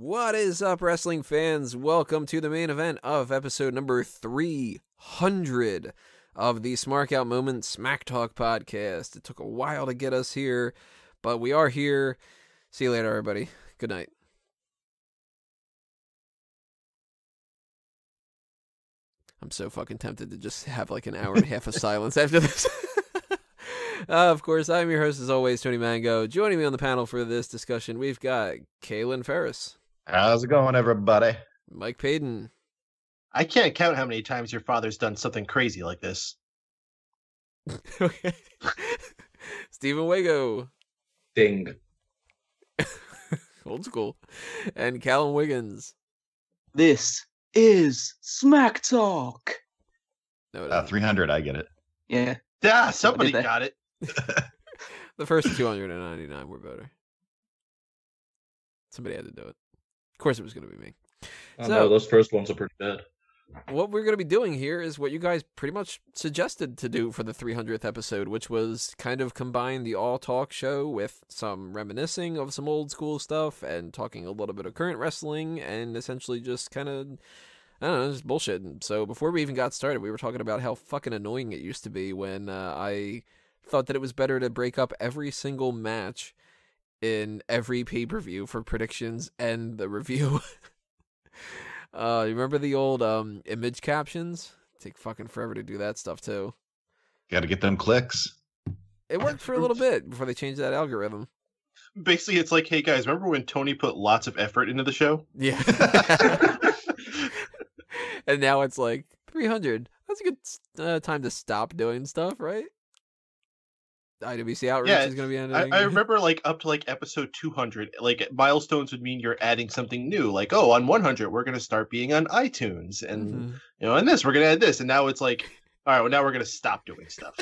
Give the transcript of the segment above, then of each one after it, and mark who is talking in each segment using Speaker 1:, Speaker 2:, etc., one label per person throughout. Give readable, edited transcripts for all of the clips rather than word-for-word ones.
Speaker 1: What is up, wrestling fans? Welcome to the main event of episode number 300 of the Smark Out Moment Smack Talk podcast. It took a while to get us here, but we are here. See you later, everybody. Good night. I'm so fucking tempted to just have like an hour and a half of silence after this. Of course, I'm your host, as always, Tony Mango. Joining me on the panel for this discussion, we've got Kaylin Ferris.
Speaker 2: How's it going, everybody?
Speaker 1: Mike Payton.
Speaker 3: I can't count how many times your father's done something crazy like this.
Speaker 1: Okay. Stephen Wago.
Speaker 4: Ding.
Speaker 1: Old school. And Callum Wiggins.
Speaker 5: This is Smack Talk.
Speaker 1: No,
Speaker 2: 300, I get it.
Speaker 5: Yeah.
Speaker 3: Yeah, somebody got it.
Speaker 1: The first 299 were better. Somebody had to do it. Of course it was going to be me.
Speaker 4: I know, those first ones are pretty bad.
Speaker 1: What we're going to be doing here is what you guys pretty much suggested to do for the 300th episode, which was kind of combine the all-talk show with some reminiscing of some old school stuff and talking a little bit of current wrestling and essentially just kind of, I don't know, just bullshit. So before we even got started, we were talking about how fucking annoying it used to be when I thought that it was better to break up every single match in every pay-per-view for predictions and the review. You remember the old image captions? Take fucking forever to do that stuff too.
Speaker 2: Got to get them clicks.
Speaker 1: It worked for a little bit before they changed that algorithm.
Speaker 3: Basically, it's like, hey guys, remember when Tony put lots of effort into the show?
Speaker 1: Yeah. And now it's like 300. That's a good time to stop doing stuff, right? IWC Outreach is going to be ending.
Speaker 3: I remember like up to like episode 200, like milestones would mean you're adding something new. Like, oh, on 100, we're going to start being on iTunes. And, you know, and this, we're going to add this. And now it's like, all right, well, now we're going to stop doing stuff.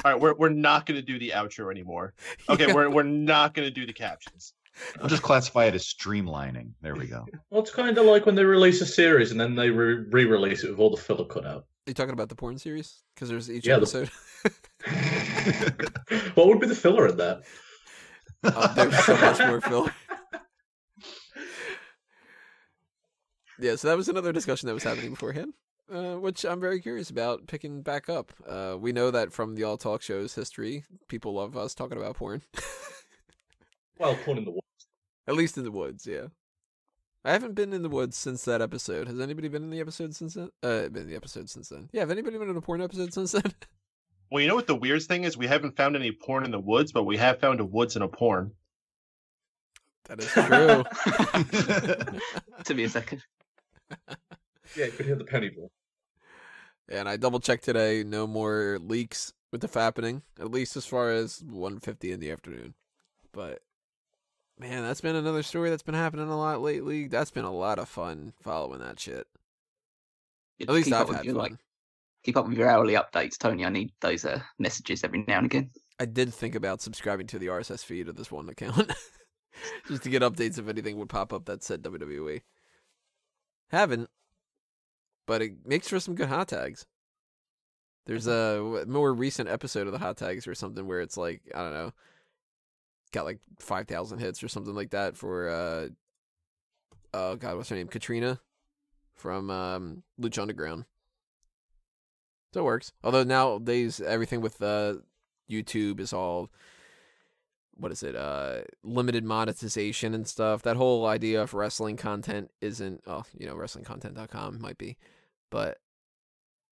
Speaker 3: All right, we're not going to do the outro anymore. Okay,
Speaker 1: Yeah.
Speaker 3: we're not going to do the captions.
Speaker 2: We'll just classify it as streamlining. There we go.
Speaker 4: Well, it's kind of like when they release a series and then they re-release it with all the filler cut out.
Speaker 1: Are you talking about the porn series? Because there's each
Speaker 4: Yeah,
Speaker 1: episode.
Speaker 4: What would be the filler in that?
Speaker 1: There's so much more filler. Yeah, so that was another discussion that was happening beforehand, which I'm very curious about picking back up. We know that from the All Talk Show's history, people love us talking about porn.
Speaker 4: Well, porn in the woods.
Speaker 1: At least in the woods, yeah. I haven't been in the woods since that episode. Has anybody been in the episode since then? Been in the episode since then. Yeah, have anybody been in a porn episode since then?
Speaker 3: Well, you know what the weirdest thing is? We haven't found any porn in the woods, but we have found a woods and a porn.
Speaker 1: That is true.
Speaker 5: Took me a second.
Speaker 4: Yeah, you could hear the penny drop.
Speaker 1: And I double checked today, no more leaks with the fappening, at least as far as 1:50 in the afternoon. But man, that's been another story that's been happening a lot lately. That's been a lot of fun following that shit. At least I've had fun.
Speaker 5: Keep up with your hourly updates, Tony. I need those messages every now and again.
Speaker 1: I did think about subscribing to the RSS feed of this one account. Just to get updates if anything would pop up that said WWE. Haven't. But it makes for some good hot tags. There's a more recent episode of the hot tags or something where it's like, I don't know, got like 5,000 hits or something like that for, oh god, what's her name? Katrina from Lucha Underground. So it works. Although nowadays everything with YouTube is all, what is it, limited monetization and stuff. That whole idea of wrestling content isn't, wrestlingcontent.com might be, but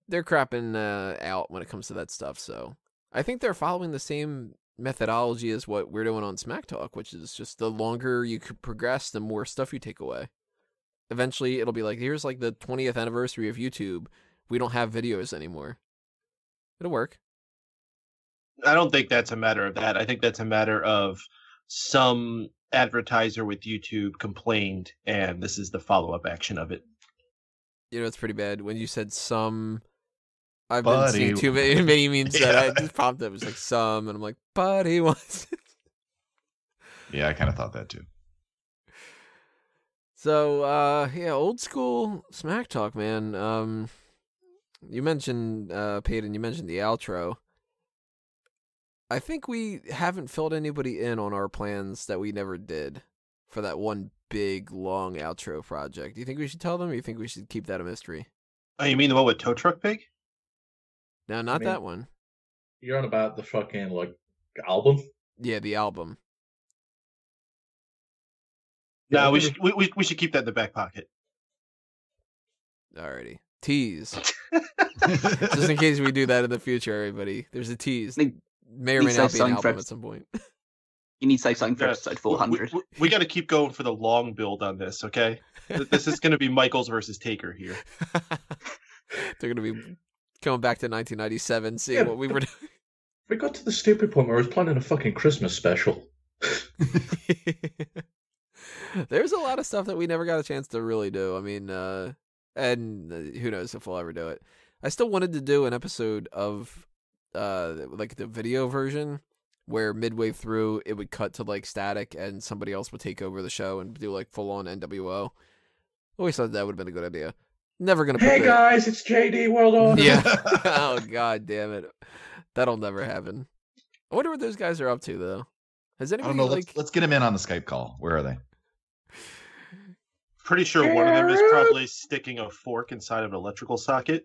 Speaker 1: they're crapping out when it comes to that stuff. So I think they're following the same methodology as what we're doing on Smack Talk, which is just the longer you could progress, the more stuff you take away. Eventually it'll be like, here's like the 20th anniversary of YouTube. We don't have videos anymore. It'll work.
Speaker 3: I don't think that's a matter of that. I think that's a matter of some advertiser with YouTube complained, and this is the follow-up action of it.
Speaker 1: You know, it's pretty bad. When you said some, I've been seeing too many memes that I just popped up. It was like some, and I'm like, but he wants it.
Speaker 2: Yeah, I kind of thought that too.
Speaker 1: So, yeah, old school Smack Talk, man. You mentioned, Peyton, you mentioned the outro. I think we haven't filled anybody in on our plans that we never did for that one big long outro project. Do you think we should tell them, or you think we should keep that a mystery?
Speaker 3: Oh, you mean the one with Tow Truck Pig?
Speaker 1: No, not
Speaker 4: mean-
Speaker 1: that one.
Speaker 4: You're on about the fucking album.
Speaker 1: Yeah, the album.
Speaker 3: No, we should keep that in the back pocket.
Speaker 1: Alrighty. Tease. Just in case we do that in the future, everybody. There's a tease.
Speaker 5: Need-
Speaker 1: May or
Speaker 5: need
Speaker 1: may
Speaker 5: to
Speaker 1: not
Speaker 5: save
Speaker 1: be an
Speaker 5: something for
Speaker 1: album at some point.
Speaker 5: You need to save something for
Speaker 3: Yeah,
Speaker 5: episode 400.
Speaker 3: We got to keep going for the long build on this, okay? This is going to be Michaels versus Taker here.
Speaker 1: They're going to be coming back to 1997, seeing
Speaker 4: Yeah,
Speaker 1: what we were doing.
Speaker 4: We got to the stupid point where I was planning a fucking Christmas special.
Speaker 1: There's a lot of stuff that we never got a chance to really do. I mean, and who knows if we'll ever do it. I still wanted to do an episode of like the video version where midway through it would cut to like static and somebody else would take over the show and do like full on NWO. Always thought that would have been a good idea. Never gonna put
Speaker 4: Hey
Speaker 1: that-
Speaker 4: guys, it's JD World Order.
Speaker 1: Yeah. Oh god damn it. That'll never happen. I wonder what those guys are up to though. Has
Speaker 2: I
Speaker 1: anybody
Speaker 2: don't know.
Speaker 1: like
Speaker 2: Let's get him in on the Skype call. Where are they?
Speaker 3: Pretty sure one of them is probably sticking a fork inside of an electrical socket.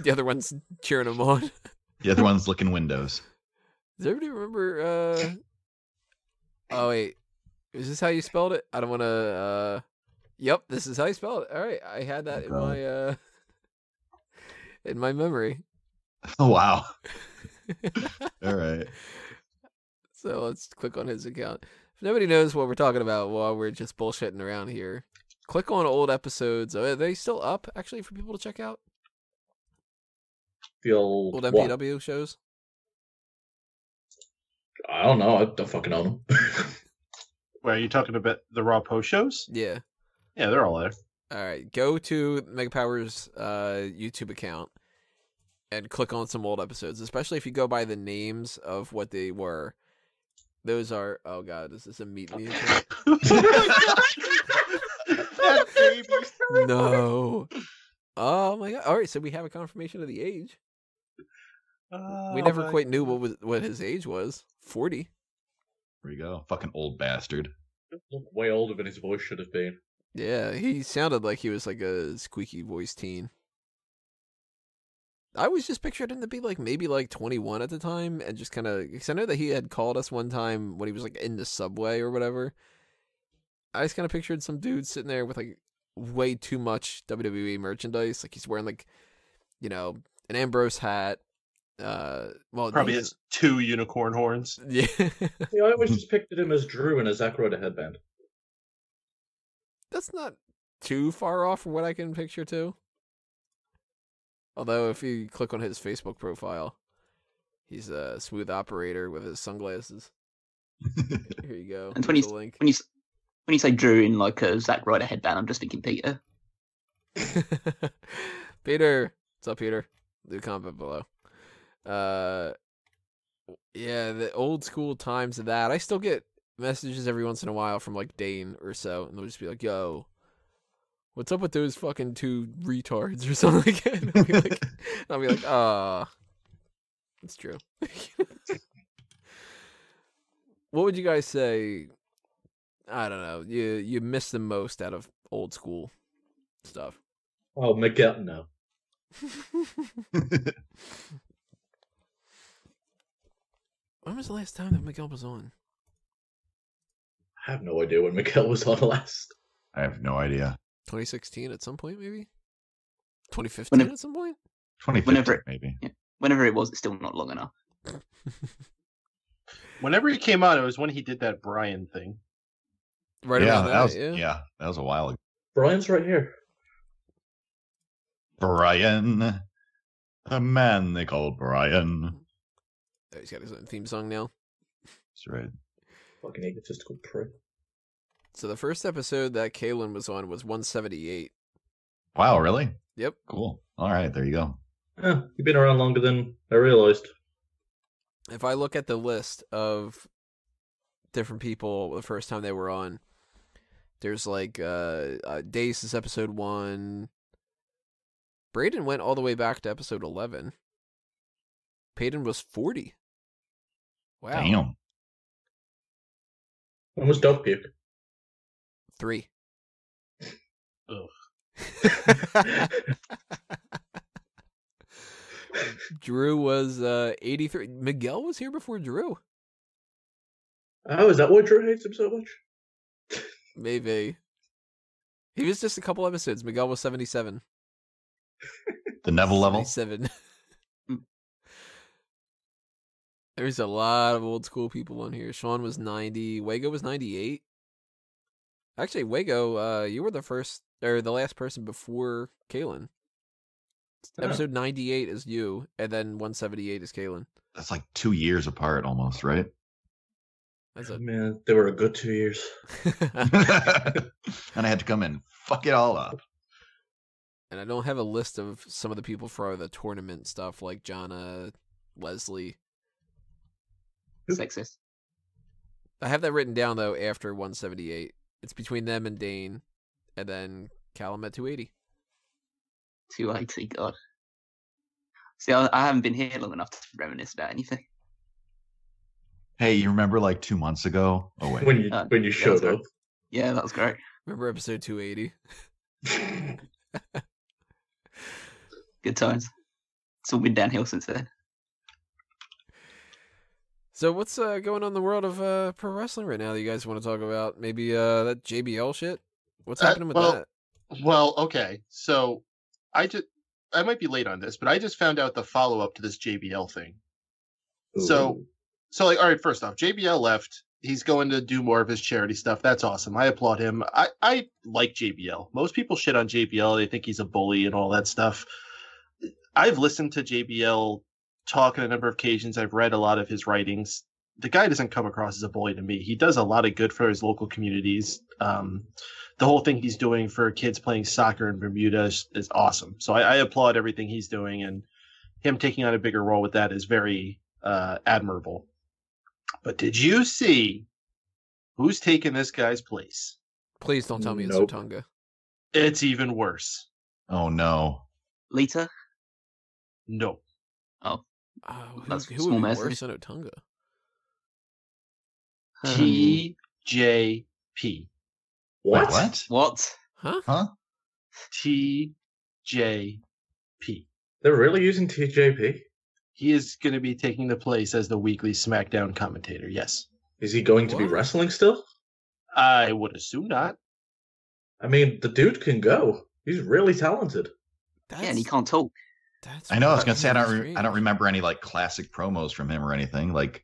Speaker 1: the other one's cheering them on?
Speaker 2: The other one's looking windows.
Speaker 1: Does everybody remember oh wait. Is this how you spelled it? I don't wanna Yep, this is how you spelled it. Alright, I had that in my memory.
Speaker 2: Oh wow. All right.
Speaker 1: So let's click on his account. If nobody knows what we're talking about while we're just bullshitting around here, click on old episodes. Are they still up, actually, for people to check out?
Speaker 4: The old
Speaker 1: Old
Speaker 4: what?
Speaker 1: MPW shows?
Speaker 4: I don't know. I don't fucking own them.
Speaker 3: Where are you talking about the Raw post shows?
Speaker 1: Yeah.
Speaker 3: Yeah, they're all there.
Speaker 1: All right. Go to Mega Power's YouTube account and click on some old episodes, especially if you go by the names of what they were. Those are... Oh, God. Is this a Meet Me account?
Speaker 3: That baby.
Speaker 1: No. Oh, my God. All right. So we have a confirmation of the age. We
Speaker 3: Oh,
Speaker 1: never
Speaker 3: my
Speaker 1: quite knew
Speaker 3: God.
Speaker 1: what his age was. 40.
Speaker 2: There you go. Fucking old bastard.
Speaker 4: Way older than his voice should have been.
Speaker 1: Yeah, he sounded like he was like a squeaky voice teen. I was just pictured him to be like maybe like 21 at the time, and just kind of, because I know that he had called us one time when he was like in the subway or whatever. I just kind of pictured some dude sitting there with like way too much WWE merchandise, like he's wearing like, you know, an Ambrose hat. Well,
Speaker 3: Probably has 2 unicorn horns.
Speaker 1: yeah.
Speaker 4: Yeah, I always just pictured him as Drew in a Zack Ryder headband.
Speaker 1: That's not too far off from what I can picture too. Although if you click on his Facebook profile, he's a smooth operator with his sunglasses. Here you go.
Speaker 5: And
Speaker 1: Here's the link.
Speaker 5: When you say Drew in like a Zack Ryder headband, I'm just thinking Peter.
Speaker 1: Peter, what's up, Peter? Leave a comment below. Yeah, the old school times of that. I still get messages every once in a while from like Dane or so, and they'll just be like, "Yo, what's up with those fucking 2 retards or something like that?" And I'll be like, "Ah, it's true." What would you guys say? I don't know. You miss the most out of old school stuff.
Speaker 4: Oh, Miguel, no.
Speaker 1: When was the last time that Miguel was on?
Speaker 4: I have no idea when Miguel was on last.
Speaker 2: I have no idea.
Speaker 1: 2016 at some point, maybe? 2015
Speaker 5: Whenever-
Speaker 1: at some point?
Speaker 2: 2015,
Speaker 5: Whenever-
Speaker 2: maybe.
Speaker 5: Whenever it was, it's still not long enough.
Speaker 3: Whenever he came on, it was when he did that Brian thing.
Speaker 1: Right
Speaker 2: Yeah,
Speaker 1: around
Speaker 2: that
Speaker 1: that,
Speaker 2: was
Speaker 1: yeah.
Speaker 2: that was a while ago.
Speaker 4: Brian's right here.
Speaker 2: Brian, a man they called Brian.
Speaker 1: Oh, he's got his own theme song now.
Speaker 2: That's right.
Speaker 4: Fucking egotistical prick.
Speaker 1: So the first episode that Kalen was on was 178.
Speaker 2: Wow, really?
Speaker 1: Yep.
Speaker 2: Cool. All right, there you go.
Speaker 4: You've been around longer than I realised.
Speaker 1: If I look at the list of different people the first time they were on, there's like Dace is episode 1. Braden went all the way back to episode 11. Peyton was 40. Wow.
Speaker 2: Damn.
Speaker 4: When was Dog Puke?
Speaker 1: 3.
Speaker 3: Ugh.
Speaker 1: Drew was 83. Miguel was here before Drew.
Speaker 4: Oh, is that why Drew hates him so much?
Speaker 1: Maybe. He was just a couple episodes. Miguel was 77.
Speaker 2: The Neville level.
Speaker 1: 77. There's a lot of old school people on here. Sean was 90. Wago was 98. Actually, Wago, you were the last person before Kalen. Episode 98 is you, and then 178 is Kalen.
Speaker 2: That's like 2 years apart almost, right?
Speaker 1: That's a...
Speaker 4: Man, they were a good 2 years.
Speaker 2: And I had to come in, fuck it all up.
Speaker 1: And I don't have a list of some of the people for the tournament stuff, like Jonna, Leslie.
Speaker 5: Sexist.
Speaker 1: I have that written down, though, after 178. It's between them and Dane, and then Callum at 280.
Speaker 5: 280, God. See, I haven't been here long enough to reminisce about anything.
Speaker 2: Hey, you remember like 2 months ago? Oh wait.
Speaker 4: When you showed up.
Speaker 5: Yeah, that was great.
Speaker 1: Remember episode 280?
Speaker 5: Good times. It's all been downhill since then.
Speaker 1: So what's going on in the world of pro wrestling right now that you guys want to talk about? Maybe that JBL shit? What's happening with that?
Speaker 3: Well, okay. So I might be late on this, but I just found out the follow-up to this JBL thing.
Speaker 4: Ooh.
Speaker 3: So like, all right, first off, JBL left. He's going to do more of his charity stuff. That's awesome. I applaud him. I like JBL. Most people shit on JBL. They think he's a bully and all that stuff. I've listened to JBL talk on a number of occasions. I've read a lot of his writings. The guy doesn't come across as a bully to me. He does a lot of good for his local communities. The whole thing he's doing for kids playing soccer in Bermuda is awesome. So I applaud everything he's doing, and him taking on a bigger role with that is very admirable. But did you see who's taking this guy's place?
Speaker 1: Please don't tell me it's
Speaker 4: Nope.
Speaker 1: Otunga.
Speaker 3: It's even worse.
Speaker 2: Oh no.
Speaker 5: Lita?
Speaker 3: No.
Speaker 1: Oh,
Speaker 5: That's
Speaker 1: who
Speaker 5: small
Speaker 1: would be worse
Speaker 5: message.
Speaker 1: than Otunga?
Speaker 3: TJP.
Speaker 4: What?
Speaker 2: Wait, what?
Speaker 5: What?
Speaker 1: Huh?
Speaker 2: Huh?
Speaker 3: TJP.
Speaker 4: They're really using TJP?
Speaker 3: He is going to be taking the place as the weekly SmackDown commentator. Yes.
Speaker 4: Is he going to be
Speaker 1: What?
Speaker 4: wrestling still?
Speaker 3: I would assume not.
Speaker 4: I mean, the dude can go. He's really talented.
Speaker 1: That's,
Speaker 5: Yeah, and he can't talk.
Speaker 1: That's
Speaker 2: I know. I was gonna say I
Speaker 1: really
Speaker 2: don't remember any like classic promos from him or anything. Like,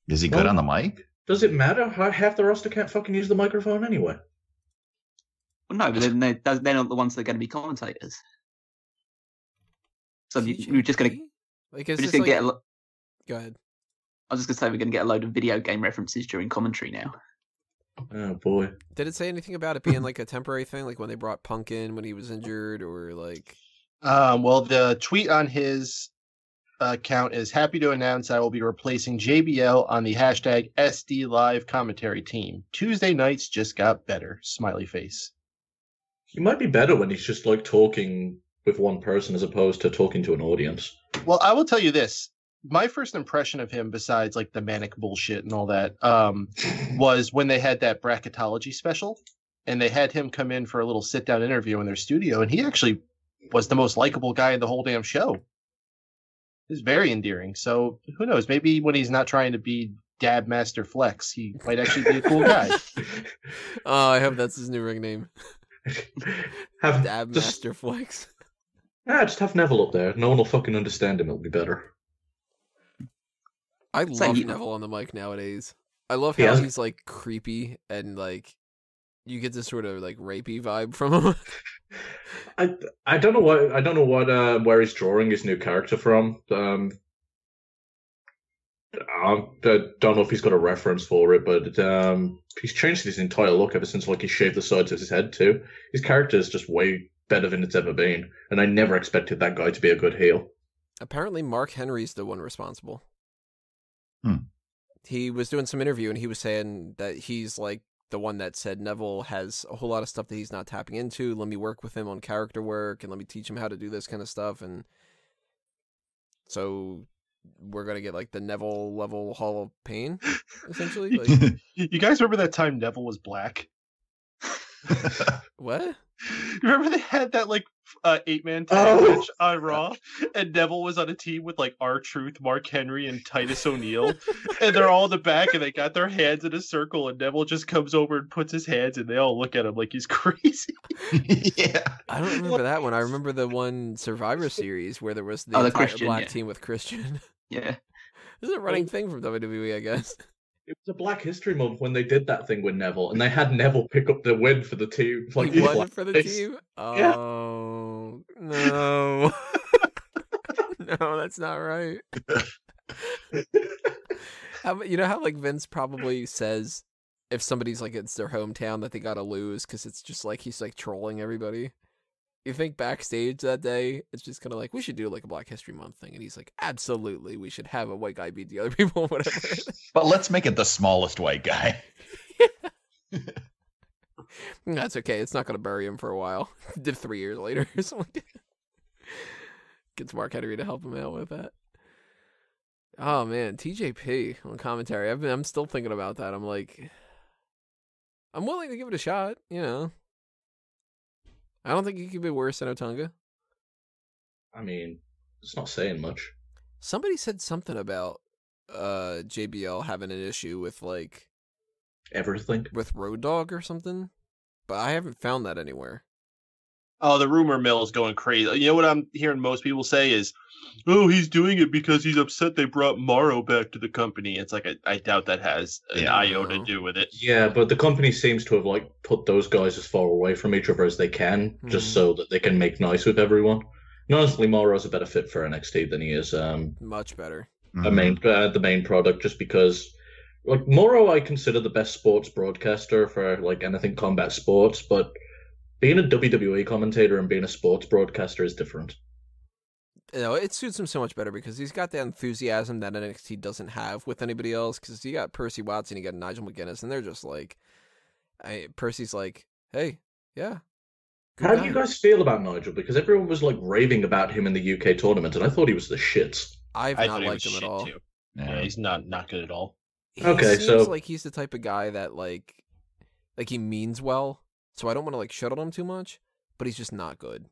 Speaker 2: is he good
Speaker 4: Well-
Speaker 2: on the mic?
Speaker 4: Does it matter? Half the roster can't fucking use the microphone anyway.
Speaker 5: Well, no, but then they're not the ones that are going to be commentators. So we're just going to
Speaker 1: TJP? Like,
Speaker 5: we're
Speaker 1: is
Speaker 5: just
Speaker 1: this
Speaker 5: going to
Speaker 1: like...
Speaker 5: get.
Speaker 1: Go ahead.
Speaker 5: I was just going to say we're going to get a load of video game references during commentary now.
Speaker 4: Oh boy.
Speaker 1: Did it say anything about it being like a temporary thing, like when they brought Punk in when he was injured, or like?
Speaker 3: Well, the tweet on his account is happy to announce I will be replacing JBL on the hashtag SD Live commentary team. Tuesday nights just got better. Smiley face.
Speaker 4: He might be better when he's just like talking with one person as opposed to talking to an audience.
Speaker 3: Well, I will tell you this. My first impression of him, besides like the manic bullshit and all that, was when they had that bracketology special, and they had him come in for a little sit-down interview in their studio, and he actually was the most likable guy in the whole damn show. It was very endearing. So who knows? Maybe when he's not trying to be Dab Master Flex, he might actually be a cool guy.
Speaker 1: Oh, I hope that's his new ring name.
Speaker 4: Have
Speaker 1: Dab
Speaker 4: just,
Speaker 1: Master Flex.
Speaker 4: just have Neville up there. No one will fucking understand him. It'll be better.
Speaker 1: I
Speaker 5: So
Speaker 1: love
Speaker 5: you-
Speaker 1: Neville on the mic nowadays. I love
Speaker 4: He
Speaker 1: how
Speaker 4: has-
Speaker 1: he's like creepy and like you get this sort of like rapey vibe from him.
Speaker 4: I don't know what where he's drawing his new character from. I don't know if he's got a reference for it, but he's changed his entire look ever since like he shaved the sides of his head too. His character is just way better than it's ever been, and I never expected that guy to be a good heel.
Speaker 1: Apparently, Mark Henry's the one responsible.
Speaker 2: Hmm.
Speaker 1: He was doing some interview and he was saying that he's like the one that said Neville has a whole lot of stuff that he's not tapping into. Let me work with him on character work and let me teach him how to do this kind of stuff. And so we're going to get like the Neville level Hall of Pain, essentially. Like,
Speaker 3: You guys remember that time Neville was black?
Speaker 1: What?
Speaker 3: Remember they had that like 8-man tag match on Raw, and Neville was on a team with like R-Truth, Mark Henry, and Titus O'Neil, and they're all in the back, and they got their hands in a circle, and Neville just comes over and puts his hands, and they all look at him like he's crazy.
Speaker 2: Yeah.
Speaker 1: I don't remember that one. I remember the one Survivor Series where there was the entire
Speaker 5: Christian,
Speaker 1: black team with Christian.
Speaker 5: Yeah.
Speaker 1: This is a running thing from WWE, I guess.
Speaker 4: It was a Black History Month when they did that thing with Neville, and they had Neville pick up the win for the team. Like
Speaker 1: He won for the team?
Speaker 4: Yeah.
Speaker 1: Oh, no. No, that's not right. You know how like Vince probably says if somebody's like it's their hometown that they gotta lose because it's just like he's like trolling everybody? You think backstage that day, it's just kind of like, we should do like a Black History Month thing. And he's like, absolutely, we should have a white guy beat the other people, whatever.
Speaker 2: But let's make it the smallest white guy.
Speaker 1: That's okay. It's not going to bury him for a while. Did 3 years later or something. Gets Mark Henry to help him out with that. Oh, man. TJP on commentary. I'm still thinking about that. I'm like, I'm willing to give it a shot, you know. I don't think he could be worse than Otunga.
Speaker 4: I mean, it's not saying much.
Speaker 1: Somebody said something about JBL having an issue with like
Speaker 4: Everything.
Speaker 1: with Road Dogg or something, but I haven't found that anywhere.
Speaker 3: Oh, the rumor mill is going crazy. You know what I'm hearing most people say is, oh, he's doing it because he's upset they brought Morrow back to the company. It's like, I doubt that has an iota to do with it.
Speaker 4: Yeah, but the company seems to have like put those guys as far away from each other as they can, just so that they can make nice with everyone. And honestly, Morrow's a better fit for NXT than he is
Speaker 1: Much better.
Speaker 4: the main product, just because like Morrow I consider the best sports broadcaster for like anything combat sports, but being a WWE commentator and being a sports broadcaster is different.
Speaker 1: You know, it suits him so much better because he's got that enthusiasm that NXT doesn't have with anybody else. Because you got Percy Watson, you got Nigel McGuinness, and they're just like, Percy's like, hey, yeah.
Speaker 4: How do you guys feel about Nigel? Because everyone was like raving about him in the UK tournament, and I thought he was the shits.
Speaker 1: I've
Speaker 3: I
Speaker 1: not
Speaker 3: thought he
Speaker 1: liked
Speaker 3: was
Speaker 1: him at
Speaker 3: shit,
Speaker 1: all.
Speaker 3: too. Yeah, he's not good at all.
Speaker 1: He
Speaker 4: Okay,
Speaker 1: seems
Speaker 4: so
Speaker 1: like he's the type of guy that like he means well. So I don't want to like shut on him too much, but he's just not good.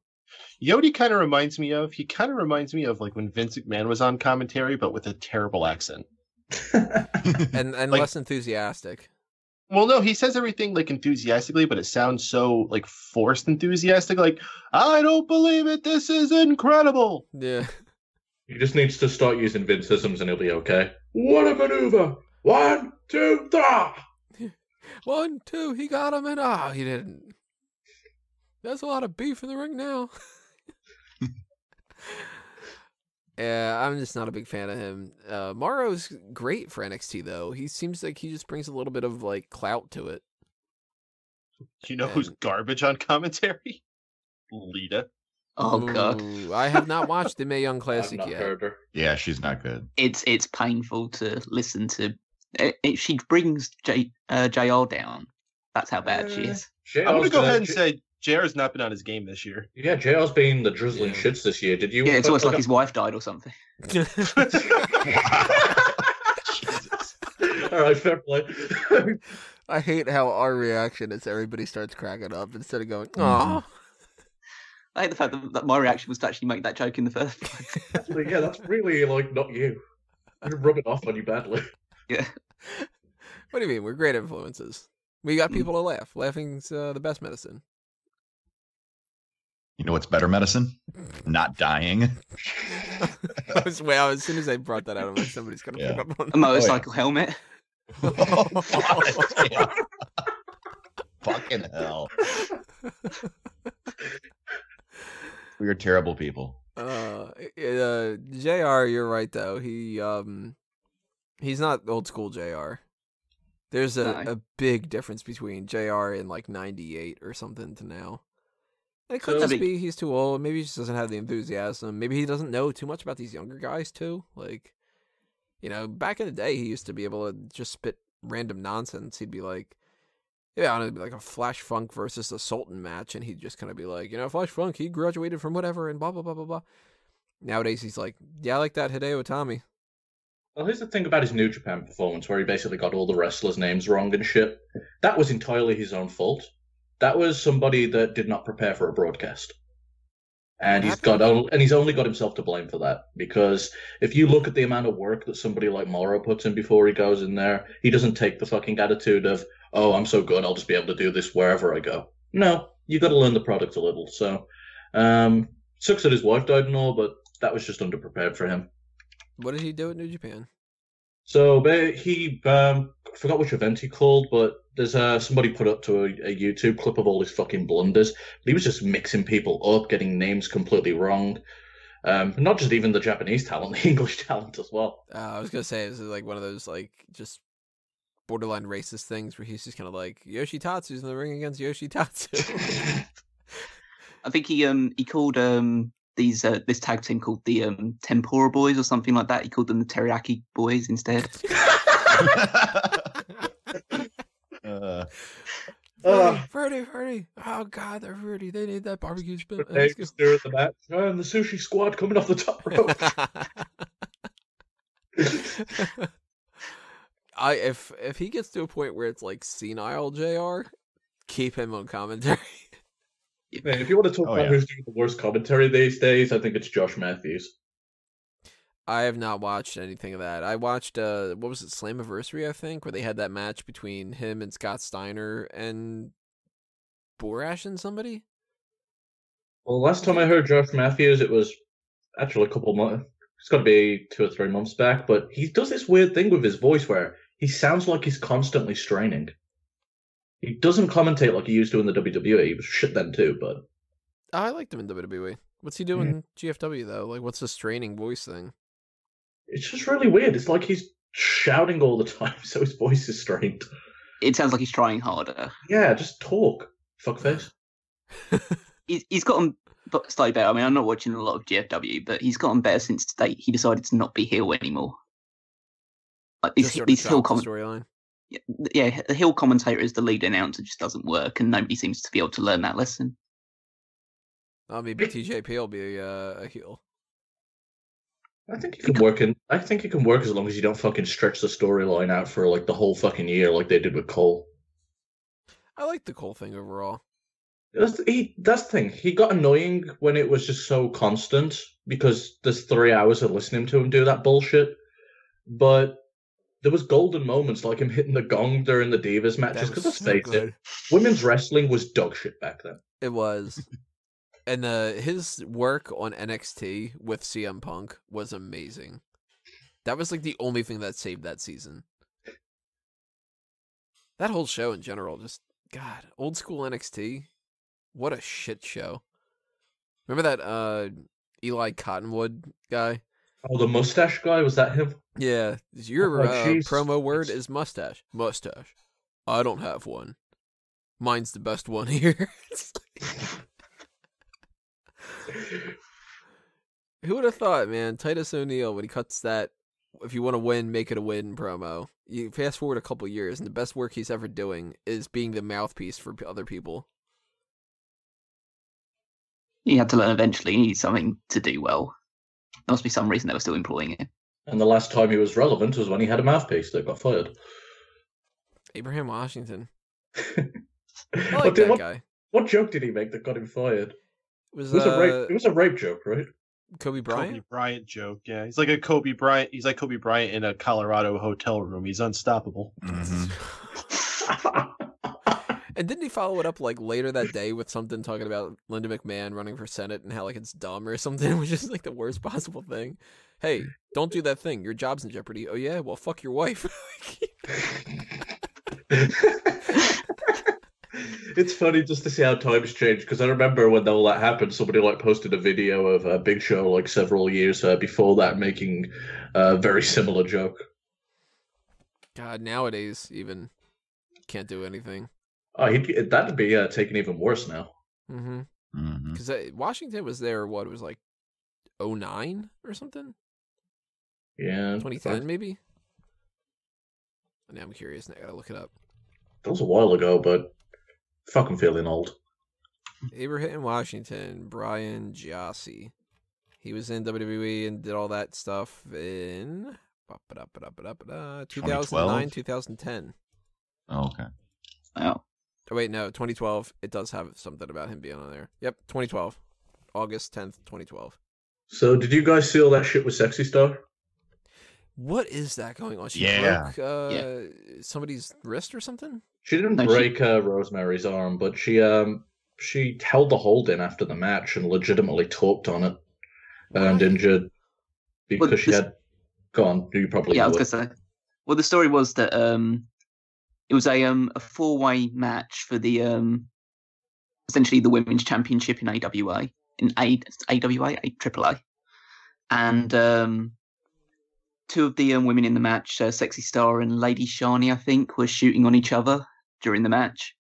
Speaker 3: You know what he kind of reminds me of? He kind of reminds me of like when Vince McMahon was on commentary, but with a terrible accent.
Speaker 1: and
Speaker 3: Like-
Speaker 1: less enthusiastic.
Speaker 3: Well, no, he says everything like enthusiastically, but it sounds so like forced enthusiastic. Like, I don't believe it. This is incredible.
Speaker 1: Yeah.
Speaker 4: he just needs to start using Vinceisms and he'll be okay. What a maneuver! 1, 2, 3!
Speaker 1: 1, 2, he got him, and he didn't. There's a lot of beef in the ring now. Yeah, I'm just not a big fan of him. Morrow's great for NXT though. He seems like he just brings a little bit of like clout to it.
Speaker 3: You know who's garbage on commentary? Lita.
Speaker 5: Oh god,
Speaker 1: Ooh, I have not watched the Mae Young
Speaker 4: I've
Speaker 1: Classic
Speaker 4: not
Speaker 1: yet.
Speaker 4: heard her.
Speaker 2: Yeah, she's not good.
Speaker 5: it's painful to listen to. She brings JR down. That's how bad she is.
Speaker 3: I'm gonna go ahead and say JR's not been on his game this year.
Speaker 4: Yeah, JR's been the drizzling shits this year. Did you?
Speaker 5: Yeah, it's almost like his wife died or something.
Speaker 3: Jesus.
Speaker 4: All right, fair play.
Speaker 1: I hate how our reaction is everybody starts cracking up instead of going, "Aw."
Speaker 5: I hate the fact that my reaction was to actually make that joke in the first place.
Speaker 4: Yeah, that's really like not you. You're rubbing off on you badly.
Speaker 5: Yeah.
Speaker 1: What do you mean? We're great influences. We got people to laugh. Laughing's the best medicine.
Speaker 2: You know what's better medicine? Not dying.
Speaker 1: As soon as I brought that out, I'm like, somebody's gonna pick up on
Speaker 5: A motorcycle helmet.
Speaker 2: Oh, God. Fucking hell. We are terrible people.
Speaker 1: JR, you're right though. He's not old school JR. There's a big difference between JR in like 98 or something to now. And it could just be he's too old. Maybe he just doesn't have the enthusiasm. Maybe he doesn't know too much about these younger guys too. Like, you know, back in the day, he used to be able to just spit random nonsense. He'd be like, yeah, it'd be like a Flash Funk versus a Sultan match, and he'd just kind of be like, you know, Flash Funk, he graduated from whatever, and blah blah blah blah blah. Nowadays, he's like, yeah, I like that Hideo Itami.
Speaker 4: Well, here's the thing about his New Japan performance, where he basically got all the wrestlers' names wrong and shit. That was entirely his own fault. that was somebody that did not prepare for a broadcast. And
Speaker 1: What
Speaker 4: he's only got himself to blame for that, because if you look at the amount of work that somebody like Morrow puts in before he goes in there, he doesn't take the fucking attitude of, oh, I'm so good, I'll just be able to do this wherever I go. No, you got to learn the product a little. So, sucks that his wife died and all, but that was just underprepared for him.
Speaker 1: What did he do at New Japan?
Speaker 4: So he forgot which event he called, but there's somebody put up to a YouTube clip of all his fucking blunders. He was just mixing people up, getting names completely wrong. Not just even the Japanese talent, the English talent as well.
Speaker 1: I was gonna say, is it like one of those like just borderline racist things where he's just kind of like Yoshitatsu's in the ring against Yoshitatsu.
Speaker 5: I think he called this tag team called the Tempura Boys or something like that. He called them the Teriyaki Boys instead.
Speaker 1: Fruity. Oh god, they're fruity. They need that barbecue spin.
Speaker 4: They stare at the match. And the sushi squad coming off the top rope.
Speaker 1: If he gets to a point where it's like senile JR, keep him on commentary.
Speaker 4: Man, if you want to talk about who's doing the worst commentary these days, I think it's Josh Matthews.
Speaker 1: I have not watched anything of that. I watched what was it, Slammiversary, I think, where they had that match between him and Scott Steiner and Borash and somebody.
Speaker 4: Well, last time I heard Josh Matthews, it was actually a couple months. It's got to be 2 or 3 months back, but he does this weird thing with his voice where he sounds like he's constantly straining. He doesn't commentate like he used to in the WWE. He was shit then too, but...
Speaker 1: I liked him in WWE. What's he doing in GFW, though? Like, what's the straining voice thing?
Speaker 4: It's just really weird. It's like he's shouting all the time, so his voice is strained.
Speaker 5: It sounds like he's trying harder.
Speaker 4: Yeah, just talk, fuckface.
Speaker 5: He's gotten slightly better. I mean, I'm not watching a lot of GFW, but he's gotten better since today. He decided to not be heel anymore. Like these heel
Speaker 1: storyline.
Speaker 5: Yeah, the heel commentator as the lead announcer just doesn't work, and nobody seems to be able to learn that lesson.
Speaker 1: Maybe TJP will be a heel.
Speaker 4: I think it can work as long as you don't fucking stretch the storyline out for like the whole fucking year, like they did with Cole.
Speaker 1: I like the Cole thing overall.
Speaker 4: That's the thing. He got annoying when it was just so constant because there's 3 hours of listening to him do that bullshit. But there was golden moments like him hitting the gong during the Divas matches, because let's face it, women's wrestling was dog shit back then.
Speaker 1: It was. And his work on NXT with CM Punk was amazing. That was like the only thing that saved that season. That whole show in general, just, God, old school NXT, what a shit show. Remember that Eli Cottonwood guy?
Speaker 4: Oh, the mustache guy? Was that him?
Speaker 1: Yeah. Your promo word is mustache. Mustache. I don't have one. Mine's the best one here. Who would have thought, man? Titus O'Neil, when he cuts that, if you want to win, make it a win promo. You fast forward a couple years, and the best work he's ever doing is being the mouthpiece for other people.
Speaker 5: He had to learn eventually. He needs something to do well. There must be some reason they were still employing him.
Speaker 4: And the last time he was relevant was when he had a mouthpiece that got fired.
Speaker 1: Abraham Washington. I like that guy.
Speaker 4: What joke did he make that got him fired?
Speaker 1: It was
Speaker 4: a rape joke, right?
Speaker 1: Kobe Bryant?
Speaker 3: Kobe Bryant joke, yeah. He's like Kobe Bryant in a Colorado hotel room. He's unstoppable.
Speaker 2: Mm-hmm.
Speaker 1: And didn't he follow it up like later that day with something talking about Linda McMahon running for Senate and how like it's dumb or something, which is like the worst possible thing? Hey, don't do that thing. Your job's in jeopardy. Oh yeah? Well, fuck your wife.
Speaker 4: It's funny just to see how times change, because I remember when all that happened, somebody like posted a video of a Big Show like several years before that making a very similar joke.
Speaker 1: God, nowadays even can't do anything.
Speaker 4: Oh, that'd be taken even worse now.
Speaker 1: Mm-hmm. Because Washington was there, what, it was like 2009 or something?
Speaker 4: Yeah.
Speaker 1: 2010 maybe? Now I'm curious, now I gotta look it up.
Speaker 4: That was a while ago, but fucking feeling old.
Speaker 1: Abraham Washington, Brian Giassi. He was in WWE and did all that stuff in 2009, 2010.
Speaker 2: Oh, okay.
Speaker 5: Wow.
Speaker 1: Oh, wait, no, 2012. It does have something about him being on there. Yep, 2012. August 10th, 2012.
Speaker 4: So, did you guys see all that shit with Sexy Star?
Speaker 1: What is that going on? She
Speaker 2: Yeah.
Speaker 1: broke somebody's wrist or something?
Speaker 4: She didn't
Speaker 5: No,
Speaker 4: break Rosemary's arm, but she held the hold in after the match and legitimately talked on it and
Speaker 1: Why?
Speaker 4: injured because
Speaker 5: Well,
Speaker 4: she had. Go on, you probably
Speaker 5: Yeah, I
Speaker 4: know
Speaker 5: was
Speaker 4: it.
Speaker 5: gonna say. Well, the story was that it was a four-way match for the essentially the women's championship in AWA AAA, and two of the women in the match, Sexy Star and Lady Shani, I think, were shooting on each other during the match.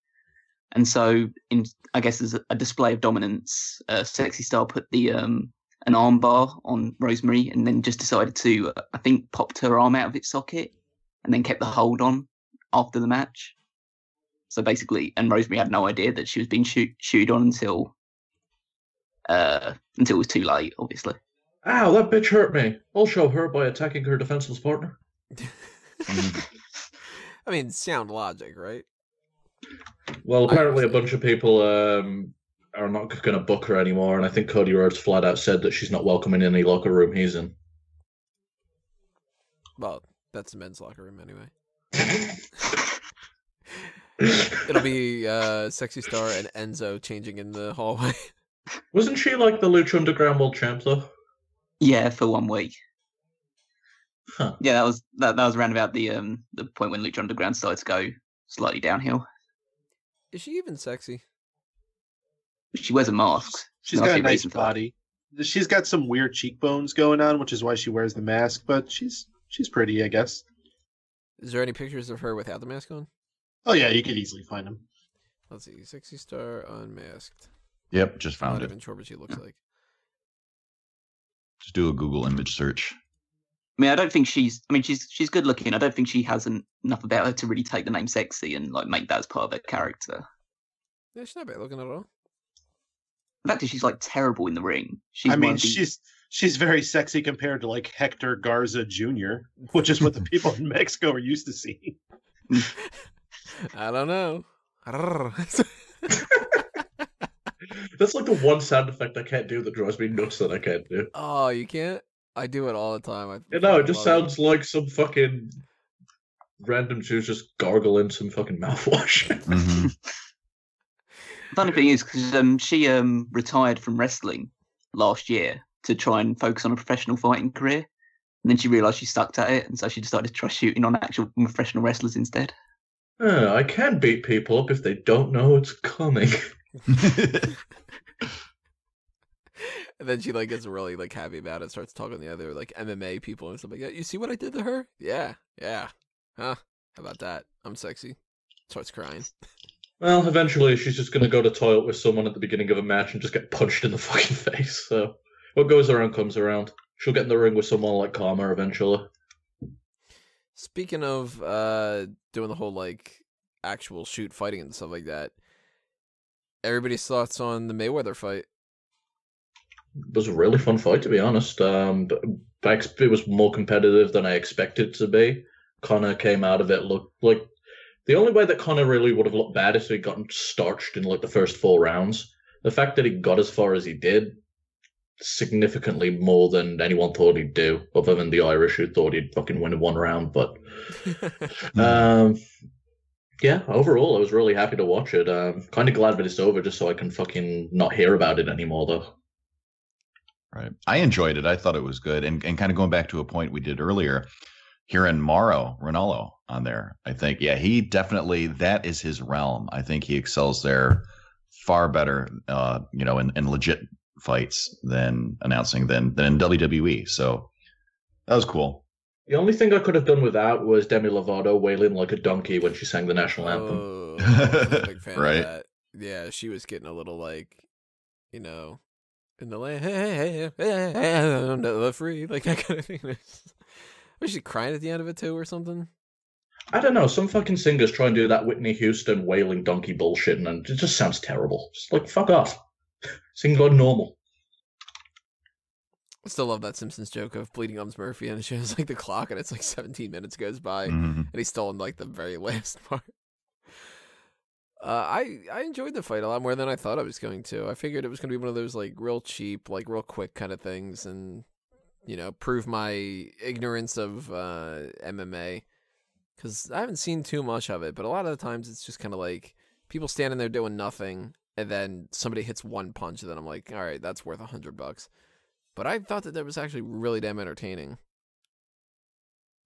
Speaker 5: And so, I guess as a display of dominance, Sexy Star put the an armbar on Rosemary, and then just decided to, I think, popped her arm out of its socket, and then kept the hold on after the match. So basically, and Rosemary had no idea that she was being shooted on until it was too late, obviously.
Speaker 4: Ow, that bitch hurt me. I'll show her by attacking her defenseless partner.
Speaker 1: I mean, sound logic, right?
Speaker 4: Well, apparently a
Speaker 1: understand.
Speaker 4: bunch of people are not going to book her anymore, and I think Cody Rhodes flat out said that she's not welcome in any locker room he's in.
Speaker 1: Well, that's the men's locker room anyway. It'll be Sexy Star and Enzo changing in the hallway.
Speaker 4: Wasn't she like the Lucha Underground World Champ, though?
Speaker 5: Yeah, for 1 week.
Speaker 4: Huh.
Speaker 5: Yeah, that was around about the point when Lucha Underground started to go slightly downhill.
Speaker 1: Is she even sexy?
Speaker 5: She wears a mask.
Speaker 3: She's
Speaker 5: There must
Speaker 3: got
Speaker 5: be
Speaker 3: a nice
Speaker 5: reason for that.
Speaker 3: body. She's got some weird cheekbones going on, which is why she wears the mask. But she's pretty, I guess.
Speaker 1: Is there any pictures of her without the mask on?
Speaker 3: Oh yeah, you could easily find them.
Speaker 1: Let's see. Sexy Star unmasked.
Speaker 2: Yep, just
Speaker 1: I'm
Speaker 2: found
Speaker 1: not
Speaker 2: it.
Speaker 1: even sure what she looks like.
Speaker 2: Just do a Google image search.
Speaker 5: I mean, I don't think she's good looking. I don't think she has enough about her to really take the name sexy and like make that as part of her character.
Speaker 1: Yeah, she's not bad looking at all.
Speaker 5: The fact is, she's like terrible in the ring.
Speaker 3: She's very sexy compared to like Hector Garza Jr., which is what the people in Mexico are used to seeing.
Speaker 1: I don't know.
Speaker 4: That's like the one sound effect I can't do that drives me nuts that I can't do.
Speaker 1: Oh, you can't? I do it all the time.
Speaker 4: You know, it just
Speaker 1: love
Speaker 4: sounds like some fucking random dude just gargling some fucking mouthwash.
Speaker 2: Mhm.
Speaker 5: Funny thing is, because she retired from wrestling last year to try and focus on a professional fighting career, and then she realised she sucked at it, and so she decided to try shooting on actual professional wrestlers instead.
Speaker 4: I can beat people up if they don't know it's coming.
Speaker 1: And then she like gets really like happy about it, starts talking to the other like MMA people and stuff like that. You see what I did to her? Yeah. Huh? How about that? I'm sexy. Starts crying.
Speaker 4: Well, eventually she's just going to go to toilet with someone at the beginning of a match and just get punched in the fucking face. So what goes around comes around. She'll get in the ring with someone like Karma eventually.
Speaker 1: Speaking of doing the whole like actual shoot fighting and stuff like that, everybody's thoughts on the Mayweather fight?
Speaker 4: It was a really fun fight, to be honest. It was more competitive than I expected it to be. Connor came out of it looked like the only way that Connor really would have looked bad is if he'd gotten starched in like the first 4 rounds. The fact that he got as far as he did, significantly more than anyone thought he'd do, other than the Irish who thought he'd fucking win in 1 round. But yeah, overall, I was really happy to watch it. Kind of glad that it's over, just so I can fucking not hear about it anymore, though.
Speaker 2: Right. I enjoyed it. I thought it was good. And kind of going back to a point we did earlier, hearing Mauro Ranallo on there, I think, yeah, he definitely, that is his realm. I think he excels there far better, in legit fights than announcing than in WWE. So that was cool.
Speaker 4: The only thing I could have done without was Demi Lovato wailing like a donkey when she sang the national anthem.
Speaker 1: Oh, I was a big fan
Speaker 2: Right.
Speaker 1: of that. Yeah, she was getting a little like, in the land, hey, the free, like that kind of thing. Was she crying at the end of it too, or something?
Speaker 4: I don't know. Some fucking singers try and do that Whitney Houston wailing donkey bullshit, and it just sounds terrible. Just like, fuck off. Sing like normal.
Speaker 1: I still love that Simpsons joke of Bleeding Gums Murphy, and it shows like the clock, and it's like 17 minutes goes by,
Speaker 2: Mhm.
Speaker 1: and he's still in like the very last part. I enjoyed the fight a lot more than I thought I was going to. I figured it was going to be one of those like real cheap, like real quick kind of things, and prove my ignorance of MMA. Because I haven't seen too much of it, but a lot of the times it's just kind of like people standing there doing nothing, and then somebody hits one punch, and then I'm like, all right, that's worth $100. But I thought that was actually really damn entertaining.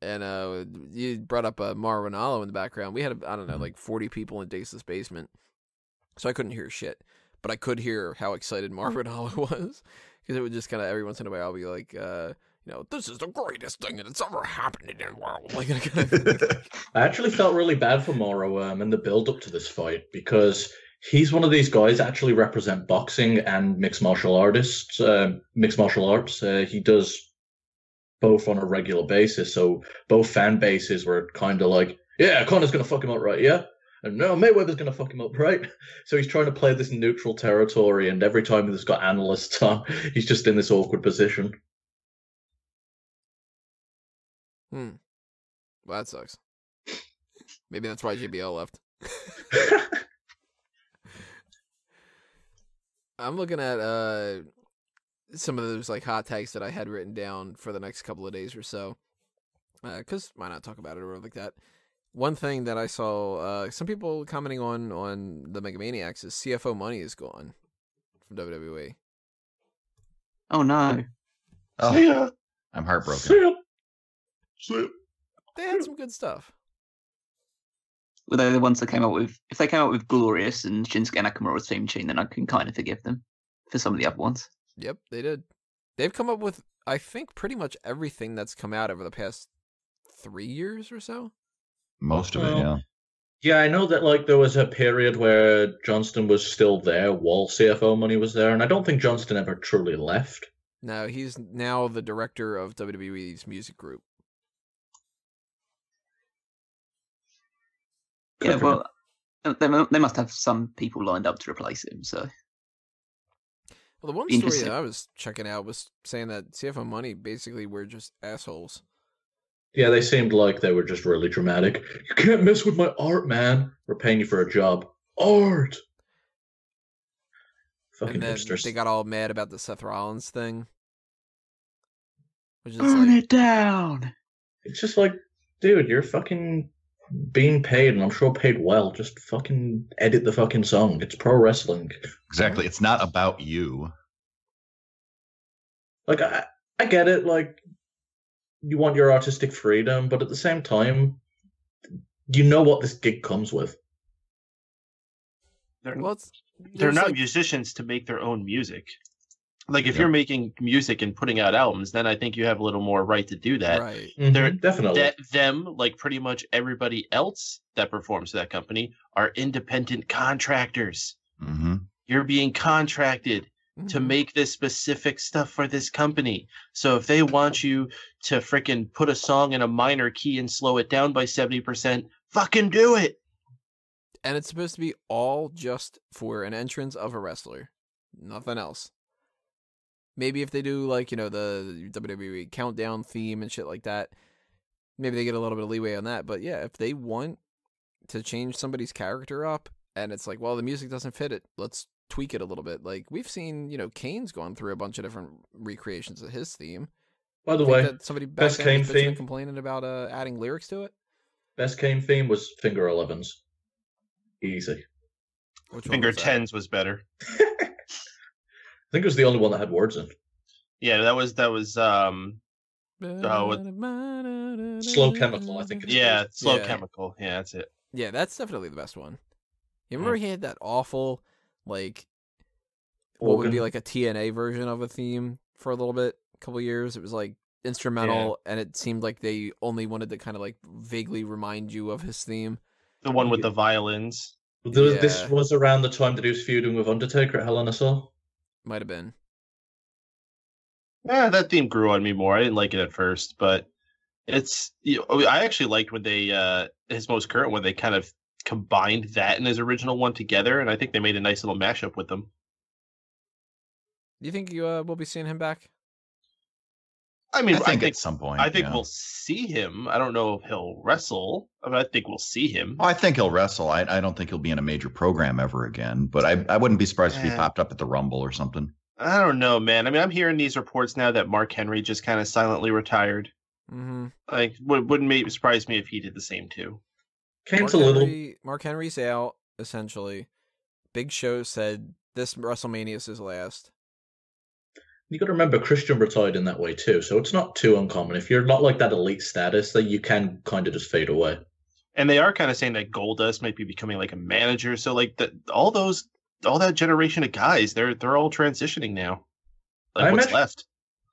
Speaker 1: And you brought up Mauro Ranallo in the background. We had, I don't know, like 40 people in Dace's basement, so I couldn't hear shit. But I could hear how excited Mauro Ranallo was, because it would just kind of every once in a while I'll be like, this is the greatest thing that's ever happened in the world. Like,
Speaker 4: I actually felt really bad for Mauro in the build-up to this fight, because he's one of these guys that actually represent boxing and mixed martial arts. He does both on a regular basis, so both fan bases were kind of like, yeah, Conor's going to fuck him up, right? Yeah. And no, Mayweather's going to fuck him up, right? So he's trying to play this neutral territory, and every time he's got analysts on, he's just in this awkward position.
Speaker 1: Well, that sucks. Maybe that's why JBL left. I'm looking at some of those like hot takes that I had written down for the next couple of days or so. Because why not talk about it or like that? One thing that I saw some people commenting on the Megamaniacs is CFO Money is gone from WWE.
Speaker 5: Oh no!
Speaker 2: Oh,
Speaker 3: See ya.
Speaker 2: I'm heartbroken.
Speaker 3: See ya.
Speaker 1: They had some good stuff.
Speaker 5: Were they the ones that came up with? If they came up with Glorious and Shinsuke Nakamura's theme tune, then I can kind of forgive them for some of the other ones.
Speaker 1: Yep, they did. They've come up with, I think, pretty much everything that's come out over the past 3 years or so.
Speaker 2: Most of it, yeah.
Speaker 4: Yeah, I know that like there was a period where Johnston was still there while CFO Money was there, and I don't think Johnston ever truly left.
Speaker 1: No, he's now the director of WWE's music group.
Speaker 5: Yeah, well, they must have some people lined up to replace him, so...
Speaker 1: Well, the one story that I was checking out was saying that CFO Money basically were just assholes.
Speaker 4: Yeah, they seemed like they were just really dramatic. You can't mess with my art, man. We're paying you for a job. Art! Fucking
Speaker 1: and then
Speaker 4: hipsters.
Speaker 1: They got all mad about the Seth Rollins thing. Which is
Speaker 5: Burn it down!
Speaker 4: It's just like, dude, you're fucking being paid, and I'm sure paid well. Just fucking edit the fucking song. It's pro wrestling.
Speaker 2: Exactly. It's not about you.
Speaker 4: Like, I get it. Like, you want your artistic freedom, but at the same time, you know what this gig comes with.
Speaker 3: They're
Speaker 1: there's
Speaker 3: not
Speaker 1: like,
Speaker 3: musicians to make their own music. Like, if you're making music and putting out albums, then I think you have a little more right to do that.
Speaker 1: right.
Speaker 3: They're
Speaker 4: Definitely.
Speaker 3: Them, like pretty much everybody else that performs for that company, are independent contractors.
Speaker 2: Mm-hmm.
Speaker 3: You're being contracted to make this specific stuff for this company. So if they want you to frickin' put a song in a minor key and slow it down by 70%, fucking do it.
Speaker 1: And it's supposed to be all just for an entrance of a wrestler. Nothing else. Maybe if they do, like, the WWE countdown theme and shit like that, maybe they get a little bit of leeway on that. But yeah, if they want to change somebody's character up, and it's like, well, the music doesn't fit it, let's tweak it a little bit. Like, we've seen, Kane's gone through a bunch of different recreations of his theme.
Speaker 4: By the way,
Speaker 1: somebody back
Speaker 4: best Kane theme
Speaker 1: complaining about adding lyrics to it.
Speaker 4: Best Kane theme was Finger 11s. Easy.
Speaker 3: Finger 10s was better.
Speaker 4: I think it was the only one that had words in.
Speaker 3: Yeah, that was
Speaker 4: Slow Chemical, I think it's
Speaker 3: Slow Chemical. Yeah, that's it.
Speaker 1: Yeah, that's definitely the best one. You remember he had that awful, like, what would be like a TNA version of a theme for a little bit, a couple years. It was like instrumental, and it seemed like they only wanted to kind of like vaguely remind you of his theme.
Speaker 3: The one with the violins.
Speaker 4: This was around the time that he was feuding with Undertaker at Hell in a Cell.
Speaker 1: Might have been.
Speaker 3: Yeah, that theme grew on me more. I didn't like it at first, but it's. I actually liked when they his most current one. They kind of combined that and his original one together, and I think they made a nice little mashup with them.
Speaker 1: Do you think we'll be seeing him back?
Speaker 3: I mean,
Speaker 2: I think at some point.
Speaker 3: I think we'll see him. I don't know if he'll wrestle. I think we'll see him.
Speaker 2: Oh, I think he'll wrestle. I don't think he'll be in a major program ever again. But I wouldn't be surprised if he popped up at the Rumble or something.
Speaker 3: I don't know, man. I mean, I'm hearing these reports now that Mark Henry just kind of silently retired.
Speaker 1: Mm-hmm.
Speaker 3: Like, wouldn't surprise me if he did the same too.
Speaker 1: Mark Henry's out, essentially. Big Show said this WrestleMania is his last.
Speaker 4: You got to remember, Christian retired in that way too, so it's not too uncommon. If you're not like that elite status, that you can kind of just fade away.
Speaker 3: And they are kind of saying that Goldust might be becoming like a manager. So like all that generation of guys, they're all transitioning now. Like what's left?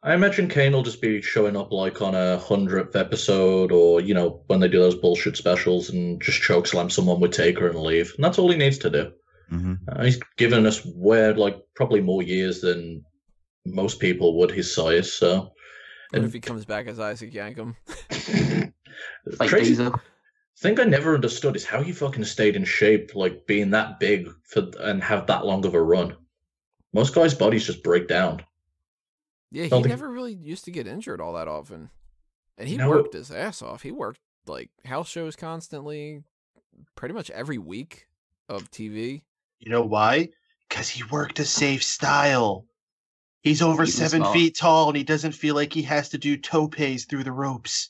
Speaker 4: I imagine Kane will just be showing up like on a 100th episode, or when they do those bullshit specials, and just chokeslam someone with Taker and leave, and that's all he needs to do.
Speaker 2: Mm-hmm.
Speaker 4: He's given us probably more years than most people would his size. So,
Speaker 1: what if he comes back as Isaac Yankem?
Speaker 4: Crazy thing I never understood is how he fucking stayed in shape, like being that big and have that long of a run. Most guys' bodies just break down.
Speaker 1: Yeah, he never really used to get injured all that often, and he worked his ass off. He worked like house shows constantly, pretty much every week of TV.
Speaker 3: You know why? Because he worked a safe style. He's over 7 feet tall, and he doesn't feel like he has to do topes through the ropes.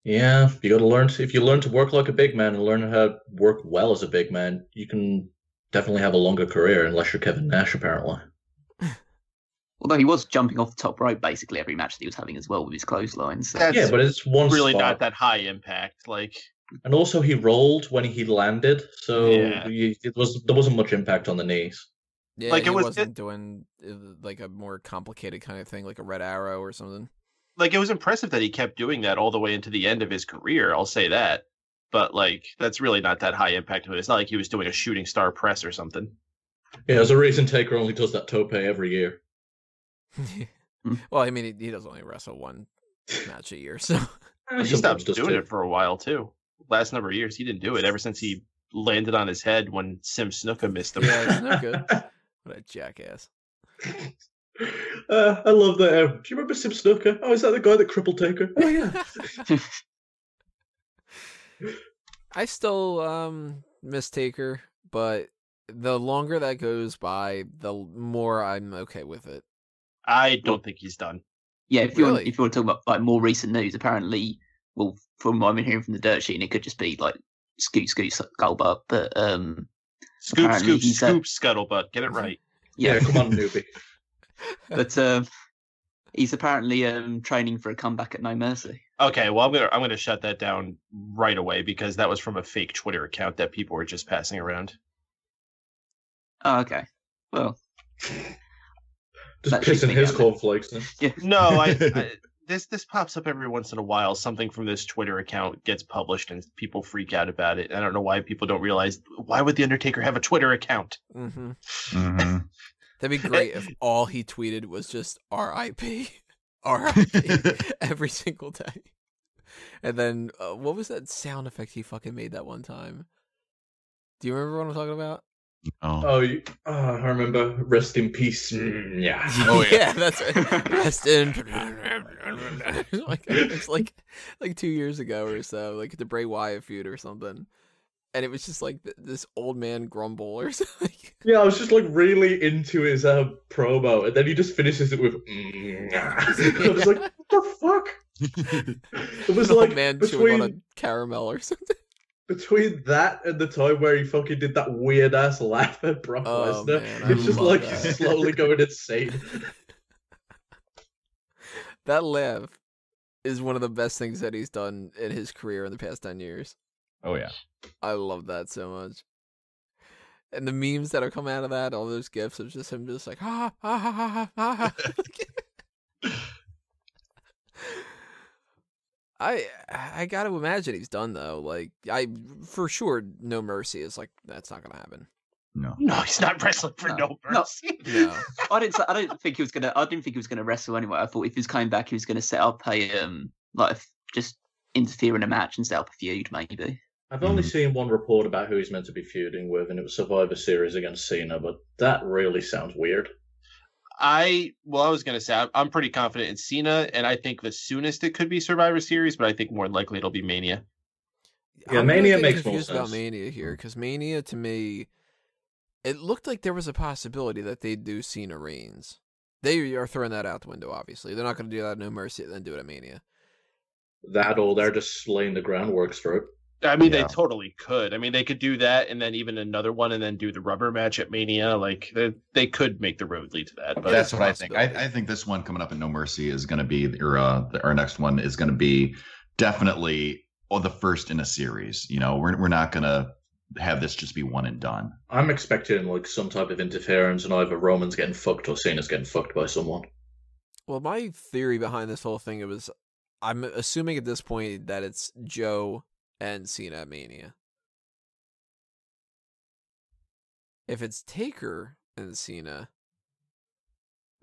Speaker 3: Yeah,
Speaker 4: you got to learn. If you learn to work like a big man and learn how to work well as a big man, you can definitely have a longer career, unless you're Kevin Nash, apparently.
Speaker 5: Although he was jumping off the top rope basically every match that he was having as well with his clotheslines. So.
Speaker 3: Yeah,
Speaker 4: but it's one
Speaker 3: really
Speaker 4: spot.
Speaker 3: Not that high impact. Like,
Speaker 4: and also he rolled when he landed, so there wasn't much impact on the knees.
Speaker 1: Yeah, like he wasn't doing like a more complicated kind of thing, like a Red Arrow or something.
Speaker 3: Like, it was impressive that he kept doing that all the way into the end of his career. I'll say that, but like that's really not that high impact. It's not like he was doing a shooting star press or something.
Speaker 4: Yeah, there's a reason Taker only does that tope every year.
Speaker 1: Well, I mean, he does only wrestle one match a year, so
Speaker 3: he stopped doing it for a while too. Last number of years, he didn't do it ever since he landed on his head when Sim Snuka missed him.
Speaker 1: Yeah, Snuka. What a jackass!
Speaker 4: I love that. Do you remember Sim Snuka? Oh, is that the guy that crippled Taker? Oh yeah.
Speaker 1: I still miss Taker, but the longer that goes by, the more I'm okay with it.
Speaker 3: I don't think he's done.
Speaker 5: Yeah, if you want to talk about like more recent news, apparently, well, from what I've been hearing from the dirt sheet, it could just be like scoot scuttlebutt, but
Speaker 3: scoop scuttlebutt. Get it right.
Speaker 4: Yeah, come on, newbie.
Speaker 5: But he's apparently training for a comeback at No Mercy.
Speaker 3: Okay, well, I'm gonna shut that down right away because that was from a fake Twitter account that people were just passing around.
Speaker 5: Oh, okay. Well.
Speaker 4: Just pissing his cornflakes.
Speaker 5: Yeah.
Speaker 3: No, this pops up every once in a while. Something from this Twitter account gets published and people freak out about it. I don't know why people don't realize. Why would The Undertaker have a Twitter account?
Speaker 1: Mm-hmm.
Speaker 2: Mm-hmm.
Speaker 1: That'd be great if all he tweeted was just R.I.P. R.I.P. every single day. And then, what was that sound effect he fucking made that one time? Do you remember what I'm talking about?
Speaker 4: I remember. Rest in peace. Yeah.
Speaker 1: Oh yeah, that's it. Rest in. It's like 2 years ago or so, like the Bray Wyatt feud or something, and it was just like this old man grumble or something.
Speaker 4: Yeah, I was just like really into his promo, and then he just finishes it with. I was like, what the fuck? It was
Speaker 1: an
Speaker 4: like
Speaker 1: old man chewing on a caramel or something.
Speaker 4: Between that and the time where he fucking did that weird ass laugh at Brock Lesnar, it's just like he's slowly going insane.
Speaker 1: That laugh is one of the best things that he's done in his career in the past 10 years.
Speaker 2: Oh yeah,
Speaker 1: I love that so much. And the memes that have come out of that, all those gifs of just him, just like ha ha ha ha ha ha. I got to imagine he's done though. Like for sure, No Mercy is like that's not gonna happen.
Speaker 2: No,
Speaker 3: he's not wrestling for No Mercy.
Speaker 5: No. I didn't think he was gonna wrestle anyway. I thought if he was coming back, he was gonna set up just interfere in a match and set up a feud, maybe.
Speaker 4: I've only seen one report about who he's meant to be feuding with, and it was Survivor Series against Cena, but that really sounds weird.
Speaker 3: I was going to say, I'm pretty confident in Cena, and I think the soonest it could be Survivor Series, but I think more likely it'll be Mania.
Speaker 4: Yeah,
Speaker 1: I'm
Speaker 4: Mania
Speaker 1: really
Speaker 4: makes more
Speaker 1: confused about
Speaker 4: sense.
Speaker 1: Mania here, because Mania, to me, it looked like there was a possibility that they'd do Cena Reigns. They are throwing that out the window, obviously. They're not going to do that at No Mercy and then do it at Mania.
Speaker 4: That or they're just laying the groundwork for it.
Speaker 3: I mean,
Speaker 2: Yeah.
Speaker 3: they totally could. I mean, they could do that, and then even another one, and then do the rubber match at Mania. Like, they could make the road lead to that. But
Speaker 2: That's what I think. I think this one coming up at No Mercy is going to be, or our next one is going to be definitely the first in a series. You know, we're not going to have this just be one and done.
Speaker 4: I'm expecting like some type of interference, and either Roman's getting fucked or Cena's getting fucked by someone.
Speaker 1: Well, my theory behind this whole thing, I'm assuming at this point that it's Joe and Cena at Mania. If it's Taker and Cena,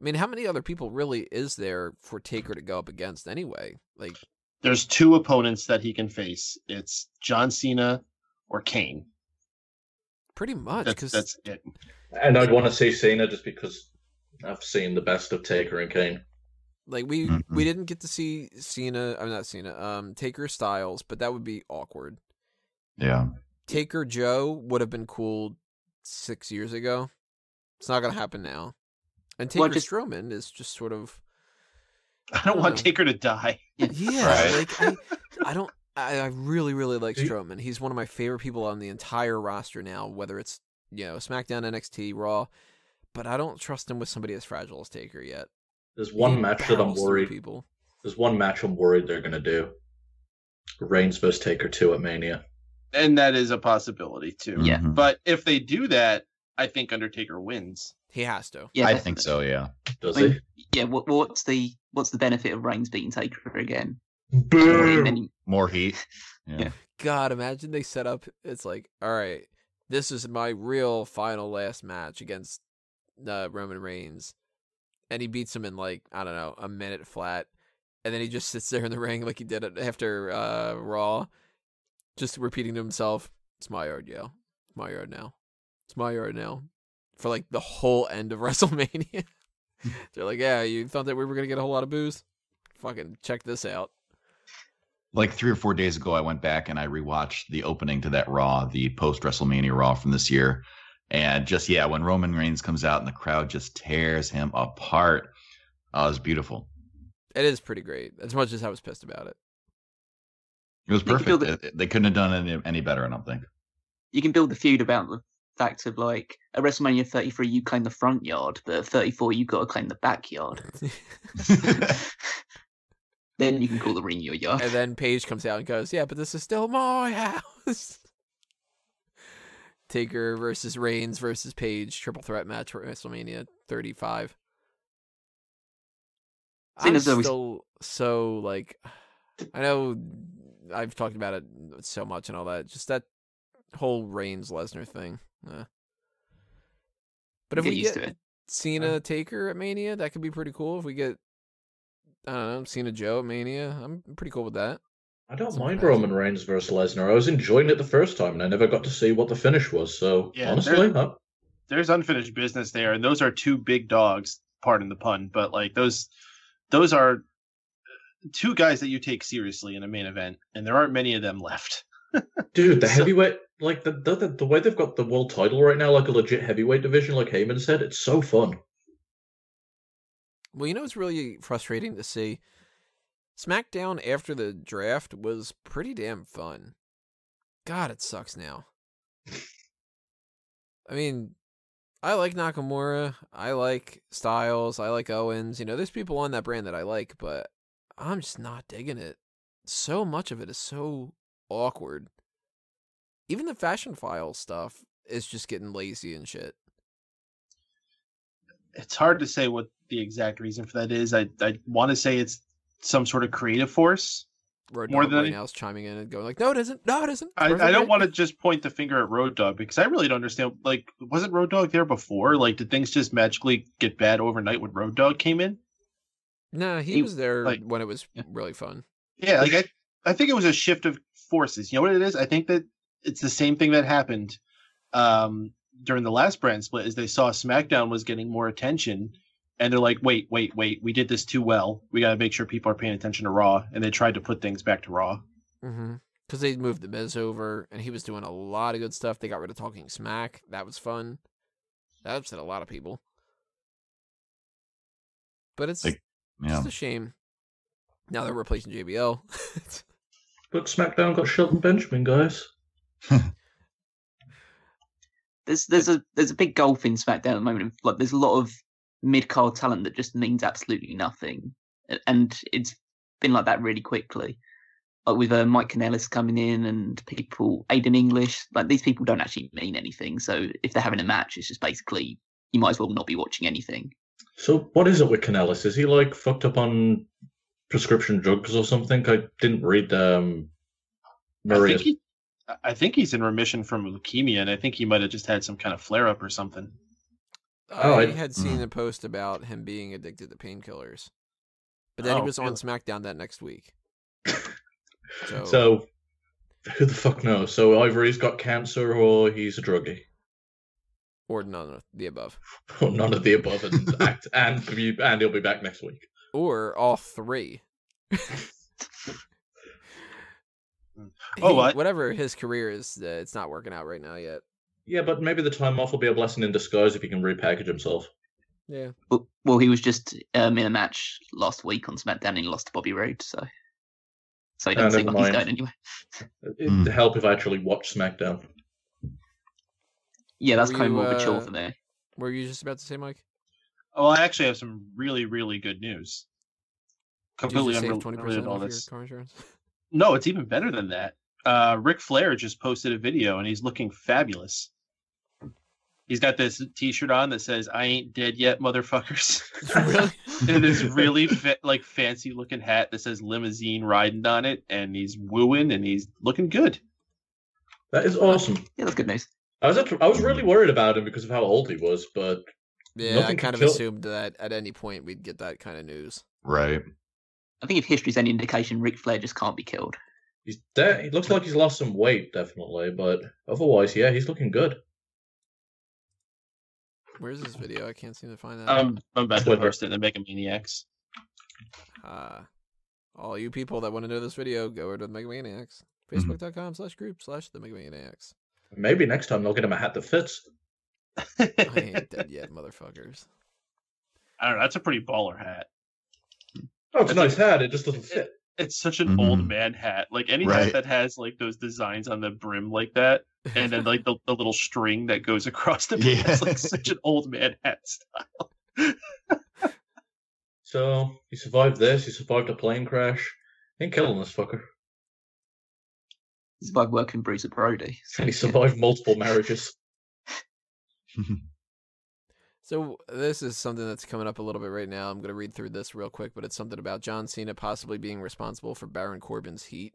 Speaker 1: I mean, how many other people really is there for Taker to go up against anyway? Like,
Speaker 3: there's two opponents that he can face. It's John Cena or Kane.
Speaker 1: pretty much, because
Speaker 3: That's it.
Speaker 4: And I'd want to see Cena just because I've seen the best of Taker and Kane.
Speaker 1: like we didn't get to see Cena. I'm not Cena. Taker Styles, but that would be awkward.
Speaker 2: Yeah.
Speaker 1: Taker Joe would have been cool 6 years ago. It's not gonna happen now. And Taker Strowman is just sort of.
Speaker 3: I don't want Taker to die.
Speaker 1: Yeah,
Speaker 2: Right.
Speaker 1: like I really, really like Strowman. He's one of my favorite people on the entire roster now, whether it's, SmackDown, NXT, Raw, but I don't trust him with somebody as fragile as Taker yet.
Speaker 4: There's one match that I'm
Speaker 1: barrels through
Speaker 4: worried.
Speaker 1: people.
Speaker 4: There's one match I'm worried they're gonna do. Reigns vs Taker 2 at Mania.
Speaker 3: And that is a possibility, too.
Speaker 5: Yeah.
Speaker 2: Mhm.
Speaker 3: But if they do that, I think Undertaker wins.
Speaker 1: He has to.
Speaker 5: Yeah,
Speaker 2: I think so. Yeah.
Speaker 4: Does
Speaker 5: I
Speaker 4: he?
Speaker 5: mean, yeah. What's the benefit of Reigns beating Taker again?
Speaker 4: Boom!
Speaker 5: And
Speaker 2: More heat.
Speaker 5: Yeah.
Speaker 1: God, imagine they set up. It's like, all right, this is my real final last match against Roman Reigns, and he beats him in like, I don't know, a minute flat, and then he just sits there in the ring like he did it after Raw, just repeating to himself, "It's my yard, yo. It's my yard now. It's my yard now," for like the whole end of WrestleMania. They're like, "Yeah, you thought that we were gonna get a whole lot of booze? Fucking check this out."
Speaker 2: Like 3 or 4 days ago, I went back and I rewatched the opening to that Raw, the post WrestleMania Raw from this year. And just, when Roman Reigns comes out and the crowd just tears him apart. Oh, it was beautiful.
Speaker 1: It is pretty great, as much as I was pissed about it.
Speaker 2: It was
Speaker 5: You can feel
Speaker 2: perfect. They couldn't have done any better, I don't think.
Speaker 5: you can build the feud about the fact of like at WrestleMania 33 you claim the front yard, but at 34 you've got to claim the backyard. Then you can call the ring your yard.
Speaker 1: And then Paige comes out and goes, "Yeah, but this is still my house." Taker versus Reigns versus Paige, triple threat match for WrestleMania 35. I'm
Speaker 5: Cena's always-
Speaker 1: still so like, I know I've talked about it so much and all that. Just that whole Reigns Lesnar thing. But if
Speaker 5: Get
Speaker 1: we
Speaker 5: used
Speaker 1: get
Speaker 5: to it.
Speaker 1: Cena Taker at Mania, that could be pretty cool. If we get, I don't know, Cena Joe at Mania, I'm pretty cool with that.
Speaker 4: I don't
Speaker 1: Some
Speaker 4: mind
Speaker 1: match.
Speaker 4: Roman Reigns versus Lesnar. I was enjoying it the first time, and I never got to see what the finish was. So
Speaker 3: Yeah,
Speaker 4: honestly,
Speaker 3: There's unfinished business there, and those are two big dogs, pardon the pun, but like those are two guys that you take seriously in a main event, and there aren't many of them left.
Speaker 4: dude, the heavyweight, like the way they've got the world title right now, like a legit heavyweight division, like Heyman said, it's so fun.
Speaker 1: Well, it's really frustrating to see. SmackDown after the draft was pretty damn fun. God, it sucks now. I mean, I like Nakamura, I like Styles, I like Owens. There's people on that brand that I like, but I'm just not digging it. So much of it is so awkward. Even the Fashion File stuff is just getting lazy and shit.
Speaker 3: It's hard to say what the exact reason for that is. I want to say it's some sort of creative force.
Speaker 1: Road
Speaker 3: More
Speaker 1: Dogg
Speaker 3: than
Speaker 1: right
Speaker 3: any-
Speaker 1: now is chiming in and going like, "No, it isn't. No, it isn't."
Speaker 3: I don't want to just point the finger at Road Dogg because I really don't understand. Like, wasn't Road Dogg there before? Like, did things just magically get bad overnight when Road Dogg came in?
Speaker 1: No, he
Speaker 3: He-
Speaker 1: was there
Speaker 3: like-
Speaker 1: when it was really fun.
Speaker 3: Yeah, like I think it was a shift of forces. You know what it is? I think that it's the same thing that happened during the last brand split. Is they saw SmackDown was getting more attention, and they're like, wait, we did this too well. We got to make sure people are paying attention to Raw, and they tried to put things back to Raw.
Speaker 1: Mm-hmm. Because they moved the Miz over, and he was doing a lot of good stuff. They got rid of Talking Smack. That was fun. That upset a lot of people. But it's just a shame. Now they're replacing JBL.
Speaker 4: But SmackDown got Shelton Benjamin, guys.
Speaker 5: There's a big gulf in SmackDown at the moment. Like, there's a lot of mid-card talent that just means absolutely nothing, and it's been like that really quickly. Like with Mike Kanellis coming in and people, Aiden English, like these people don't actually mean anything. So if they're having a match, it's just basically you might as well not be watching anything.
Speaker 4: So what is it with Kanellis? Is he like fucked up on prescription drugs or something? I didn't read Maria's.
Speaker 3: I think he's in remission from leukemia, and I think he might have just had some kind of flare-up or something.
Speaker 1: I had seen a post about him being addicted to painkillers. But then he was on SmackDown that next week.
Speaker 4: So, who the fuck knows? So either he's got cancer or he's a druggie.
Speaker 1: Or none of the above.
Speaker 4: Or none of the above, and he'll be back next week.
Speaker 1: Or all three. Whatever his career is, it's not working out right now yet.
Speaker 4: Yeah, but maybe the time off will be a blessing in disguise if he can repackage himself.
Speaker 1: Yeah.
Speaker 5: Well, he was just in a match last week on SmackDown and he lost to Bobby Roode, so he doesn't seem like he's going anywhere.
Speaker 4: It'd help if I actually watched SmackDown.
Speaker 5: Yeah, that's kind of more of a chore for me.
Speaker 1: What were you just about to say, Mike?
Speaker 3: Oh, I actually have some really, really good news. Completely unrelated to all this.
Speaker 1: Car insurance?
Speaker 3: No, it's even better than that. Ric Flair just posted a video and he's looking fabulous. He's got this T-shirt on that says "I ain't dead yet, motherfuckers."
Speaker 1: Really?
Speaker 3: And this really fancy looking hat that says "limousine riding" on it, and he's wooing and he's looking good.
Speaker 4: That is awesome.
Speaker 5: Yeah, that's good news.
Speaker 4: I was really worried about him because of how old he was, but
Speaker 1: yeah, I kind of assumed that at any point we'd get that kind of news.
Speaker 2: Right.
Speaker 5: I think if history's any indication, Ric Flair just can't be killed.
Speaker 4: He looks like he's lost some weight, definitely, but otherwise, yeah, he's looking good.
Speaker 1: Where's this video? I can't seem to find that.
Speaker 3: I'm about to post it in the Megamaniacs.
Speaker 1: All you people that want to know this video, go over to the Megamaniacs. Facebook.com/group/the Megamaniacs.
Speaker 4: Maybe next time they'll get him a hat that fits.
Speaker 1: I ain't dead yet, motherfuckers.
Speaker 3: I don't know. That's a pretty baller hat.
Speaker 4: Oh, it's a nice hat. It just doesn't fit.
Speaker 3: It's such an old man hat. Like any hat that has like those designs on the brim like that, and then like the little string that goes across the brim. It's like such an old man hat style.
Speaker 4: So he survived this. He survived a plane crash. Ain't killing this fucker.
Speaker 5: He survived working Bruiser Brody.
Speaker 4: And he survived multiple marriages.
Speaker 1: So this is something that's coming up a little bit right now. I'm going to read through this real quick, but it's something about John Cena possibly being responsible for Baron Corbin's heat.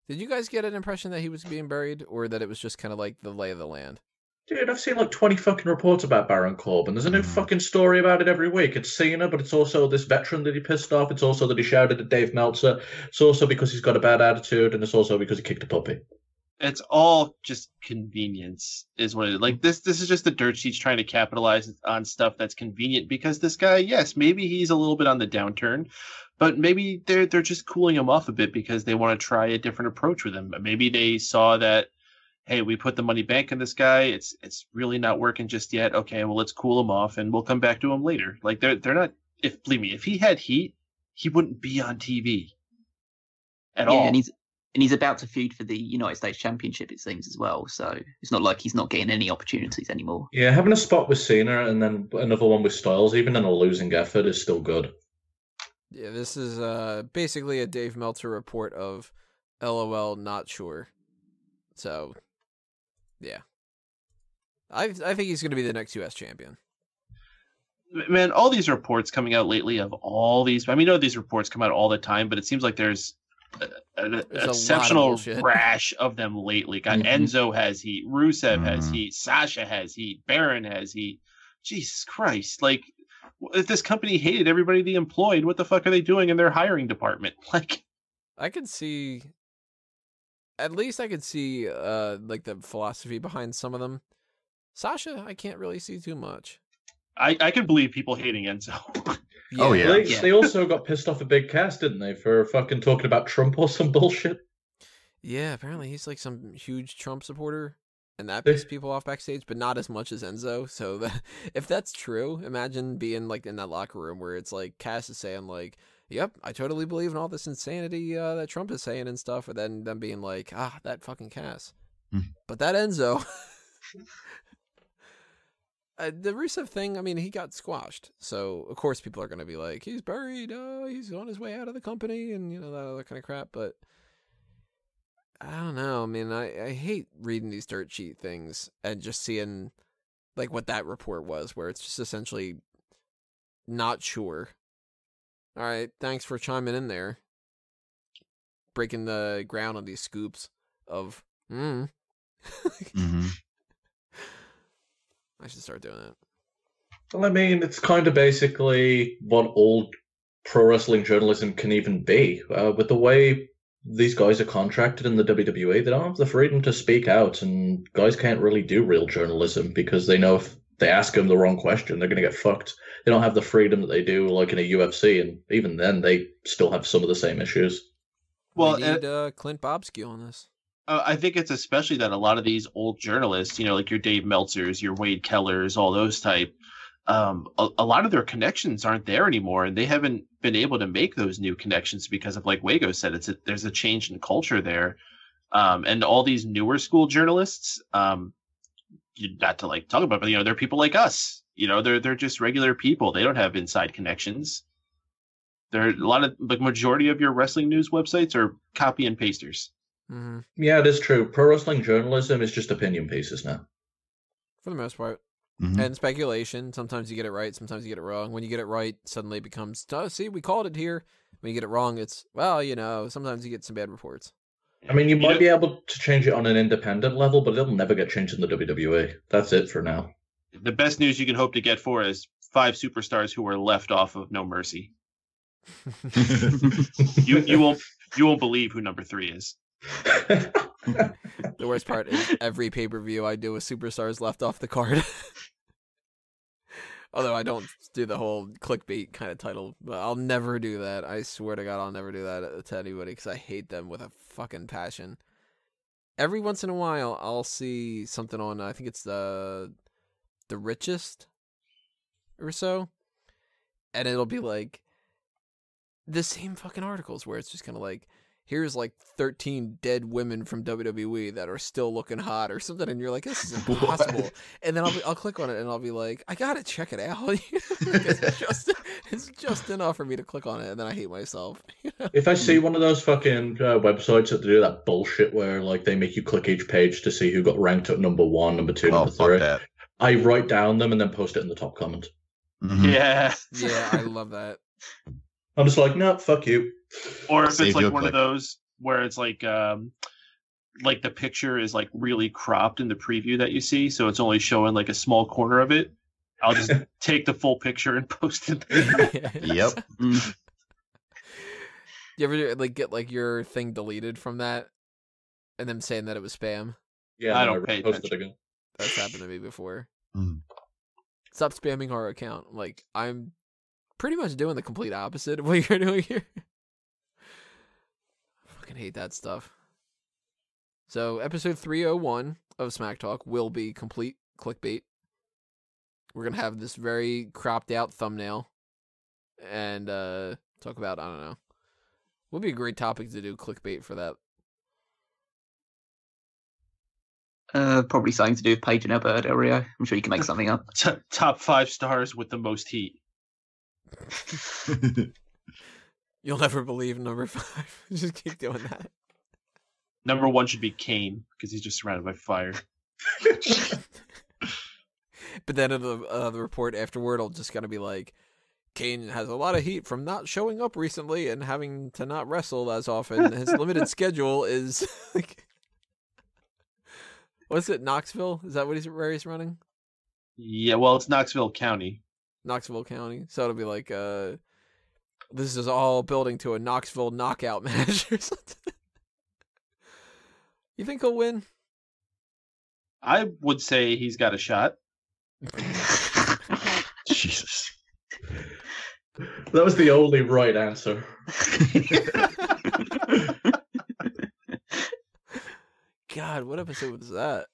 Speaker 1: Did you guys get an impression that he was being buried, or that it was just kind of like the lay of the land?
Speaker 4: Dude, I've seen like 20 fucking reports about Baron Corbin. There's a new fucking story about it every week. It's Cena, but it's also this veteran that he pissed off. It's also that he shouted at Dave Meltzer. It's also because he's got a bad attitude, and it's also because he kicked a puppy.
Speaker 3: It's all just convenience, is what it is. Like this is just the dirt sheets trying to capitalize on stuff that's convenient because this guy, yes, maybe he's a little bit on the downturn, but maybe they're just cooling him off a bit because they want to try a different approach with him. Maybe they saw that, hey, we put the money bank in this guy. It's really not working just yet. Okay, well, let's cool him off and we'll come back to him later. Like they're not. Believe me, if he had heat, he wouldn't be on TV at all.
Speaker 5: And he's about to feud for the United States Championship, it seems, as well. So it's not like he's not getting any opportunities anymore.
Speaker 4: Yeah, having a spot with Cena and then another one with Styles, even in a losing effort, is still good.
Speaker 1: Yeah, this is basically a Dave Meltzer report of LOL, not sure. So, yeah. I think he's going to be the next U.S. champion.
Speaker 3: Man, all these reports coming out lately of all these... I mean, I know these reports come out all the time, but it seems like there's an exceptional rash of them lately. God, Enzo has heat, Rusev has heat, Sasha has heat, Baron has heat. Jesus Christ! Like, if this company hated everybody they employed, what the fuck are they doing in their hiring department? Like,
Speaker 1: I could see, at least I could see, like the philosophy behind some of them. Sasha, I can't really see too much.
Speaker 3: I can believe people hating Enzo.
Speaker 2: Oh, yeah.
Speaker 4: They also got pissed off at Big Cass, didn't they, for fucking talking about Trump or some bullshit?
Speaker 1: Yeah, apparently he's like some huge Trump supporter, and that pissed people off backstage, but not as much as Enzo. So if that's true, imagine being like in that locker room where it's like Cass is saying like, "Yep, I totally believe in all this insanity that Trump is saying and stuff," and then them being like, "Ah, that fucking Cass," but that Enzo. The Rusev thing, I mean, he got squashed. So, of course, people are going to be like, he's buried. He's on his way out of the company and, that other kind of crap. But I don't know. I mean, I hate reading these dirt sheet things and just seeing, like, what that report was, where it's just essentially not sure. All right, thanks for chiming in there. Breaking the ground on these scoops of,
Speaker 2: Mm-hmm.
Speaker 1: I should start doing that.
Speaker 4: Well, I mean, it's kind of basically what old pro wrestling journalism can even be. With the way these guys are contracted in the WWE, they don't have the freedom to speak out, and guys can't really do real journalism because they know if they ask them the wrong question, they're going to get fucked. They don't have the freedom that they do like in a UFC, and even then, they still have some of the same issues.
Speaker 3: Well,
Speaker 1: we need Clint Bobsky on this.
Speaker 3: I think it's especially that a lot of these old journalists, like your Dave Meltzers, your Wade Kellers, all those type, a lot of their connections aren't there anymore, and they haven't been able to make those new connections because of, like Wago said, there's a change in culture there, and all these newer school journalists, not to like talk about, but they're people like us, they're just regular people. They don't have inside connections. There are a lot of majority of your wrestling news websites are copy and pasters.
Speaker 1: Mm-hmm.
Speaker 4: Yeah, it is true. Pro wrestling journalism is just opinion pieces now.
Speaker 1: For the most part.
Speaker 2: Mm-hmm.
Speaker 1: And speculation. Sometimes you get it right, sometimes you get it wrong. When you get it right, suddenly it becomes, see, we called it here. When you get it wrong, it's, sometimes you get some bad reports.
Speaker 4: I mean, you might be able to change it on an independent level, but it'll never get changed in the WWE. That's it for now.
Speaker 3: The best news you can hope to get for is 5 superstars who were left off of No Mercy. you won't believe who number 3 is.
Speaker 1: The worst part is every pay-per-view I do with superstars left off the card. Although I don't do the whole clickbait kind of title, but I'll never do that. I swear to God, I'll never do that to anybody because I hate them with a fucking passion. Every once in a while, I'll see something on, I think it's the Richest or so, and it'll be like the same fucking articles where it's just kind of like, here's like 13 dead women from WWE that are still looking hot or something, and you're like, this is impossible. And then I'll click on it and I'll be like, I gotta check it out. It's just enough for me to click on it, and then I hate myself.
Speaker 4: If I see one of those fucking websites that do that bullshit where like they make you click each page to see who got ranked at number 1, number 2, number 3, I write down them and then post it in the top comment.
Speaker 2: Mm-hmm.
Speaker 3: Yeah,
Speaker 1: I love that.
Speaker 4: I'm just like, no, fuck you.
Speaker 3: Or if it's like one of those where it's like the picture is like really cropped in the preview that you see, so it's only showing like a small corner of it. I'll just take the full picture and post it there.
Speaker 2: Yep.
Speaker 1: You ever like get like your thing deleted from that, and them saying that it was spam?
Speaker 4: Yeah,
Speaker 3: I don't pay attention.
Speaker 4: it again.
Speaker 1: That's happened to me before.
Speaker 2: Mm.
Speaker 1: Stop spamming our account. Like, I'm pretty much doing the complete opposite of what you're doing here. I fucking hate that stuff. So, episode 301 of Smack Talk will be complete clickbait. We're going to have this very cropped out thumbnail and talk about, I don't know. Would be a great topic to do clickbait for that.
Speaker 5: Probably something to do with Paige and Alberto, Rio. I'm sure you can make something up.
Speaker 3: Top 5 stars with the most heat.
Speaker 1: You'll never believe number 5. Just keep doing that.
Speaker 3: Number 1 should be Kane because he's just surrounded by fire.
Speaker 1: But then in the report afterward, it'll just gonna be like, Kane has a lot of heat from not showing up recently and having to not wrestle as often. His limited schedule is like, what's it? Knoxville? Is that where he's running?
Speaker 3: Yeah, well, it's Knoxville County.
Speaker 1: Knoxville County. So it'll be like, this is all building to a Knoxville knockout match or something. You think he'll win?
Speaker 3: I would say he's got a shot.
Speaker 2: Jesus.
Speaker 4: That was the only right answer.
Speaker 1: God, what episode was that?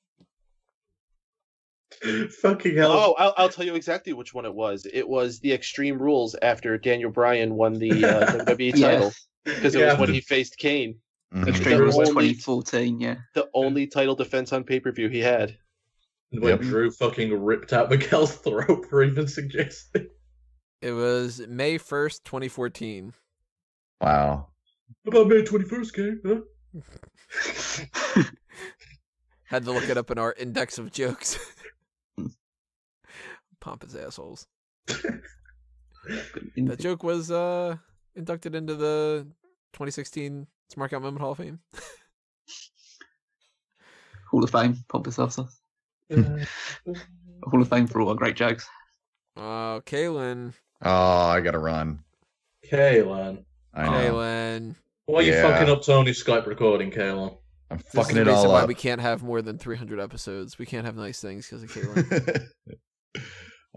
Speaker 4: Fucking hell.
Speaker 3: Oh, I'll tell you exactly which one it was. It was the Extreme Rules after Daniel Bryan won the WWE title. Because it was when he faced Kane.
Speaker 2: Mhm.
Speaker 5: Extreme
Speaker 3: The
Speaker 5: Rules
Speaker 3: only-
Speaker 5: 2014, yeah.
Speaker 3: The only title defense on pay-per-view he had.
Speaker 4: When
Speaker 2: Yep.
Speaker 4: Drew fucking ripped out Miguel's throat for even suggesting.
Speaker 1: It was May 1st, 2014.
Speaker 2: Wow.
Speaker 4: About May 21st game, huh?
Speaker 1: Had to look it up in our index of jokes. Pompous assholes. That joke was inducted into the 2016 Smark Moment Hall of Fame.
Speaker 5: Hall of Fame, pompous assholes. Hall of Fame for all our great jokes.
Speaker 1: Kaylin.
Speaker 2: Oh, I gotta run.
Speaker 4: Kaylin.
Speaker 2: I know.
Speaker 1: Kaylin.
Speaker 4: Why are you
Speaker 2: Yeah.
Speaker 4: fucking up Tony's Skype recording, Kaylin?
Speaker 2: I'm
Speaker 1: This is
Speaker 2: fucking
Speaker 1: the
Speaker 2: it
Speaker 1: reason
Speaker 2: all
Speaker 1: why
Speaker 2: up.
Speaker 1: we can't have more than 300 episodes. We can't have nice things because of Kaylin.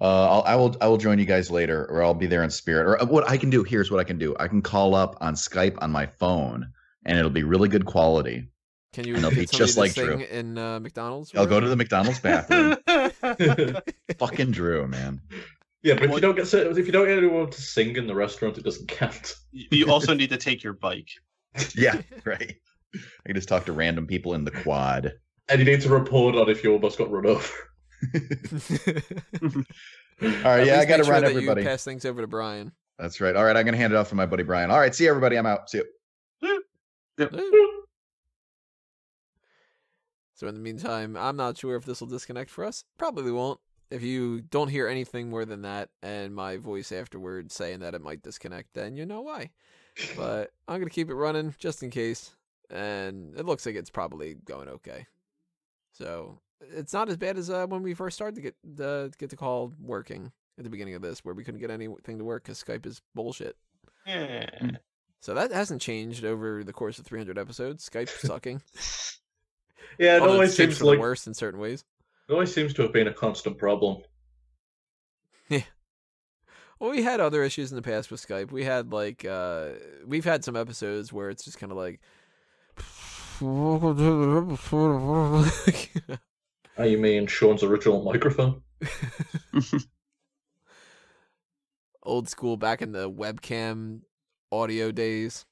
Speaker 2: I will join you guys later, or I'll be there in spirit. Or what I can do, here's what I can do. I can call up on Skype on my phone, and it'll be really good quality.
Speaker 1: Can you
Speaker 2: And they'll
Speaker 1: get
Speaker 2: be
Speaker 1: somebody
Speaker 2: just
Speaker 1: to
Speaker 2: like
Speaker 1: sing
Speaker 2: Drew.
Speaker 1: in McDonald's?
Speaker 2: I'll go to the McDonald's bathroom. Fucking Drew, man.
Speaker 4: Yeah, but if you don't get anyone to sing in the restaurant, it doesn't count.
Speaker 3: You also need to take your bike.
Speaker 2: Yeah, right. I can just talk to random people in the quad.
Speaker 4: And you need to report on if you almost got run over.
Speaker 2: All right, yeah, I gotta run, everybody.
Speaker 1: You pass things over to Brian.
Speaker 2: That's right. All right, I'm gonna hand it off to my buddy Brian. All right, see you, everybody. I'm out. See you.
Speaker 1: So in the meantime, I'm not sure if this will disconnect for us. Probably won't. If you don't hear anything more than that and my voice afterwards saying that it might disconnect, then you know why. But I'm going to keep it running just in case. And it looks like it's probably going okay. So it's not as bad as when we first started to get the call working at the beginning of this, where we couldn't get anything to work because Skype is bullshit. So that hasn't changed over the course of 300 episodes. Skype sucking.
Speaker 4: Yeah, it
Speaker 1: Although
Speaker 4: always
Speaker 1: it's changed
Speaker 4: seems
Speaker 1: for the
Speaker 4: like
Speaker 1: worst in certain ways.
Speaker 4: it always seems to have been a constant problem.
Speaker 1: Well, we had other issues in the past with Skype. We had we've had some episodes where it's just kind of like,
Speaker 4: Oh, you mean Sean's original microphone?
Speaker 1: old school back in the webcam audio days.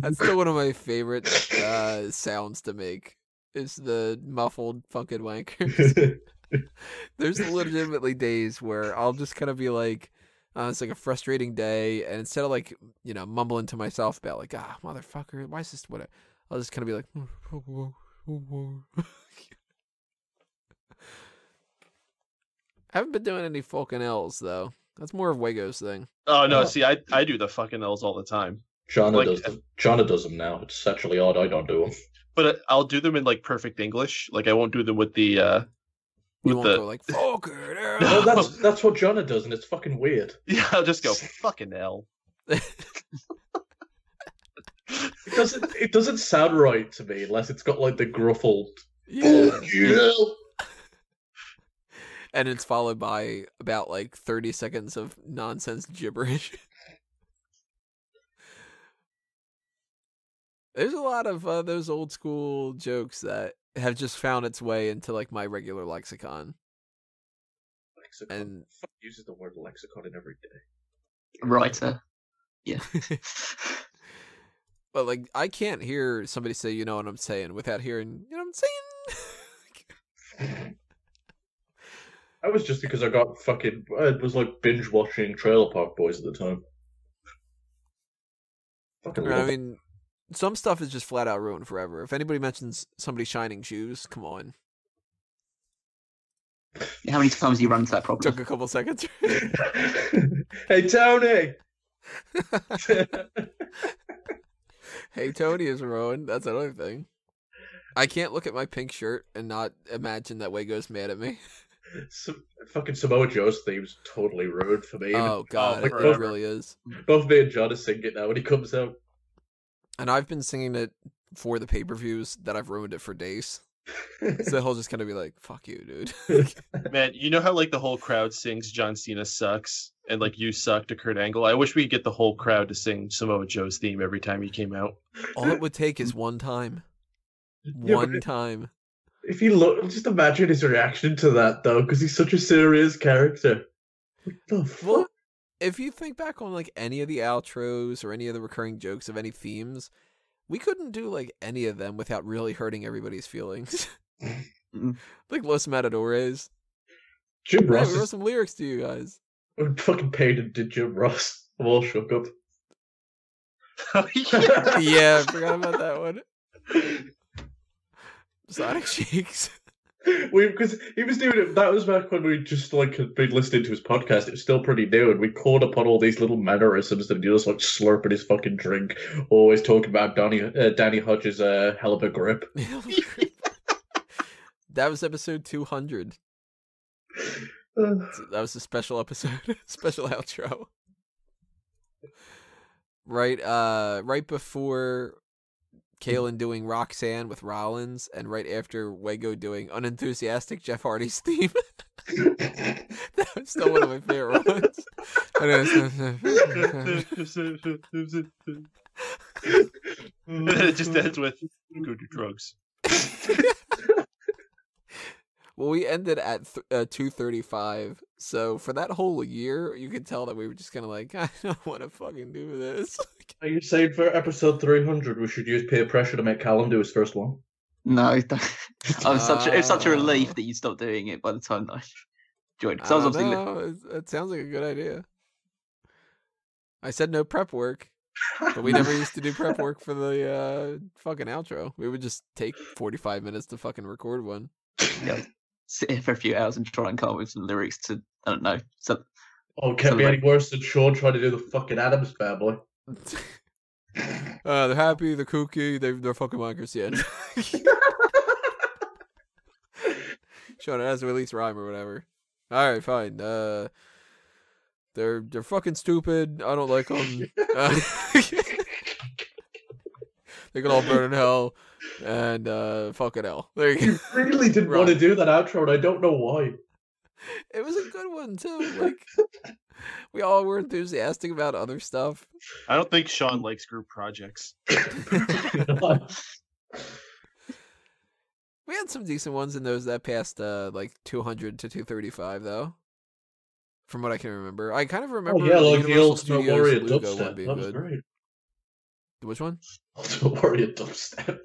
Speaker 1: That's still one of my favorite sounds to make. Is the muffled fucking wankers. There's legitimately days where I'll just kind of be like, it's like a frustrating day, and instead of like, mumbling to myself about like, motherfucker, why is this what? I'll just kind of be like, I haven't been doing any fucking L's though. That's more of Wago's thing.
Speaker 3: Oh no! See, I do the fucking L's all the time,
Speaker 4: Jonna does them now. It's actually odd I don't do them.
Speaker 3: but I'll do them in like perfect English. Like I won't do them with the.
Speaker 1: You won't go like, fuck it.
Speaker 4: No, that's what Jonna does, and it's fucking weird.
Speaker 3: Yeah, I'll just go fucking L.
Speaker 4: It doesn't sound right to me unless it's got like the gruffled.
Speaker 1: Yeah.
Speaker 4: Yeah.
Speaker 1: And it's followed by about like 30 seconds of nonsense gibberish. There's a lot of those old school jokes that have just found its way into like my regular lexicon.
Speaker 4: Lexicon.
Speaker 1: And
Speaker 4: Fuck uses the word lexicon in every day.
Speaker 5: Writer. Yeah.
Speaker 1: but like I can't hear somebody say you know what I'm saying without hearing you know what I'm saying.
Speaker 4: That was just because I was like binge watching Trailer Park Boys at the time. Fucking
Speaker 1: I
Speaker 4: love it.
Speaker 1: mean, some stuff is just flat out ruined forever. If anybody mentions somebody shining shoes, come on.
Speaker 5: How many times do you run into that problem?
Speaker 1: Took a couple seconds.
Speaker 4: Hey Tony!
Speaker 1: Hey, Tony is ruined. That's another thing. I can't look at my pink shirt and not imagine that Wago's mad at me.
Speaker 4: Fucking Samoa Joe's theme's totally ruined for me.
Speaker 1: Oh, God.
Speaker 4: like,
Speaker 1: it really is.
Speaker 4: Both me and John are singing it now when he comes out.
Speaker 1: And I've been singing it for the pay-per-views that I've ruined it for days. So he'll just kind of be like, "Fuck you, dude."
Speaker 3: Man, you know how like the whole crowd sings John Cena sucks and like you suck to Kurt Angle? I wish we could get the whole crowd to sing Samoa Joe's theme every time he came out.
Speaker 1: All it would take is one time.
Speaker 4: Yeah,
Speaker 1: One time.
Speaker 4: If you look, just imagine his reaction to that though, because he's such a serious character. What the fuck?
Speaker 1: Well, if you think back on like any of the outros or any of the recurring jokes of any themes, we couldn't do like any of them without really hurting everybody's feelings. Like Los Matadores.
Speaker 4: Jim Ross
Speaker 1: We wrote
Speaker 4: is
Speaker 1: some lyrics to you guys.
Speaker 4: fucking paid him to Jim Ross. I'm all shook up.
Speaker 1: Yeah, I forgot about that one. Sonic Shakes.
Speaker 4: Because he was doing it. That was back when we just like had been listening to his podcast. It was still pretty new, and we caught upon all these little mannerisms that he just like slurping his fucking drink, always talking about Danny Hodges' hell of a grip.
Speaker 1: That was episode 200. That was a special episode, special outro. Right before Kalen doing Roxanne with Rollins, and right after Wego doing unenthusiastic Jeff Hardy's theme. That was still one of my favorite ones.
Speaker 3: And then it just ends with go do drugs.
Speaker 1: Well, we ended at 2:35, so for that whole year, you could tell that we were just kind of like, I don't want to fucking do this.
Speaker 4: Are you saying for episode 300 we should use peer pressure to make Callum do his first one?
Speaker 5: No, it's such a relief that you stopped doing it by the time that I joined. Because I was obviously
Speaker 1: it sounds like a good idea. I said no prep work, but we never used to do prep work for the fucking outro. We would just take 45 minutes to fucking record one.
Speaker 5: Sit here for a few hours and try and come up with some lyrics to, I don't know.
Speaker 4: Can't be any worse than Sean trying to do the fucking Addams Family.
Speaker 1: They're happy, they're kooky, they're fucking wankers, yeah. Sean, it has to at least rhyme or whatever. Alright, fine. They're fucking stupid. I don't like them. They can all burn in hell. And fucking hell. There you go.
Speaker 4: You really didn't want to do that outro, and I don't know why.
Speaker 1: It was a good one too. Like we all were enthusiastic about other stuff.
Speaker 3: I don't think Sean likes group projects.
Speaker 1: We had some decent ones in those that passed like 200 to 235 though. From what I can remember. I kind of remember
Speaker 4: the
Speaker 1: Universal
Speaker 4: Ultimate Warrior
Speaker 1: Lugo one
Speaker 4: dubstep.
Speaker 1: being
Speaker 4: That was
Speaker 1: good.
Speaker 4: great.
Speaker 1: Which one?
Speaker 4: Ultimate Warrior dubstep.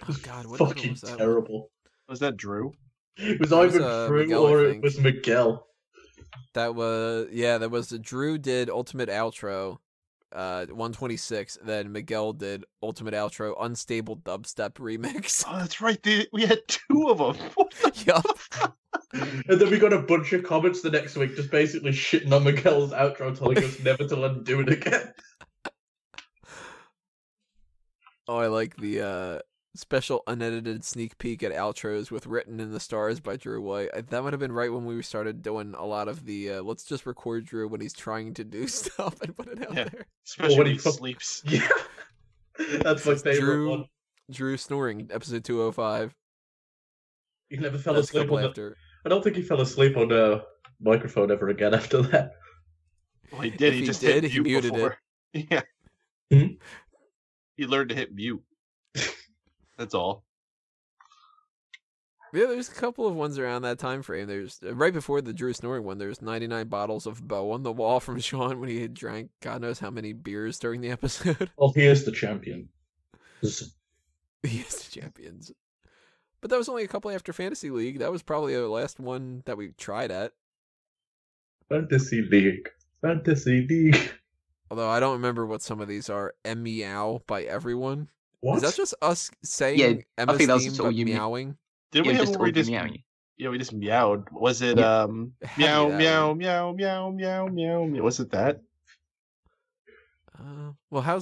Speaker 1: Oh god, what
Speaker 4: Fucking
Speaker 1: was that
Speaker 4: terrible.
Speaker 3: Was that Drew?
Speaker 4: It was
Speaker 1: That was,
Speaker 4: either Drew
Speaker 1: Miguel, I
Speaker 4: or it
Speaker 1: think.
Speaker 4: was Miguel.
Speaker 1: That was Drew did Ultimate Outro 126, then Miguel did Ultimate Outro Unstable Dubstep Remix.
Speaker 3: Oh, that's right. We had two of them.
Speaker 1: Yup.
Speaker 4: And then we got a bunch of comments the next week just basically shitting on Miguel's outro, telling us never to let him do it again.
Speaker 1: Oh, I like the special unedited sneak peek at outros with Written in the Stars by Drew White. That might have been right when we started doing a lot of the let's just record Drew when he's trying to do stuff and put it out there.
Speaker 3: Especially
Speaker 4: when
Speaker 3: when
Speaker 4: he
Speaker 3: he sleeps.
Speaker 4: Yeah. That's my favorite one.
Speaker 1: Drew snoring, episode 205.
Speaker 4: He never fell
Speaker 1: That's a
Speaker 4: asleep
Speaker 1: couple
Speaker 4: on
Speaker 1: after.
Speaker 4: I don't think he fell asleep on the microphone ever again after that.
Speaker 3: Well, he did.
Speaker 1: If
Speaker 3: He
Speaker 1: he
Speaker 3: just
Speaker 1: did,
Speaker 3: hit
Speaker 1: he
Speaker 3: mute
Speaker 1: muted
Speaker 3: before. Yeah.
Speaker 4: Hmm?
Speaker 3: He learned to hit mute. That's all.
Speaker 1: Yeah, there's a couple of ones around that time frame. There's right before the Drew snoring one. There's 99 bottles of Bow on the wall from Sean when he had drank God knows how many beers during the episode.
Speaker 4: Well, he is the champion.
Speaker 1: He is the champions. But that was only a couple after Fantasy League. That was probably the last one that we tried at.
Speaker 4: Fantasy League. Fantasy League.
Speaker 1: Although I don't remember what some of these are. Meow by everyone.
Speaker 4: What?
Speaker 1: Is that just us saying
Speaker 5: Yeah,
Speaker 1: Emma's
Speaker 5: I think that was
Speaker 1: theme
Speaker 5: just all
Speaker 1: but
Speaker 5: you
Speaker 1: meowing?
Speaker 3: Did we
Speaker 5: Yeah,
Speaker 3: have
Speaker 5: just
Speaker 3: one where we
Speaker 5: all
Speaker 3: just
Speaker 5: meowing.
Speaker 3: Yeah, we just meowed. Was it
Speaker 5: Yeah.
Speaker 3: meow
Speaker 1: Had
Speaker 3: meow
Speaker 1: me
Speaker 3: meow meow meow meow meow? Was it that?
Speaker 1: Well, how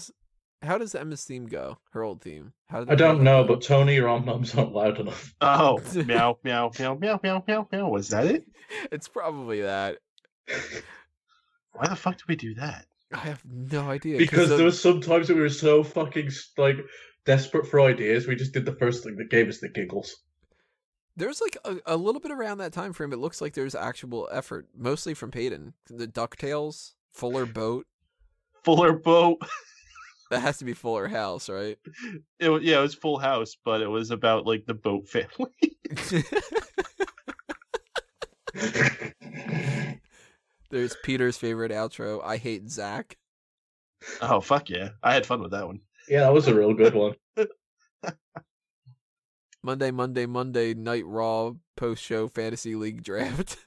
Speaker 1: does Emma's theme go? Her old theme. How did
Speaker 4: I don't
Speaker 1: that
Speaker 4: know,
Speaker 1: go?
Speaker 4: but Tony, your arm's not loud enough.
Speaker 3: Oh, meow meow meow meow meow meow meow. Was that it?
Speaker 1: It's probably that.
Speaker 3: Why the fuck did we do that?
Speaker 1: I have no idea.
Speaker 4: Because there was sometimes that we were so fucking like desperate for ideas, we just did the first thing that gave us the giggles.
Speaker 1: There's like a little bit around that time frame. It looks like there's actual effort, mostly from Peyton. The DuckTales, Fuller Boat.
Speaker 3: Fuller Boat.
Speaker 1: That has to be Fuller House, right?
Speaker 3: It was Full House, but it was about like the boat family.
Speaker 1: There's Peter's favorite outro. I hate Zach.
Speaker 3: Oh fuck yeah! I had fun with that one.
Speaker 4: Yeah, that was a real good one.
Speaker 1: Monday night Raw post show fantasy league draft.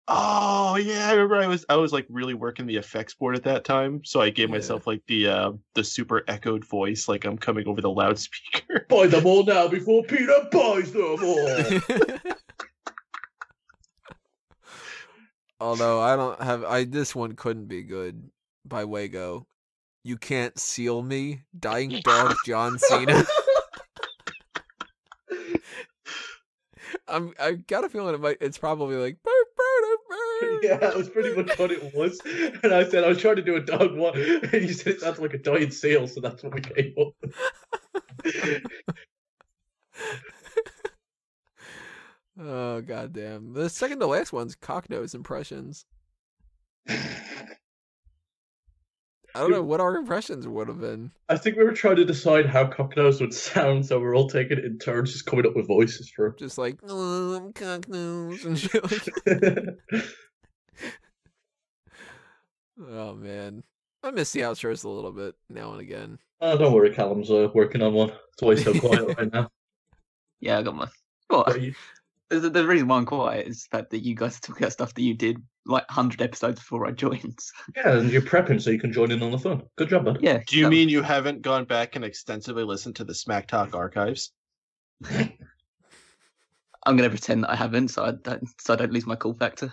Speaker 3: Oh yeah, I remember I was like really working the effects board at that time, so I gave myself like the super echoed voice, like I'm coming over the loudspeaker.
Speaker 4: Buy them all now before Peter buys them all.
Speaker 1: Although I don't have this one couldn't be good by Wago. You can't seal me, dying dog John Cena. I got a feeling it's probably like
Speaker 4: yeah, that was pretty much what it was. And I said I was trying to do a dog one, and you said it sounds like a dying seal, so that's what we came up with.
Speaker 1: Oh goddamn! The second to last one's Cocknose impressions. I don't know what our impressions would have been.
Speaker 4: I think we were trying to decide how Cocknose would sound, so we're all taking it in turns, just coming up with voices for him.
Speaker 1: Just like, oh, I'm Cocknose and shit like that. Oh man, I miss the outros a little bit now and again.
Speaker 4: Oh, don't worry, Callum's working on one. It's always so quiet right now.
Speaker 5: Yeah, I got my. Well, the reason why I'm quiet is the fact that you guys are talking about stuff that you did like 100 episodes before I joined.
Speaker 4: Yeah, and you're prepping so you can join in on the fun. Good job, bud.
Speaker 5: Yeah.
Speaker 3: Do you mean you haven't gone back and extensively listened to the Smack Talk archives?
Speaker 5: I'm going to pretend that I haven't, so I don't lose my cool factor.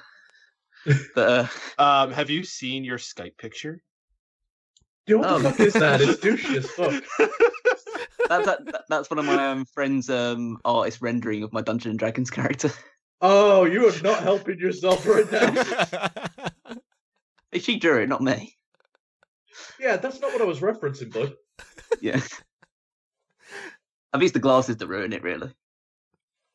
Speaker 5: But
Speaker 3: have you seen your Skype picture?
Speaker 4: Yo, what the fuck is that? It's douchey as fuck.
Speaker 5: That's one of my friend's artist rendering of my Dungeons and Dragons character.
Speaker 4: Oh, you are not helping yourself right now.
Speaker 5: She drew it, not me.
Speaker 4: Yeah, that's not what I was referencing, bud.
Speaker 5: Yeah. I've used the glasses to ruin it, really.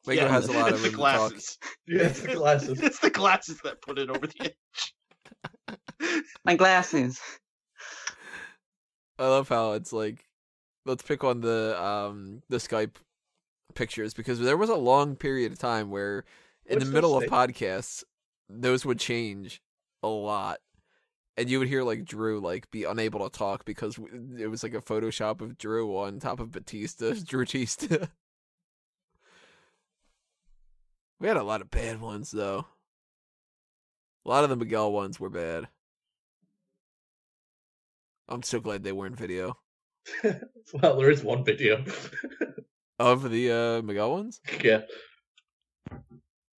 Speaker 1: Wago has a lot of
Speaker 3: the
Speaker 1: room to talk.
Speaker 3: glasses.
Speaker 4: Yeah, it's the glasses.
Speaker 3: It's the glasses that put it over the edge.
Speaker 5: My glasses.
Speaker 1: I love how it's like, let's pick on the Skype pictures, because there was a long period of time where in the middle of podcasts those would change a lot, and you would hear like Drew like be unable to talk because it was like a Photoshop of Drew on top of Drew Batista. We had a lot of bad ones though. A lot of the Miguel ones were bad. I'm so glad they weren't video.
Speaker 4: Well, there is one video.
Speaker 1: Of the Miguel ones?
Speaker 4: Yeah.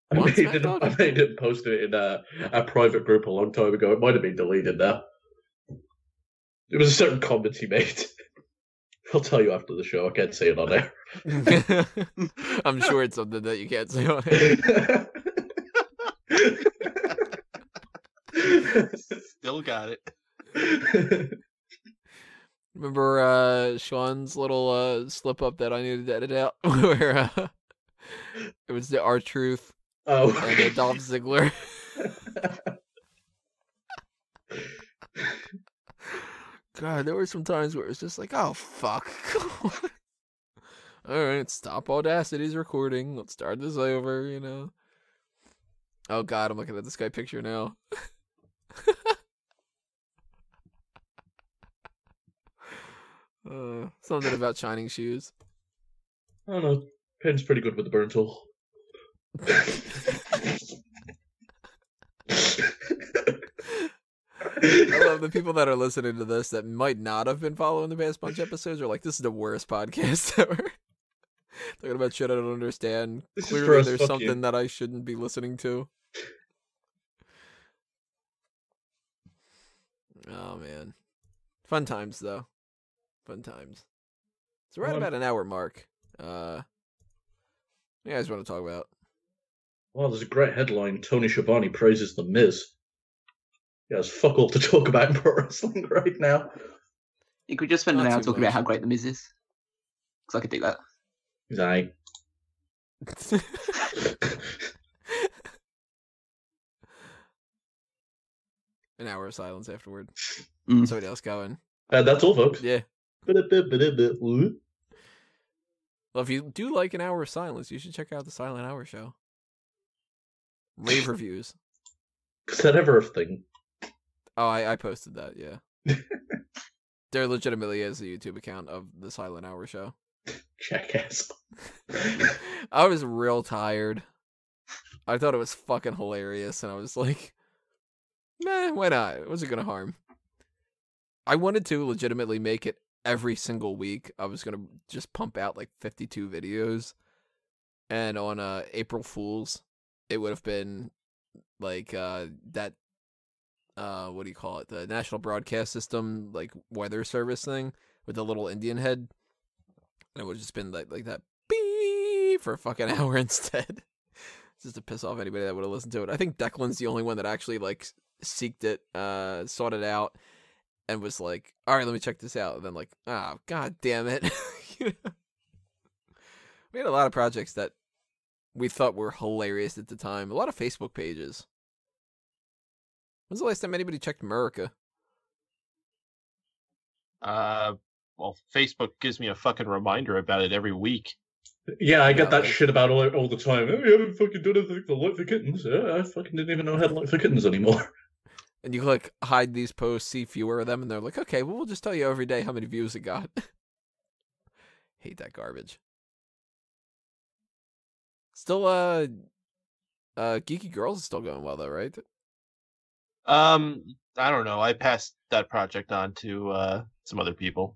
Speaker 4: I made it and posted it in a private group a long time ago. It might have been deleted now. It was a certain comment he made. I'll tell you after the show. I can't say it on air.
Speaker 1: I'm sure it's something that you can't say on air.
Speaker 3: Still got it.
Speaker 1: Remember Sean's little slip up that I needed to edit out, where it was the R-Truth and Dolph Ziggler. God, there were some times where it was just like, oh fuck. All right, stop Audacity's recording. Let's start this over, you know. Oh God, I'm looking at this guy picture now. Something about shining shoes.
Speaker 4: I don't know. Pen's pretty good with the burn tool.
Speaker 1: I love the people that are listening to this that might not have been following the Past Bunch episodes are like, this is the worst podcast ever. Talking about shit I don't understand. Clearly there's something that I shouldn't be listening to. Oh man. Fun times though. Fun times. So we're at about an hour mark. What do you guys want to talk about?
Speaker 4: Well, there's a great headline. Tony Schiavone praises The Miz. Yeah, there's fuck all to talk about in pro wrestling right now.
Speaker 5: You could just spend an
Speaker 1: Not
Speaker 5: hour
Speaker 1: too
Speaker 5: talking
Speaker 1: much.
Speaker 5: about how great The Miz is. Because I could do that.
Speaker 4: He's aight.
Speaker 1: An hour of silence afterward.
Speaker 5: Mm.
Speaker 1: Somebody else going.
Speaker 4: That's all, folks.
Speaker 1: Yeah.
Speaker 4: Is
Speaker 1: Well, if you do like an hour of silence, you should check out the Silent Hour show. Rave reviews.
Speaker 4: that ever a thing?
Speaker 1: Oh, I posted that, yeah. There legitimately is a YouTube account of the Silent Hour show.
Speaker 4: Jackass.
Speaker 1: I was real tired. I thought it was fucking hilarious, and I was like, meh, why not? What's it gonna harm? I wanted to legitimately make it every single week. I was gonna just pump out like 52 videos, and on April Fools, it would have been like that what do you call it? The National Broadcast System like weather service thing with the little Indian head. And it would have just been like that beep for a fucking hour instead. Just to piss off anybody that would have listened to it. I think Declan's the only one that actually like seeked it, sought it out, and was like, all right, let me check this out. And then like, oh, god damn it. You know? We had a lot of projects that we thought were hilarious at the time. A lot of Facebook pages. When's the last time anybody checked America?
Speaker 3: Well, Facebook gives me a fucking reminder about it every week.
Speaker 4: Yeah, I get that
Speaker 1: like-
Speaker 4: shit about all the time. Oh, we haven't fucking done anything for Light for Kittens. Yeah, I fucking didn't even know I had Light for Kittens anymore.
Speaker 1: And you click hide these posts, see fewer of them, and they're like, okay, well, we'll just tell you every day how many views it got. Hate that garbage. Still, Geeky Girls is still going well, though, right?
Speaker 3: I don't know. I passed that project on to some other people.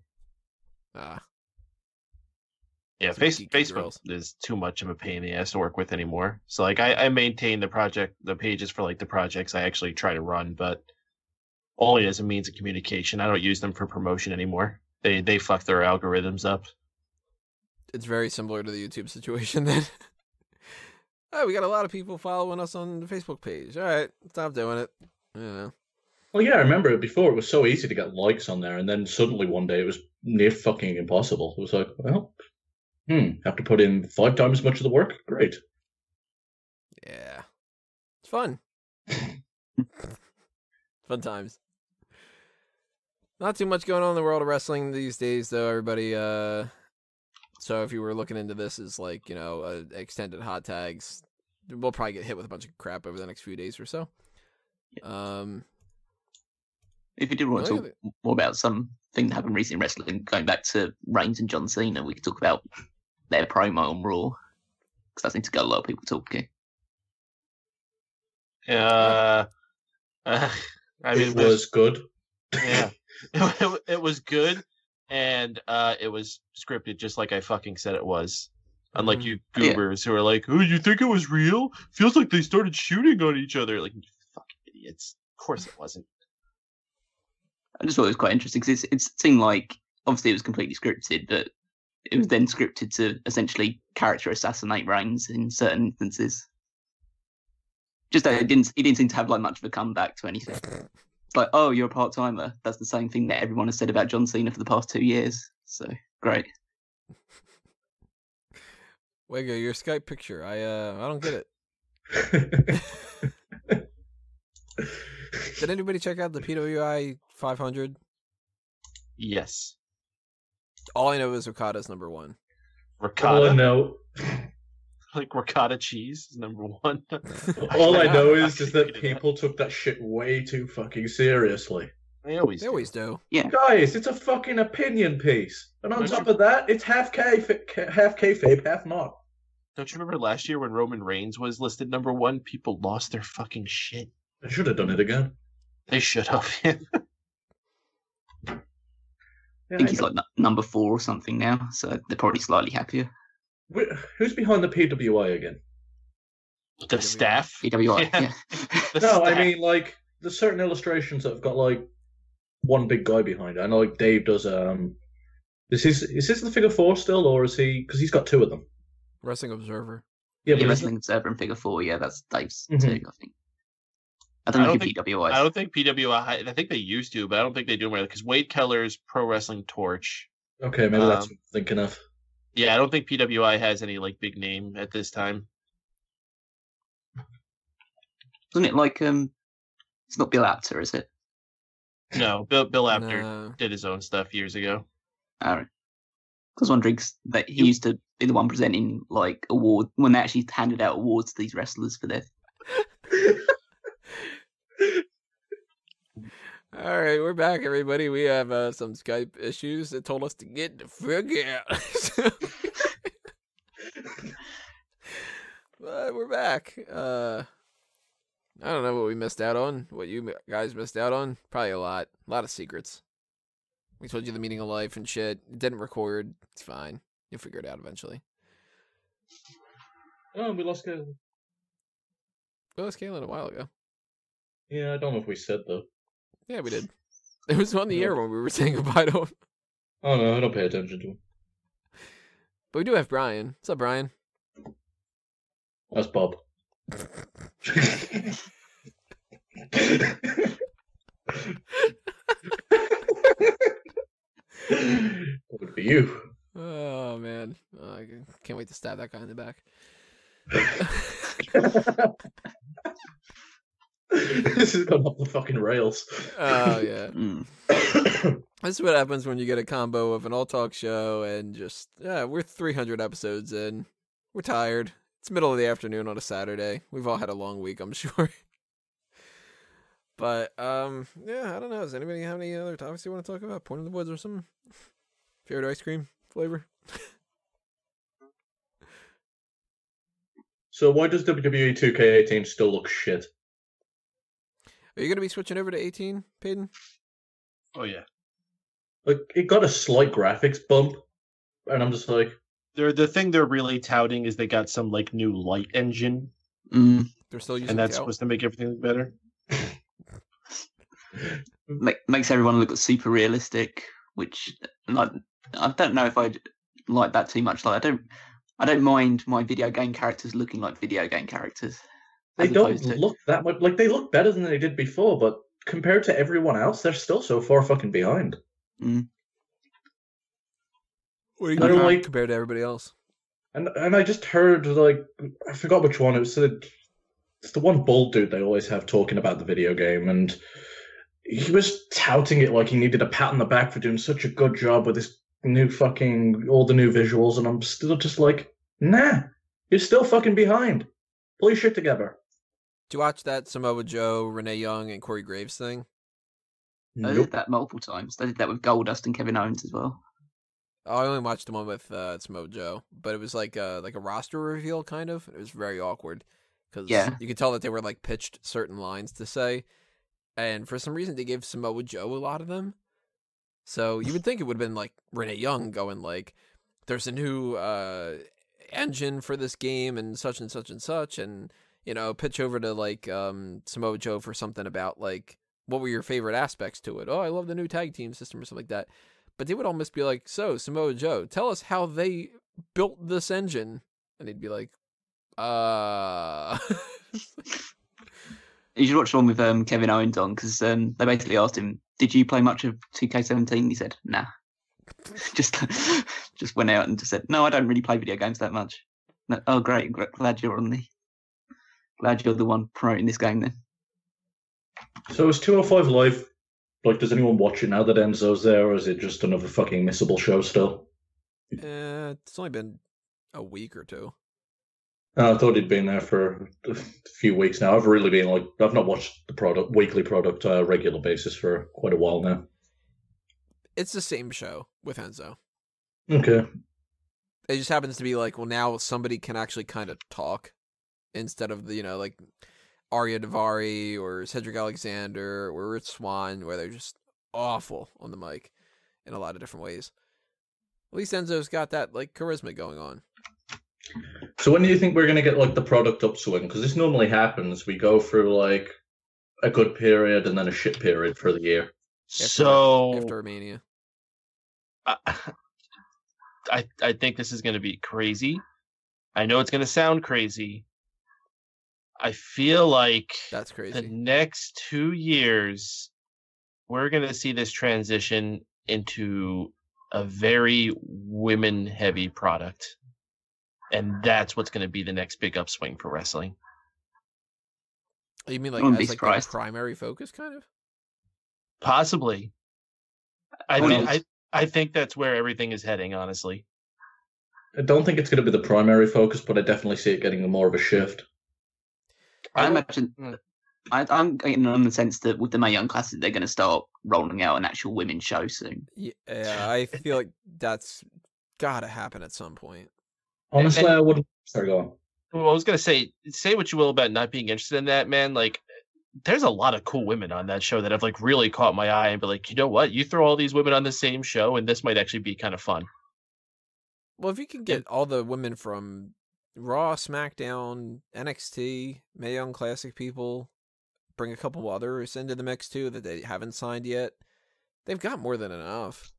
Speaker 3: Yeah,
Speaker 1: Some geeky
Speaker 3: Facebook
Speaker 1: girls.
Speaker 3: is too much of a pain in the ass to work with anymore. So like I maintain the pages for like the projects I actually try to run, but only as a means of communication. I don't use them for promotion anymore. They fuck their algorithms up.
Speaker 1: It's very similar to the YouTube situation then. Oh, we got a lot of people following us on the Facebook page. All right, stop doing it. You know.
Speaker 4: Well, yeah, I remember before it was so easy to get likes on there, and then suddenly one day it was near fucking impossible. It was like, well, have to put in 5 times as much of the work? Great.
Speaker 1: Yeah. It's fun. Fun times. Not too much going on in the world of wrestling these days, though, everybody. So if you were looking into this as, like, you know, extended hot tags, we'll probably get hit with a bunch of crap over the next few days or so.
Speaker 5: If you did want to talk more about something that happened recently in wrestling, going back to Reigns and John Cena, we could talk about their promo on Raw, because that seems to get a lot of people talking.
Speaker 3: I mean,
Speaker 4: It was good.
Speaker 3: Yeah, it was good, and it was scripted just like I fucking said it was. Unlike you goobers who are like, "Oh, you think it was real? Feels like they started shooting on each other." Like, you fucking idiots. Of course it wasn't.
Speaker 5: I just thought it was quite interesting because it seemed like obviously it was completely scripted, but it was then scripted to essentially character assassinate Reigns in certain instances. Just that he didn't seem to have like much of a comeback to anything. It's like, oh, you're a part timer. That's the same thing that everyone has said about John Cena for the past 2 years. So great.
Speaker 1: Wego, your Skype picture. I don't get it. Did anybody check out the PWI 500?
Speaker 3: Yes.
Speaker 1: All I know is Okada's number 1.
Speaker 3: Ricotta.
Speaker 4: All I know,
Speaker 3: Like ricotta cheese is number 1.
Speaker 4: all I know is that people took that shit way too fucking seriously.
Speaker 3: They always
Speaker 1: do.
Speaker 5: Yeah.
Speaker 4: Guys, it's a fucking opinion piece, and on
Speaker 3: Don't
Speaker 4: top
Speaker 3: you-
Speaker 4: of that, it's half kayfabe, half not.
Speaker 3: Don't you remember last year when Roman Reigns was listed number 1? People lost their fucking shit.
Speaker 4: I should have done it again.
Speaker 3: They should have.
Speaker 5: I think he's like number 4 or something now, so they're probably slightly happier.
Speaker 4: Who's behind the PWI again?
Speaker 3: The staff.
Speaker 5: PWI, yeah.
Speaker 3: The
Speaker 4: No, I
Speaker 3: staff.
Speaker 4: mean like there's certain illustrations that have got like one big guy behind it. I know like Dave does. Is his the figure 4 still, or is he? Because he's got 2 of them.
Speaker 1: Wrestling Observer.
Speaker 4: Yeah,
Speaker 5: Yeah,
Speaker 4: but
Speaker 5: Wrestling Observer and Figure 4, yeah, that's Dave's
Speaker 4: Mhm.
Speaker 5: too, I think. I don't
Speaker 3: I
Speaker 5: know
Speaker 3: don't
Speaker 5: who
Speaker 3: think
Speaker 5: PWI
Speaker 3: I
Speaker 5: is.
Speaker 3: don't think PWI. I think they used to, but I don't think they do anymore because Wade Keller's Pro Wrestling Torch.
Speaker 4: Okay, maybe that's
Speaker 3: Um,
Speaker 4: what I'm thinking of.
Speaker 3: Yeah, I don't think PWI has any like big name at this time.
Speaker 5: Isn't it like it's not Bill Apter, is it?
Speaker 3: No, Bill Apter
Speaker 1: No.
Speaker 3: did his own stuff years ago.
Speaker 5: I was wondering that he used to be the one presenting like award when they actually handed out awards to these wrestlers for their.
Speaker 1: All right, we're back, everybody. We have some Skype issues that told us to get the fuck out. But we're back. I don't know what we missed out on. What you guys missed out on? Probably a lot. A lot of secrets. We told you the meaning of life and shit. It didn't record. It's fine. You'll figure it out eventually.
Speaker 4: Oh, we lost Galen.
Speaker 1: We lost Kaylin a while ago.
Speaker 4: Yeah, I don't know if we said though.
Speaker 1: Yeah, we did. It was on the air when we were saying goodbye to him.
Speaker 4: Oh no, I don't pay attention to him.
Speaker 1: But we do have Brian. What's up, Brian?
Speaker 4: That's Bob. That would be you.
Speaker 1: Oh, man. Oh, I can't wait to stab that guy in the back.
Speaker 4: This has gone off the fucking rails.
Speaker 1: Oh, yeah.
Speaker 5: Mm.
Speaker 1: This is what happens when you get a combo of an all-talk show and just, we're 300 episodes in. We're tired. It's middle of the afternoon on a Saturday. We've all had a long week, I'm sure. But, yeah, I don't know. Does anybody have any other topics you want to talk about? Point in the Woods or something? Favorite ice cream flavor?
Speaker 4: So why does WWE 2K18 still look shit?
Speaker 1: Are you going to be switching over to 18, Peyton?
Speaker 3: Oh yeah,
Speaker 4: Like, it got a slight graphics bump, and I'm just like,
Speaker 3: the thing they're really touting is they got some like new light engine,
Speaker 5: Mm.
Speaker 1: They're still using
Speaker 3: and that's
Speaker 1: Cal?
Speaker 3: supposed to make everything look better.
Speaker 5: Makes everyone look super realistic, which like I don't know if I like that too much. Like I don't mind my video game characters looking like video game characters.
Speaker 4: they
Speaker 5: as
Speaker 4: don't
Speaker 5: opposed to-
Speaker 4: look that much. Like, they look better than they did before, but compared to everyone else, they're still so far fucking behind.
Speaker 5: Mm.
Speaker 1: What are you
Speaker 4: I don't
Speaker 1: doing
Speaker 4: like-
Speaker 1: compared to everybody else?
Speaker 4: And I just heard, like, I forgot which one. It's the one bald dude they always have talking about the video game, and he was touting it like he needed a pat on the back for doing such a good job with this new fucking, all the new visuals, and I'm still just like, nah, you're still fucking behind. Pull your shit together.
Speaker 1: Did you watch that Samoa Joe, Renee Young, and Corey Graves thing?
Speaker 5: They
Speaker 4: Nope.
Speaker 5: did that multiple times. They did that with Goldust and Kevin Owens as well.
Speaker 1: Oh, I only watched the one with Samoa Joe, but it was like a roster reveal, kind of. It was very awkward because
Speaker 5: Yeah.
Speaker 1: you could tell that they were like pitched certain lines to say, and for some reason they gave Samoa Joe a lot of them. So you would think it would have been like Renee Young going like, "There's a new engine for this game and such and such and such," and you know, pitch over to like Samoa Joe for something about like what were your favorite aspects to it. Oh, I love the new tag team system or something like that. But they would almost be like, so, Samoa Joe, tell us how they built this engine. And he'd be like,
Speaker 5: You should watch the one with Kevin Owens on because they basically asked him, "Did you play much of 2K17?" He said, "Nah." just went out and just said, "No, I don't really play video games that much." No, oh, great! Glad you're the one promoting this game then.
Speaker 4: So is 205 Live, like, does anyone watch it now that Enzo's there, or is it just another fucking missable show still?
Speaker 1: it's only been a week or two.
Speaker 4: I thought he'd been there for a few weeks now. I've really been like, I've not watched the weekly product regular basis for quite a while now.
Speaker 1: It's the same show with Enzo.
Speaker 4: Okay.
Speaker 1: It just happens to be like, well, now somebody can actually kind of talk instead of the, you know, like Arya Davari or Cedric Alexander or Rich Swann, where they're just awful on the mic in a lot of different ways. At least Enzo's got that like charisma going on.
Speaker 4: So when do you think we're going to get like the product upswing? Because this normally happens. We go through like a good period and then a shit period for the year.
Speaker 1: After Romania.
Speaker 3: I think this is going to be crazy. I know it's going to sound crazy. I feel like
Speaker 1: That's
Speaker 3: the
Speaker 1: crazy.
Speaker 3: next 2 years, we're going to see this transition into a very women-heavy product. And that's what's going to be the next big upswing for wrestling.
Speaker 1: You mean
Speaker 5: I
Speaker 1: like
Speaker 5: wouldn't be
Speaker 1: as like their
Speaker 5: surprised.
Speaker 1: primary focus, kind of?
Speaker 3: Possibly.
Speaker 5: Well,
Speaker 3: I think that's where everything is heading, honestly.
Speaker 4: I don't think it's going to be the primary focus, but I definitely see it getting more of a shift.
Speaker 5: I
Speaker 3: don't-
Speaker 5: imagine. I'm getting on the sense that with the Mae Young Classic, they're going to start rolling out an actual women's show soon.
Speaker 1: Yeah, I feel like that's gotta happen at some point.
Speaker 4: Honestly,
Speaker 3: And-
Speaker 4: I wouldn't. Sorry, go on.
Speaker 3: Well, I was going to say what you will about not being interested in that, man. Like, there's a lot of cool women on that show that have like really caught my eye and be like, you know what? You throw all these women on the same show, and this might actually be kind of fun.
Speaker 1: Well, if you can get all the women from Raw, SmackDown, NXT, Mae Young Classic people, bring a couple others into the mix too that they haven't signed yet, they've got more than enough.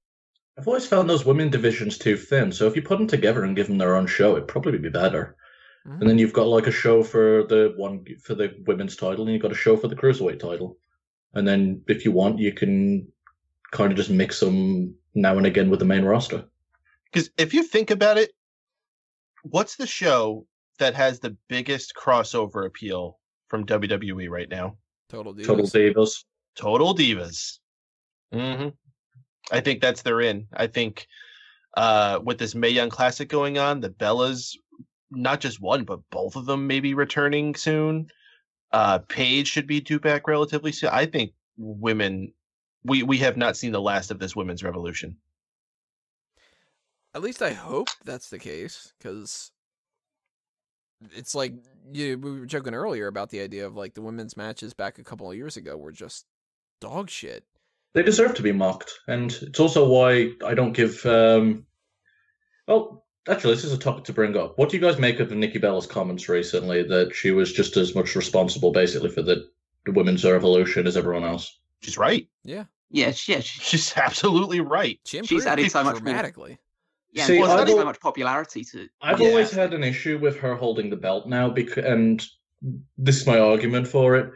Speaker 4: I've always found those women divisions too thin. So if you put them together and give them their own show, it'd probably be better.
Speaker 1: Mhm.
Speaker 4: And then you've got like a show for the women's title, and you've got a show for the cruiserweight title. And then if you want, you can kind of just mix them now and again with the main roster.
Speaker 3: Because if you think about it, what's the show that has the biggest crossover appeal from WWE right now?
Speaker 1: Total Divas.
Speaker 4: Total Divas.
Speaker 3: Total Divas. Mm-hmm. I think that's their in. I think with this Mae Young Classic going on, the Bellas, not just one, but both of them may be returning soon. Paige should be due back relatively soon. I think women, we have not seen the last of this women's revolution.
Speaker 1: At least I hope that's the case, because it's like we were joking earlier about the idea of like the women's matches back a couple of years ago were just dog shit.
Speaker 4: They deserve to be mocked, and it's also why I don't give. Well, actually, this is a topic to bring up. What do you guys make of the Nikki Bella's comments recently that she was just as much responsible, basically, for the women's revolution as everyone else?
Speaker 3: She's right.
Speaker 1: Yeah,
Speaker 3: She's absolutely right.
Speaker 1: she's
Speaker 5: added so much more.
Speaker 1: dramatically.
Speaker 5: Yeah,
Speaker 4: See,
Speaker 5: and
Speaker 4: I've
Speaker 5: so
Speaker 4: al-
Speaker 5: much popularity to.
Speaker 4: I've
Speaker 3: Yeah.
Speaker 4: always had an issue with her holding the belt now, and this is my argument for it.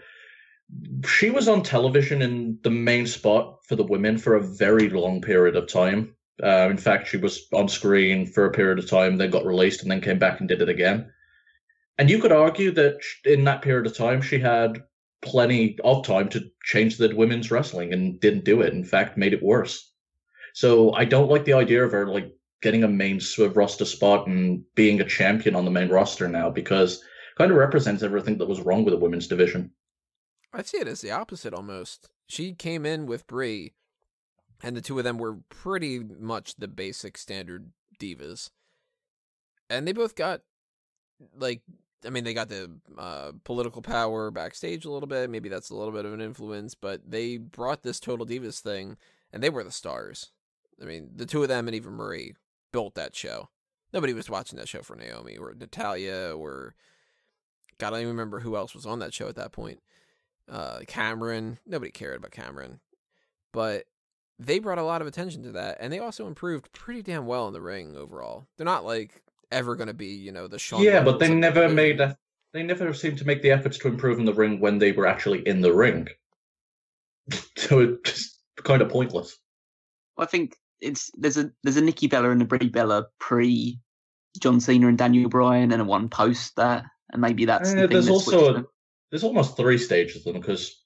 Speaker 4: She was on television in the main spot for the women for a very long period of time. In fact, she was on screen for a period of time, then got released, and then came back and did it again. And you could argue that in that period of time, she had plenty of time to change the women's wrestling and didn't do it. In fact, made it worse. So I don't like the idea of her like getting a main roster spot and being a champion on the main roster now, because it kind of represents everything that was wrong with the women's division.
Speaker 1: I see it as the opposite almost. She came in with Brie, and the two of them were pretty much the basic standard divas. And they both got, like, I mean, they got the political power backstage a little bit. Maybe that's a little bit of an influence, but they brought this Total Divas thing, and they were the stars. I mean, the two of them and even Marie built that show. Nobody was watching that show for Naomi or Natalia or, God, I don't even remember who else was on that show at that point. Cameron, nobody cared about Cameron, but they brought a lot of attention to that, and they also improved pretty damn well in the ring overall. They're not like ever going to be, the Shawn.
Speaker 4: Yeah, but they
Speaker 1: Michaels of the
Speaker 4: never
Speaker 1: division.
Speaker 4: they never seemed to make the efforts to improve in the ring when they were actually in the ring. So it's just kind of pointless.
Speaker 5: I think there's a Nikki Bella and a Brie Bella pre John Cena and Daniel Bryan, and a one post that, and maybe that's the thing
Speaker 4: There's
Speaker 5: that
Speaker 4: also
Speaker 5: switched them.
Speaker 4: there's almost 3 stages of them, because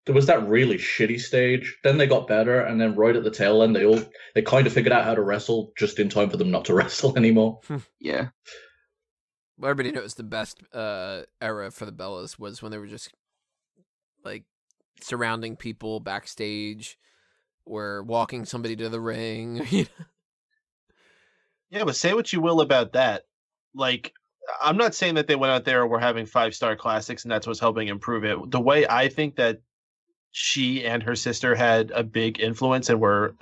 Speaker 4: there was that really shitty stage, then they got better, and then right at the tail end they kind of figured out how to wrestle just in time for them not to wrestle anymore.
Speaker 5: Yeah,
Speaker 1: Well, everybody knows the best era for the Bellas was when they were just like surrounding people backstage or walking somebody to the ring.
Speaker 3: Yeah, but say what you will about that. Like, I'm not saying that they went out there and were having 5-star classics and that's what's helping improve it. The way I think that she and her sister had a big influence and were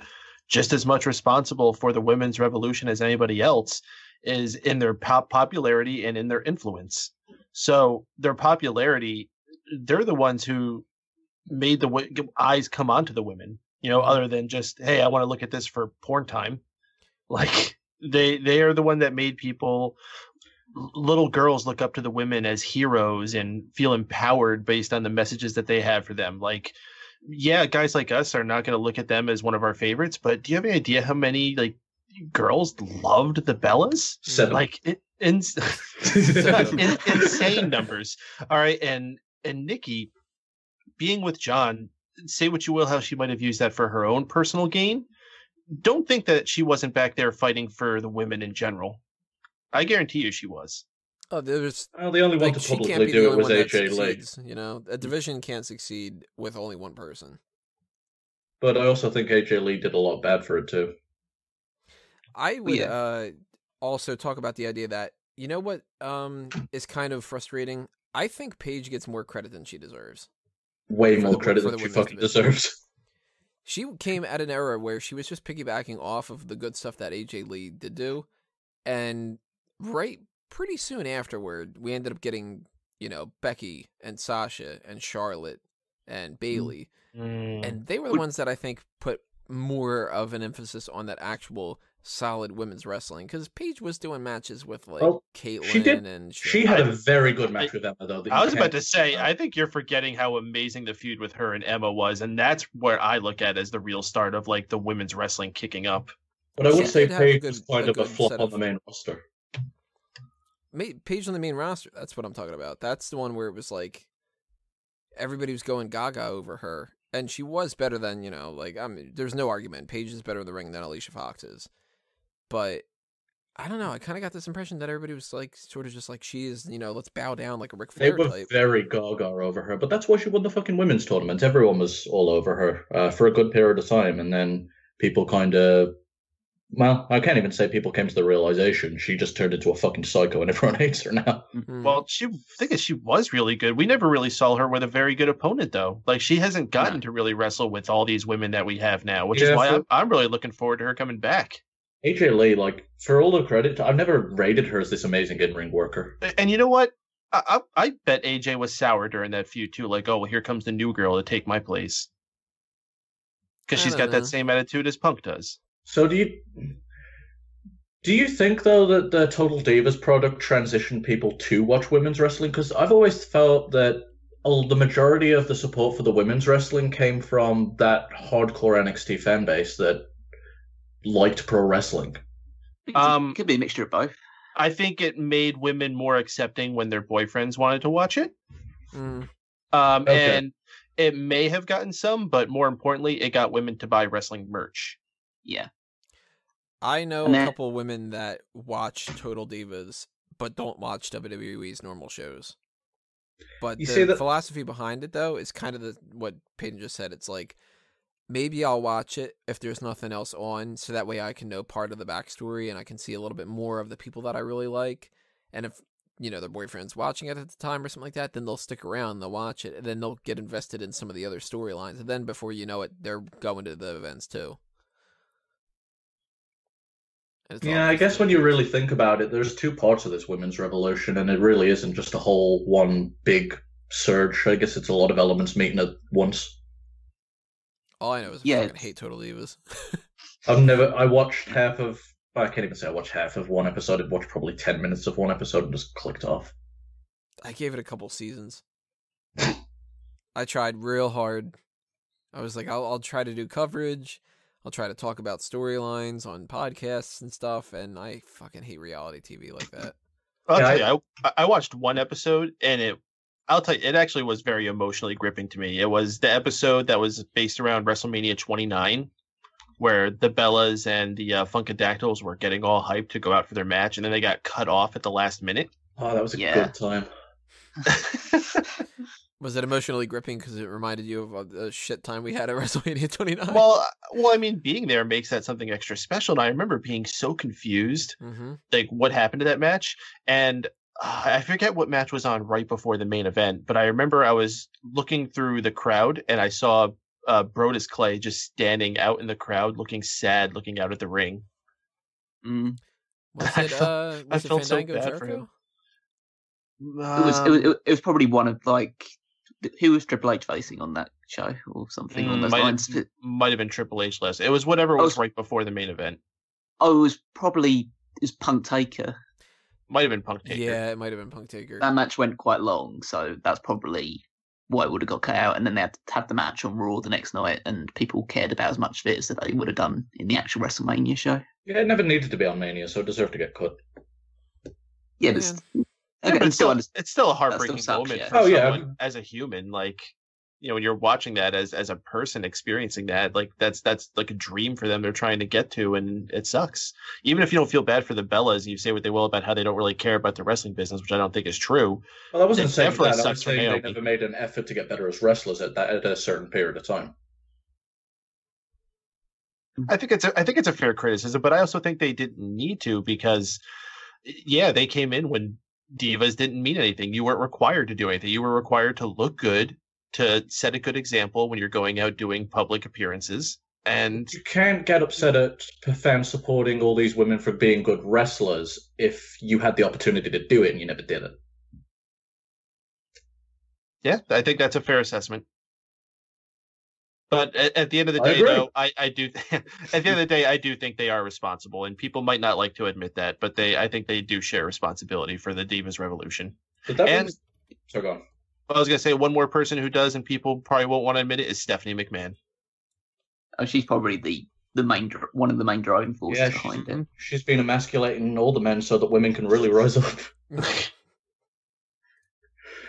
Speaker 3: just as much responsible for the women's revolution as anybody else is in their popularity and in their influence. So their popularity, they're the ones who made the eyes come onto the women, other than just, hey, I want to look at this for porn time. Like, they are the one that made people little girls look up to the women as heroes and feel empowered based on the messages that they have for them. Like, yeah, guys like us are not going to look at them as one of our favorites, but do you have any idea how many like girls loved the Bellas?
Speaker 4: 7.
Speaker 3: Like insane numbers. All right, and Nikki being with John, say what you will how she might have used that for her own personal gain. Don't think that she wasn't back there fighting for the women in general. I guarantee you she was.
Speaker 1: Oh, there's
Speaker 4: The only one to
Speaker 1: she can't
Speaker 4: publicly
Speaker 1: be
Speaker 4: do
Speaker 1: the
Speaker 4: it
Speaker 1: only
Speaker 4: was
Speaker 1: one that
Speaker 4: AJ Lee.
Speaker 1: succeeds, you know, a division can't succeed with only one person.
Speaker 4: But I also think AJ Lee did a lot bad for it too.
Speaker 1: I would also talk about the idea that, you know what is kind of frustrating? I think Paige gets more credit than she deserves.
Speaker 4: Way
Speaker 1: For
Speaker 4: more
Speaker 1: the-
Speaker 4: credit
Speaker 1: for
Speaker 4: than
Speaker 1: the
Speaker 4: she
Speaker 1: women's
Speaker 4: fucking
Speaker 1: division.
Speaker 4: deserves.
Speaker 1: She came at an era where she was just piggybacking off of the good stuff that AJ Lee did do, and pretty soon afterward, we ended up getting, you know, Becky and Sasha and Charlotte and Bailey, and they were the ones that I think put more of an emphasis on that actual solid women's wrestling, because Paige was doing matches with like Caitlyn
Speaker 4: she did-
Speaker 1: and shit.
Speaker 4: She had a very good match with Emma, though.
Speaker 3: I was about to say, I think you're forgetting how amazing the feud with her and Emma was, and that's where I look at as the real start of like the women's wrestling kicking up.
Speaker 4: But I would
Speaker 1: She
Speaker 4: say
Speaker 1: did have a
Speaker 4: Paige
Speaker 1: good-
Speaker 4: was kind
Speaker 1: a
Speaker 4: of a
Speaker 1: good
Speaker 4: flop
Speaker 1: set
Speaker 4: on
Speaker 1: of-
Speaker 4: the main roster.
Speaker 1: Paige on the main roster. That's what I'm talking about. That's the one where it was like everybody was going gaga over her, and she was better than, you know, like, I mean, there's no argument. Paige is better in the ring than Alicia Fox is, but I don't know. I kind of got this impression that everybody was like, sort of just like, she is, you know, let's bow down like a Ric
Speaker 4: They
Speaker 1: Flair
Speaker 4: were
Speaker 1: type.
Speaker 4: very gaga over her, but that's why she won the fucking women's tournament. Everyone was all over her for a good period of time, and then people kind of, well, I can't even say people came to the realization she just turned into a fucking psycho, and everyone hates her now.
Speaker 1: Mhm.
Speaker 3: Well, she was really good. We never really saw her with a very good opponent, though. Like, she hasn't gotten to really wrestle with all these women that we have now, which is
Speaker 4: Yeah,
Speaker 3: why I'm really looking forward to her coming back.
Speaker 4: AJ Lee, like, for all the credit, I've never rated her as this amazing in-ring worker.
Speaker 3: And you know what? I bet AJ was sour during that feud too. Like, oh, well, here comes the new girl to take my place, because
Speaker 1: I
Speaker 3: she's
Speaker 1: don't
Speaker 3: got
Speaker 1: know.
Speaker 3: that same attitude as Punk does.
Speaker 4: So do you think, though, that the Total Divas product transitioned people to watch women's wrestling? Because I've always felt that the majority of the support for the women's wrestling came from that hardcore NXT fan base that liked pro wrestling.
Speaker 5: It could be a mixture of both.
Speaker 3: I think it made women more accepting when their boyfriends wanted to watch it.
Speaker 1: Mm.
Speaker 4: Okay.
Speaker 3: And it may have gotten some, but more importantly, it got women to buy wrestling merch.
Speaker 5: Yeah.
Speaker 1: I know
Speaker 5: And
Speaker 1: a
Speaker 5: that-
Speaker 1: couple women that watch Total Divas, but don't watch WWE's normal shows. But
Speaker 4: You
Speaker 1: the
Speaker 4: see that-
Speaker 1: philosophy behind it, though, is kind of what Peyton just said. It's like, maybe I'll watch it if there's nothing else on, so that way I can know part of the backstory and I can see a little bit more of the people that I really like. And if, you know, their boyfriend's watching it at the time or something like that, then they'll stick around, they'll watch it, and then they'll get invested in some of the other storylines. And then before you know it, they're going to the events too. And it's all
Speaker 4: Yeah, I
Speaker 1: nice
Speaker 4: guess
Speaker 1: to
Speaker 4: when you
Speaker 1: do.
Speaker 4: really think about it, there's two parts of this women's revolution, and it really isn't just a whole one big surge. I guess it's a lot of elements meeting at once.
Speaker 1: All I know is I
Speaker 5: Yeah,
Speaker 1: fucking
Speaker 5: it's-
Speaker 1: hate Total Divas.
Speaker 4: I watched half of, I can't even say I watched half of one episode. I watched probably 10 minutes of one episode and just clicked off.
Speaker 1: I gave it a couple seasons. I tried real hard. I was like, I'll try to do coverage. I'll try to talk about storylines on podcasts and stuff, and I fucking hate reality TV like that.
Speaker 3: I'll
Speaker 4: Yeah,
Speaker 3: tell you, I watched one episode, and I'll tell you, it actually was very emotionally gripping to me. It was the episode that was based around WrestleMania 29, where the Bellas and the Funkadactyls were getting all hyped to go out for their match, and then they got cut off at the last minute.
Speaker 4: Oh, that was a
Speaker 5: Yeah.
Speaker 4: good time.
Speaker 1: Was it emotionally gripping because it reminded you of the shit time we had at WrestleMania 29?
Speaker 3: Well, I mean, being there makes that something extra special. And I remember being so confused,
Speaker 1: Mm-hmm.
Speaker 3: like what happened to that match. And I forget what match was on right before the main event, but I remember I was looking through the crowd and I saw Brodus Clay just standing out in the crowd, looking sad, looking out at the ring.
Speaker 5: Mm.
Speaker 1: Was
Speaker 3: I
Speaker 1: it,
Speaker 3: felt-
Speaker 1: was it
Speaker 3: felt so
Speaker 1: Fandango
Speaker 3: bad for
Speaker 1: Jericho?
Speaker 5: It was probably one of like who was Triple H facing on that show or something on those lines.
Speaker 3: might have been Triple H less. It was whatever was
Speaker 5: Oh,
Speaker 3: right before the main event.
Speaker 5: Oh, it was Punk Taker.
Speaker 3: Might have been Punk Taker.
Speaker 1: Yeah, it might have been Punk Taker.
Speaker 5: That match went quite long, so that's probably why it would have got cut out. And then they had to have the match on Raw the next night, and people cared about as much of it as they would have done in the actual WrestleMania show.
Speaker 4: Yeah, it never needed to be on Mania, so it deserved to get cut.
Speaker 5: Yeah, but
Speaker 3: Yeah, but it's still a heartbreaking
Speaker 5: sucks,
Speaker 3: moment
Speaker 5: yeah.
Speaker 3: for someone as a human. Like, you know, when you're watching that as a person experiencing that, like that's like a dream for them they're trying to get to, and it sucks. Even if you don't feel bad for the Bellas, you say what they will about how they don't really care about the wrestling business, which I don't think is true.
Speaker 4: Well, I wasn't saying
Speaker 3: definitely
Speaker 4: that. I was
Speaker 3: sucks for
Speaker 4: saying they
Speaker 3: Naomi.
Speaker 4: never made an effort to get better as wrestlers at a certain period of time.
Speaker 3: I think it's a fair criticism, but I also think they didn't need to because, yeah, they came in when divas didn't mean anything. You weren't required to do anything. You were required to look good, to set a good example when you're going out doing public appearances. And
Speaker 4: you can't get upset at fans supporting all these women for being good wrestlers if you had the opportunity to do it and you never did it.
Speaker 3: Yeah, I think that's a fair assessment. But at the end of the
Speaker 4: I
Speaker 3: day,
Speaker 4: agree.
Speaker 3: though, I do. At the end of the day, I do think they are responsible, and people might not like to admit that, but I think they do share responsibility for the Divas Revolution.
Speaker 4: But that
Speaker 3: And-
Speaker 4: was... So go on.
Speaker 3: I was gonna say one more person who does, and people probably won't want to admit it, is Stephanie McMahon.
Speaker 5: Oh, she's probably one of the main driving forces
Speaker 4: Yeah,
Speaker 5: behind it.
Speaker 4: she's been emasculating all the men so that women can really rise up.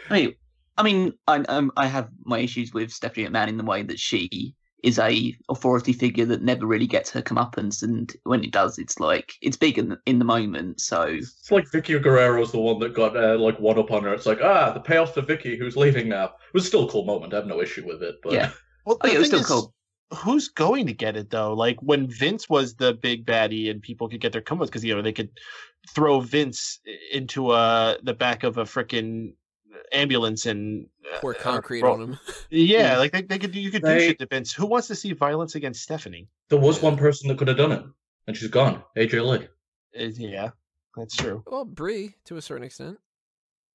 Speaker 5: I mean, I have my issues with Stephanie McMahon in the way that she is a authority figure that never really gets her comeuppance, and when it does, it's like it's big in the moment. So
Speaker 4: It's like Vicky Guerrero's the one that got like one up on her. It's like, the payoff for Vicky, who's leaving now. It was still a cool moment. I have no issue with it. But
Speaker 5: yeah,
Speaker 3: Well,
Speaker 5: oh, yeah, it was
Speaker 3: thing
Speaker 5: still
Speaker 3: is,
Speaker 5: cool.
Speaker 3: Who's going to get it though? Like when Vince was the big baddie and people could get their comeuppance because they could throw Vince into the back of a frickin' ambulance and
Speaker 1: Pour concrete on him.
Speaker 3: Yeah, like they could you could do
Speaker 4: They-
Speaker 3: shit to Vince. Who wants to see violence against Stephanie?
Speaker 4: there was one person that could have done it, and she's gone. AJ Lee.
Speaker 3: Yeah, that's true.
Speaker 1: Well, Brie, to a certain extent.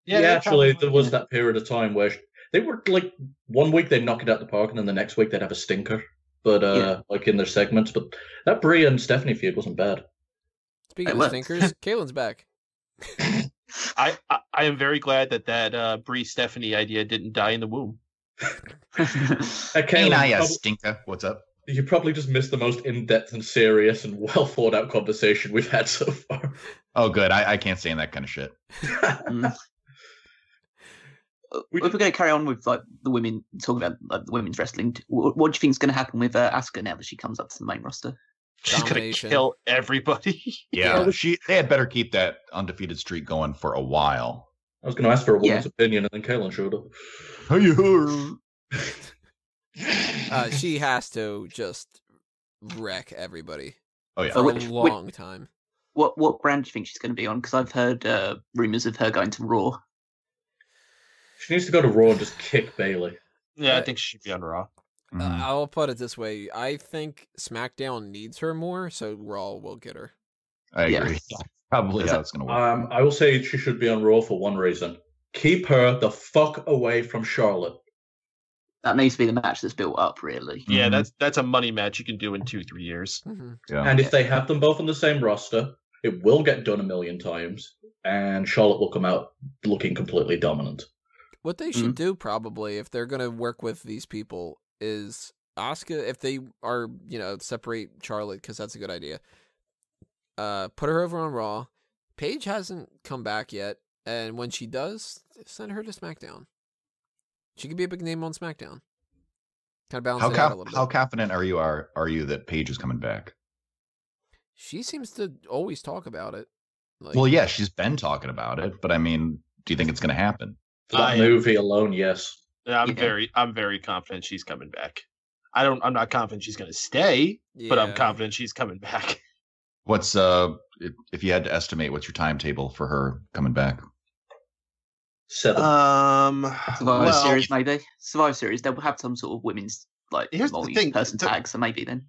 Speaker 4: Yeah,
Speaker 3: they
Speaker 4: actually,
Speaker 3: probably-
Speaker 4: there was that period of time where they were like 1 week they'd knock it out the park, and then the next week they'd have a stinker. But like in their segments. But that Brie and Stephanie feud wasn't bad.
Speaker 1: Speaking
Speaker 5: It
Speaker 1: of
Speaker 5: worked.
Speaker 1: stinkers, Kaylin's back.
Speaker 3: I am very glad that Brie Stephanie idea didn't die in the womb.
Speaker 2: Ain't
Speaker 4: Kaylin,
Speaker 2: I a stinker? What's up?
Speaker 4: you probably just missed the most in-depth and serious and well thought out conversation we've had so far.
Speaker 2: Oh, good. I can't stand that kind of shit.
Speaker 5: Mm. If we're going to carry on with like the women talking about like the women's wrestling, what do you think is going to happen with Asuka now that she comes up to the main roster?
Speaker 3: She's gonna
Speaker 1: Domination.
Speaker 3: kill everybody.
Speaker 2: Yeah,
Speaker 4: Yeah.
Speaker 2: they had better keep that undefeated streak going for a while.
Speaker 4: I was going to ask for a woman's opinion, and then Kaylin showed up.
Speaker 1: She has to just wreck everybody
Speaker 2: Oh yeah.
Speaker 1: for
Speaker 5: which-
Speaker 1: a long time.
Speaker 5: What brand do you think she's going to be on? Because I've heard rumors of her going to Raw.
Speaker 4: She needs to go to Raw and just kick Bailey.
Speaker 3: Yeah, I think she should be on Raw.
Speaker 2: Mhm.
Speaker 1: I'll put it this way: I think SmackDown needs her more, so Raw will get her.
Speaker 2: I
Speaker 5: yeah.
Speaker 2: agree. Probably how it's going to work.
Speaker 4: I will say she should be on Raw for one reason. Keep her the fuck away from Charlotte.
Speaker 5: That needs to be the match that's built up, really.
Speaker 3: Yeah,
Speaker 2: Mhm.
Speaker 3: that's a money match you can do in 2-3 years.
Speaker 2: Yeah.
Speaker 4: And if they have them both on the same roster, it will get done a million times, and Charlotte will come out looking completely dominant.
Speaker 1: What they should do, probably, if they're going to work with these people, is Asuka. If they are, separate Charlotte, because that's a good idea. Put her over on Raw. Paige hasn't come back yet, and when she does, send her to SmackDown. She could be a big name on SmackDown. Kind of balance it out a little bit.
Speaker 2: How confident are you that Paige is coming back?
Speaker 1: She seems to always talk about it. Like,
Speaker 2: Well, yeah, she's been talking about it, but I mean, do you think it's going to happen?
Speaker 4: For that
Speaker 3: I am-
Speaker 4: movie alone, yes.
Speaker 3: Yeah,
Speaker 5: Yeah.
Speaker 3: I'm very confident she's coming back. I'm not confident she's gonna stay, but I'm
Speaker 1: yeah.
Speaker 3: confident she's coming back.
Speaker 2: What's if you had to estimate, what's your timetable for her coming back?
Speaker 4: 7.
Speaker 5: Survivor Series, maybe. Survivor Series, they'll have some sort of women's
Speaker 3: Here's the thing,
Speaker 5: multi-person
Speaker 3: the-
Speaker 5: tag, so maybe then.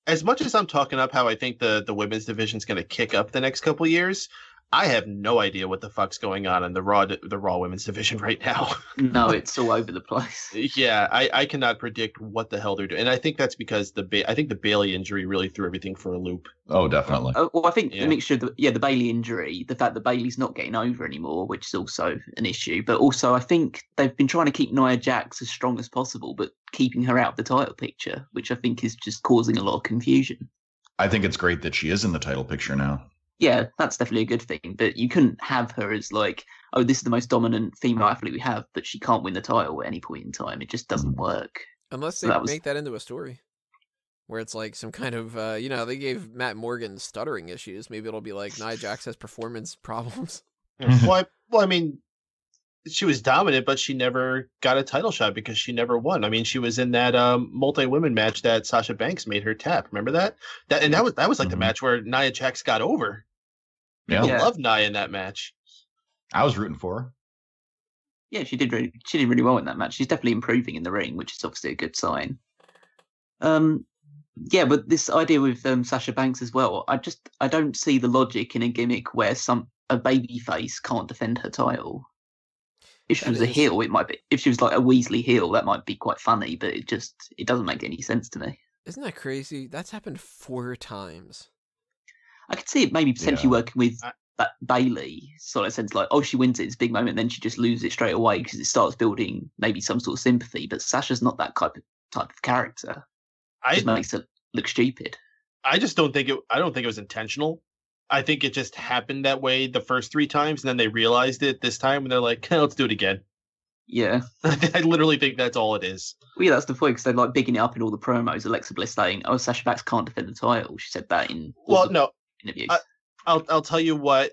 Speaker 3: As much as I'm talking up how I think the women's division's going to kick up the next couple years, I have no idea what the fuck's going on in the Raw women's division right now.
Speaker 5: No, it's all over the place.
Speaker 3: Yeah, I cannot predict what the hell they're doing, and I think that's because I think the Bailey injury really threw everything for a loop.
Speaker 2: Oh, definitely.
Speaker 5: Well, I think the mixture of the Bailey injury, the fact that Bailey's not getting over anymore, which is also an issue, but also I think they've been trying to keep Nia Jax as strong as possible, but keeping her out of the title picture, which I think is just causing a lot of confusion.
Speaker 2: I think it's great that she is in the title picture now.
Speaker 5: Yeah, that's definitely a good thing, but you couldn't have her as like, oh, this is the most dominant female athlete we have, but she can't win the title at any point in time. It just doesn't work.
Speaker 1: Unless they make that into a story. Where it's like some kind of, they gave Matt Morgan stuttering issues. Maybe it'll be like Nia Jax has performance problems.
Speaker 3: Well, I mean, she was dominant, but she never got a title shot because she never won. I mean, she was in that multi-women match that Sasha Banks made her tap. Remember that? That was like the match where Nia Jax got over. People love Nia in that match.
Speaker 2: I was rooting for her.
Speaker 5: Yeah, she did really well in that match. She's definitely improving in the ring, which is obviously a good sign. Yeah, but this idea with Sasha Banks as well, I don't see the logic in a gimmick where a baby face can't defend her title. If she was a heel, it might be. If she was like a Weasley heel, that might be quite funny, but it doesn't make any sense to me.
Speaker 1: Isn't that crazy? That's happened 4 times.
Speaker 5: I could see it maybe potentially working with that Bailey sort of sense, like, oh, she wins it, it's a big moment, then she just loses it straight away because it starts building maybe some sort of sympathy. But Sasha's not that type of character. It just makes it look stupid.
Speaker 3: I don't think it was intentional. I think it just happened that way the first 3 times, and then they realized it this time, and they're like, hey, let's do it again.
Speaker 5: Yeah.
Speaker 3: I literally think that's all it is.
Speaker 5: Well, yeah, that's the point, because they're like bigging it up in all the promos. Alexa Bliss saying, oh, Sasha Banks can't defend the title. She said that in interviews.
Speaker 3: I'll tell you why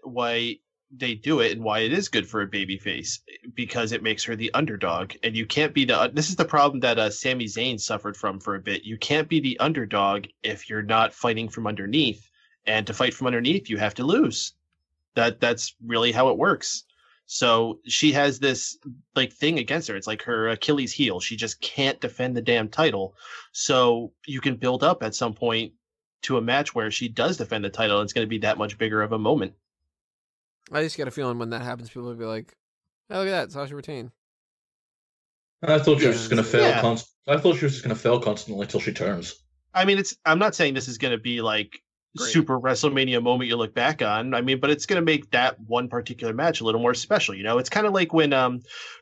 Speaker 3: they do it and why it is good for a babyface, because it makes her the underdog, and you can't be this is the problem that Sami Zayn suffered from for a bit. You can't be the underdog if you're not fighting from underneath, and to fight from underneath you have to lose. That's really how it works. So she has this like thing against her. It's like her Achilles heel. She just can't defend the damn title. So you can build up at some point to a match where she does defend the title, and it's going to be that much bigger of a moment.
Speaker 1: I just get a feeling when that happens, people will be like, "Oh, look at that, Sasha retained."
Speaker 4: I thought she was just going to fail. I thought she was just going to fail constantly until she turns.
Speaker 3: I mean, I'm not saying this is going to be like super WrestleMania moment you look back on. I mean, but it's going to make that one particular match a little more special. It's kind of like when,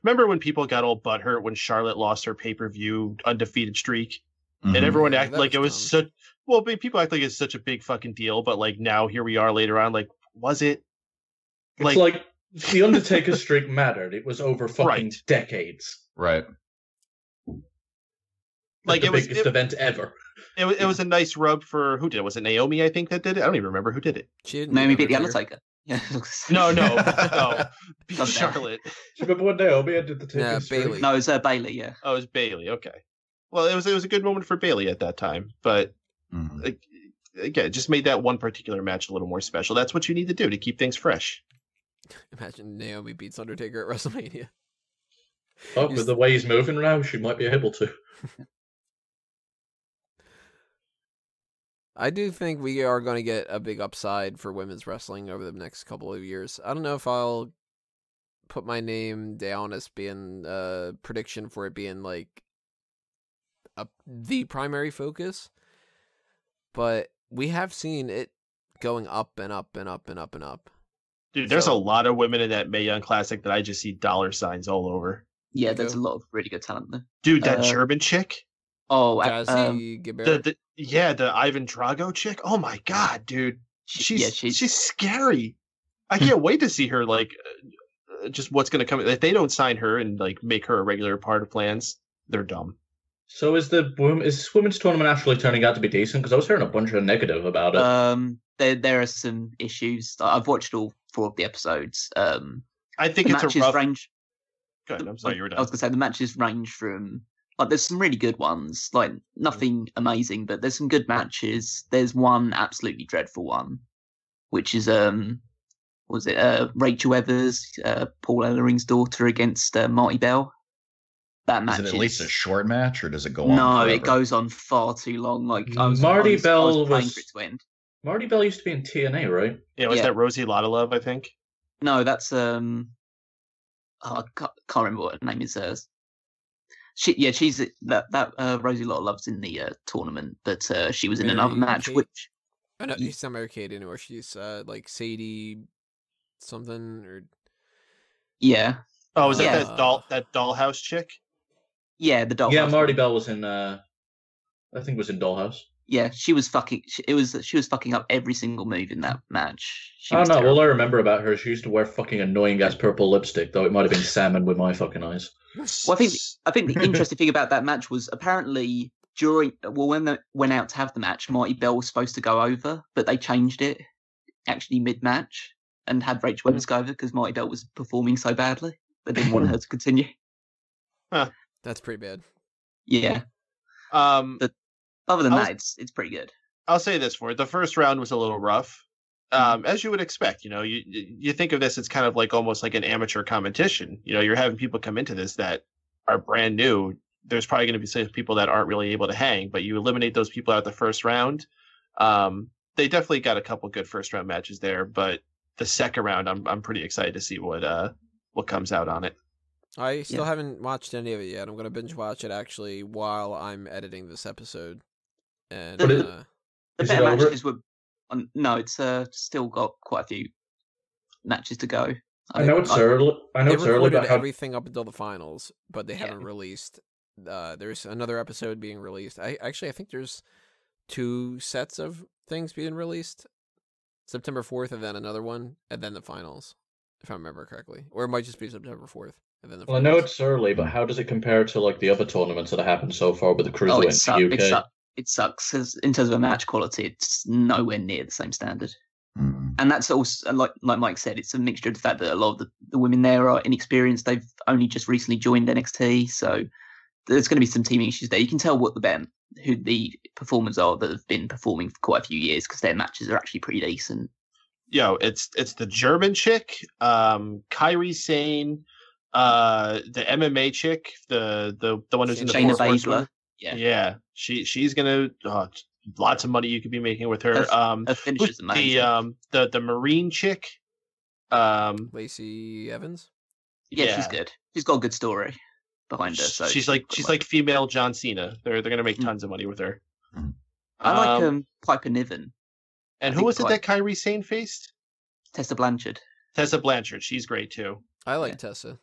Speaker 3: remember when people got all butthurt when Charlotte lost her pay-per-view undefeated streak, and everyone acted like it was such. Well, people act like it's such a big fucking deal, but like now here we are later on. Like, was it?
Speaker 4: It's like the Undertaker streak mattered. It was over fucking decades.
Speaker 2: Right.
Speaker 3: Like
Speaker 4: the biggest event ever.
Speaker 3: It was a nice rub for who did it? Was it Naomi? I think that did it. I don't even remember who did it.
Speaker 1: She didn't.
Speaker 5: Naomi beat the Undertaker. Yeah.
Speaker 3: No. Beat Charlotte.
Speaker 4: Do you remember when Naomi did the Taker streak?
Speaker 1: Bailey.
Speaker 5: No, it was Bailey. Yeah.
Speaker 3: Oh, it was Bailey. Okay. Well, it was a good moment for Bailey at that time, but again, it just made that one particular match a little more special. That's what you need to do to keep things fresh.
Speaker 1: Imagine Naomi beats Undertaker at WrestleMania.
Speaker 4: Oh, with the way he's moving now, she might be able to.
Speaker 1: I do think we are going to get a big upside for women's wrestling over the next couple of years. I don't know if I'll put my name down as being a prediction for it being like the primary focus, but we have seen it going up and up and up and up and up.
Speaker 3: Dude, there's a lot of women in that Mae Young Classic that I just see dollar signs all over.
Speaker 5: Yeah, there's a lot of really good talent there.
Speaker 3: Dude, that German chick.
Speaker 5: Oh,
Speaker 3: the Ivan Drago chick. Oh my god, dude, she's scary. I can't wait to see her. Like, just what's going to come. If they don't sign her and like make her a regular part of plans, they're dumb.
Speaker 4: So is women's tournament actually turning out to be decent? Because I was hearing a bunch of negative about it.
Speaker 5: There are some issues. I've watched all 4 of the episodes.
Speaker 3: I think it's a rough
Speaker 5: range.
Speaker 3: Go ahead. I'm sorry, you were done.
Speaker 5: I was going to say the matches range from there's some really good ones, like nothing amazing, but there's some good matches. There's one absolutely dreadful one, which is Rachel Evers, Paul Ellering's daughter against Marty Bell. That match
Speaker 2: is it at least a short match, or does it go on?
Speaker 5: No,
Speaker 2: forever?
Speaker 5: It goes on far too long. Like I was
Speaker 4: Marty Bell
Speaker 5: playing for it to end.
Speaker 4: Marty Bell used to be in TNA, right?
Speaker 3: Yeah, was
Speaker 5: Yeah.
Speaker 3: that Rosie Love, I think?
Speaker 5: No, that's I can't remember what her name is. She's that Rosie Love's in the tournament, but she was in another
Speaker 1: Mary
Speaker 5: match,
Speaker 1: Kate?
Speaker 5: which
Speaker 1: Oh, no, she's not Mary Kate anymore. She's like Sadie something or
Speaker 3: Oh, was that
Speaker 1: Yeah.
Speaker 3: that dollhouse chick?
Speaker 5: yeah, the doll.
Speaker 4: Yeah, Marty Bell was in. I think was in Dollhouse.
Speaker 5: Yeah, she was fucking. She was fucking up every single move in that match. She
Speaker 4: Oh
Speaker 5: was
Speaker 4: no!
Speaker 5: terrible.
Speaker 4: All I remember about her, she used to wear fucking annoying ass purple lipstick, though it might have been salmon with my fucking eyes.
Speaker 5: Well, I think the interesting thing about that match was apparently when they went out to have the match, Marty Bell was supposed to go over, but they changed it actually mid-match and had Rachel Webbs go over because Marty Bell was performing so badly. They didn't want her to continue.
Speaker 1: That's pretty bad.
Speaker 5: Yeah. Other than that, it's pretty good.
Speaker 3: I'll say this for it. The first round was a little rough. As you would expect, you think of this, it's kind of like almost like an amateur competition. You're having people come into this that are brand new. There's probably going to be some people that aren't really able to hang, but you eliminate those people out the first round. They definitely got a couple good first round matches there, but the second round, I'm pretty excited to see what comes out on it.
Speaker 1: I still haven't watched any of it yet. I'm going to binge watch it actually while I'm editing this episode. And
Speaker 5: The
Speaker 4: Is
Speaker 5: better
Speaker 4: it over?
Speaker 5: matches were. No, it's still got quite a few matches to go.
Speaker 4: I know it's early. I know
Speaker 1: they
Speaker 4: it's early,
Speaker 1: recorded
Speaker 4: but how...
Speaker 1: everything up until the finals, but they haven't released. There's another episode being released. I think there's 2 sets of things being released. September 4th and then another one, and then the finals, if I remember correctly. Or it might just be September 4th. And then the
Speaker 4: Well, I know it's early, but how does it compare to like the other tournaments that have happened so far with the Cruiserweight in the UK?
Speaker 5: It sucks. 'Cause in terms of a match quality, it's nowhere near the same standard.
Speaker 2: Mm.
Speaker 5: And that's also, like Mike said, it's a mixture of the fact that a lot of the women there are inexperienced. They've only just recently joined NXT, so there's going to be some teaming issues there. You can tell who the performers are that have been performing for quite a few years because their matches are actually pretty decent.
Speaker 3: It's the German chick, Kairi Sane, the MMA chick, the one who's in the
Speaker 5: Shayna
Speaker 3: Four Horsemen.
Speaker 5: Baszler.
Speaker 3: Yeah, she's gonna lots of money you could be making with her.
Speaker 5: Her finish is amazing.
Speaker 3: The Marine chick,
Speaker 1: Lacey Evans.
Speaker 5: Yeah, she's good. She's got a good story behind her. So
Speaker 3: she's like female John Cena. They're gonna make tons of money with her.
Speaker 5: I like Piper Niven.
Speaker 3: And who was it that Kairi Sane faced?
Speaker 5: Tessa Blanchard.
Speaker 3: Tessa Blanchard. She's great too.
Speaker 1: I like Tessa.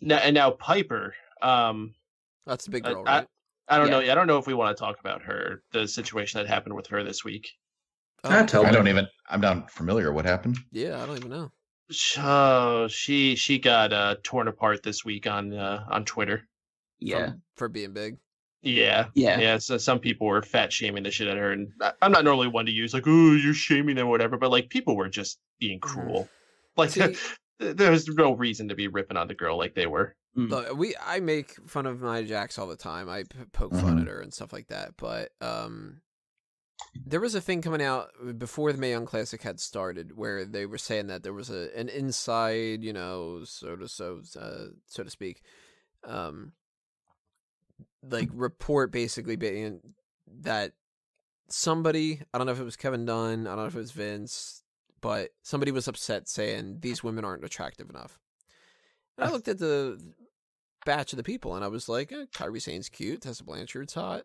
Speaker 3: Now Piper.
Speaker 1: That's the big girl, right?
Speaker 3: I don't know. I don't know if we want to talk about her. The situation that happened with her this week.
Speaker 2: I'm not familiar. What happened?
Speaker 1: Yeah, I don't even know.
Speaker 3: She got torn apart this week on Twitter.
Speaker 5: Yeah,
Speaker 1: for being big.
Speaker 3: Yeah. So some people were fat shaming the shit out of her, and I'm not normally one to use like, oh, you're shaming them or whatever, but like people were just being cruel. Like there's no reason to be ripping on the girl like they were.
Speaker 1: Look, I make fun of Nia Jax all the time. I poke fun at her and stuff like that. But there was a thing coming out before the Mae Young Classic had started where they were saying that there was an inside, so to speak, like report basically being that somebody, I don't know if it was Kevin Dunn, I don't know if it was Vince, but somebody was upset saying these women aren't attractive enough. And I looked at the batch of the people and I was like, Kairi Sane's cute, Tessa Blanchard's hot.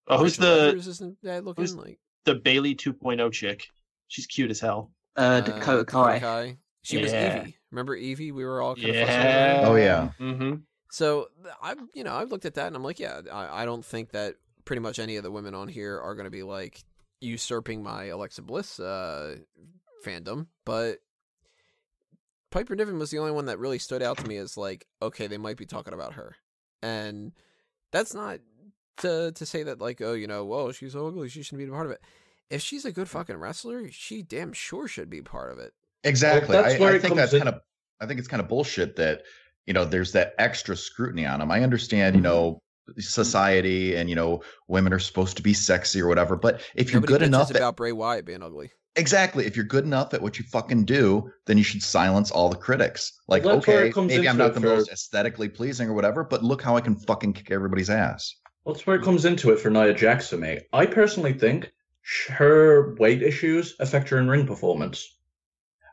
Speaker 3: Who's
Speaker 1: isn't bad looking?
Speaker 3: Who's the Bailey 2.0 chick? She's cute as hell.
Speaker 5: Dakota Kai.
Speaker 1: She was Evie. Remember Evie? We were all kind of
Speaker 3: frustrated.
Speaker 2: Oh yeah.
Speaker 3: Mm-hmm.
Speaker 1: So I've looked at that and I'm like, I don't think that pretty much any of the women on here are going to be like usurping my Alexa Bliss fandom, but Piper Niven was the only one that really stood out to me as like, okay, they might be talking about her, and that's not to say that like, well, she's so ugly, she shouldn't be a part of it. If she's a good fucking wrestler, she damn sure should be part of it.
Speaker 2: Exactly. Well, I think it's kind of bullshit that there's that extra scrutiny on them. I understand, society and women are supposed to be sexy or whatever, but if you're good enough
Speaker 1: about Bray Wyatt being ugly.
Speaker 2: Exactly. If you're good enough at what you fucking do, then you should silence all the critics. Like, okay, maybe I'm not the most aesthetically pleasing or whatever, but look how I can fucking kick everybody's ass.
Speaker 4: Well, that's where it comes into it for Nia Jax for me. I personally think her weight issues affect her in-ring performance.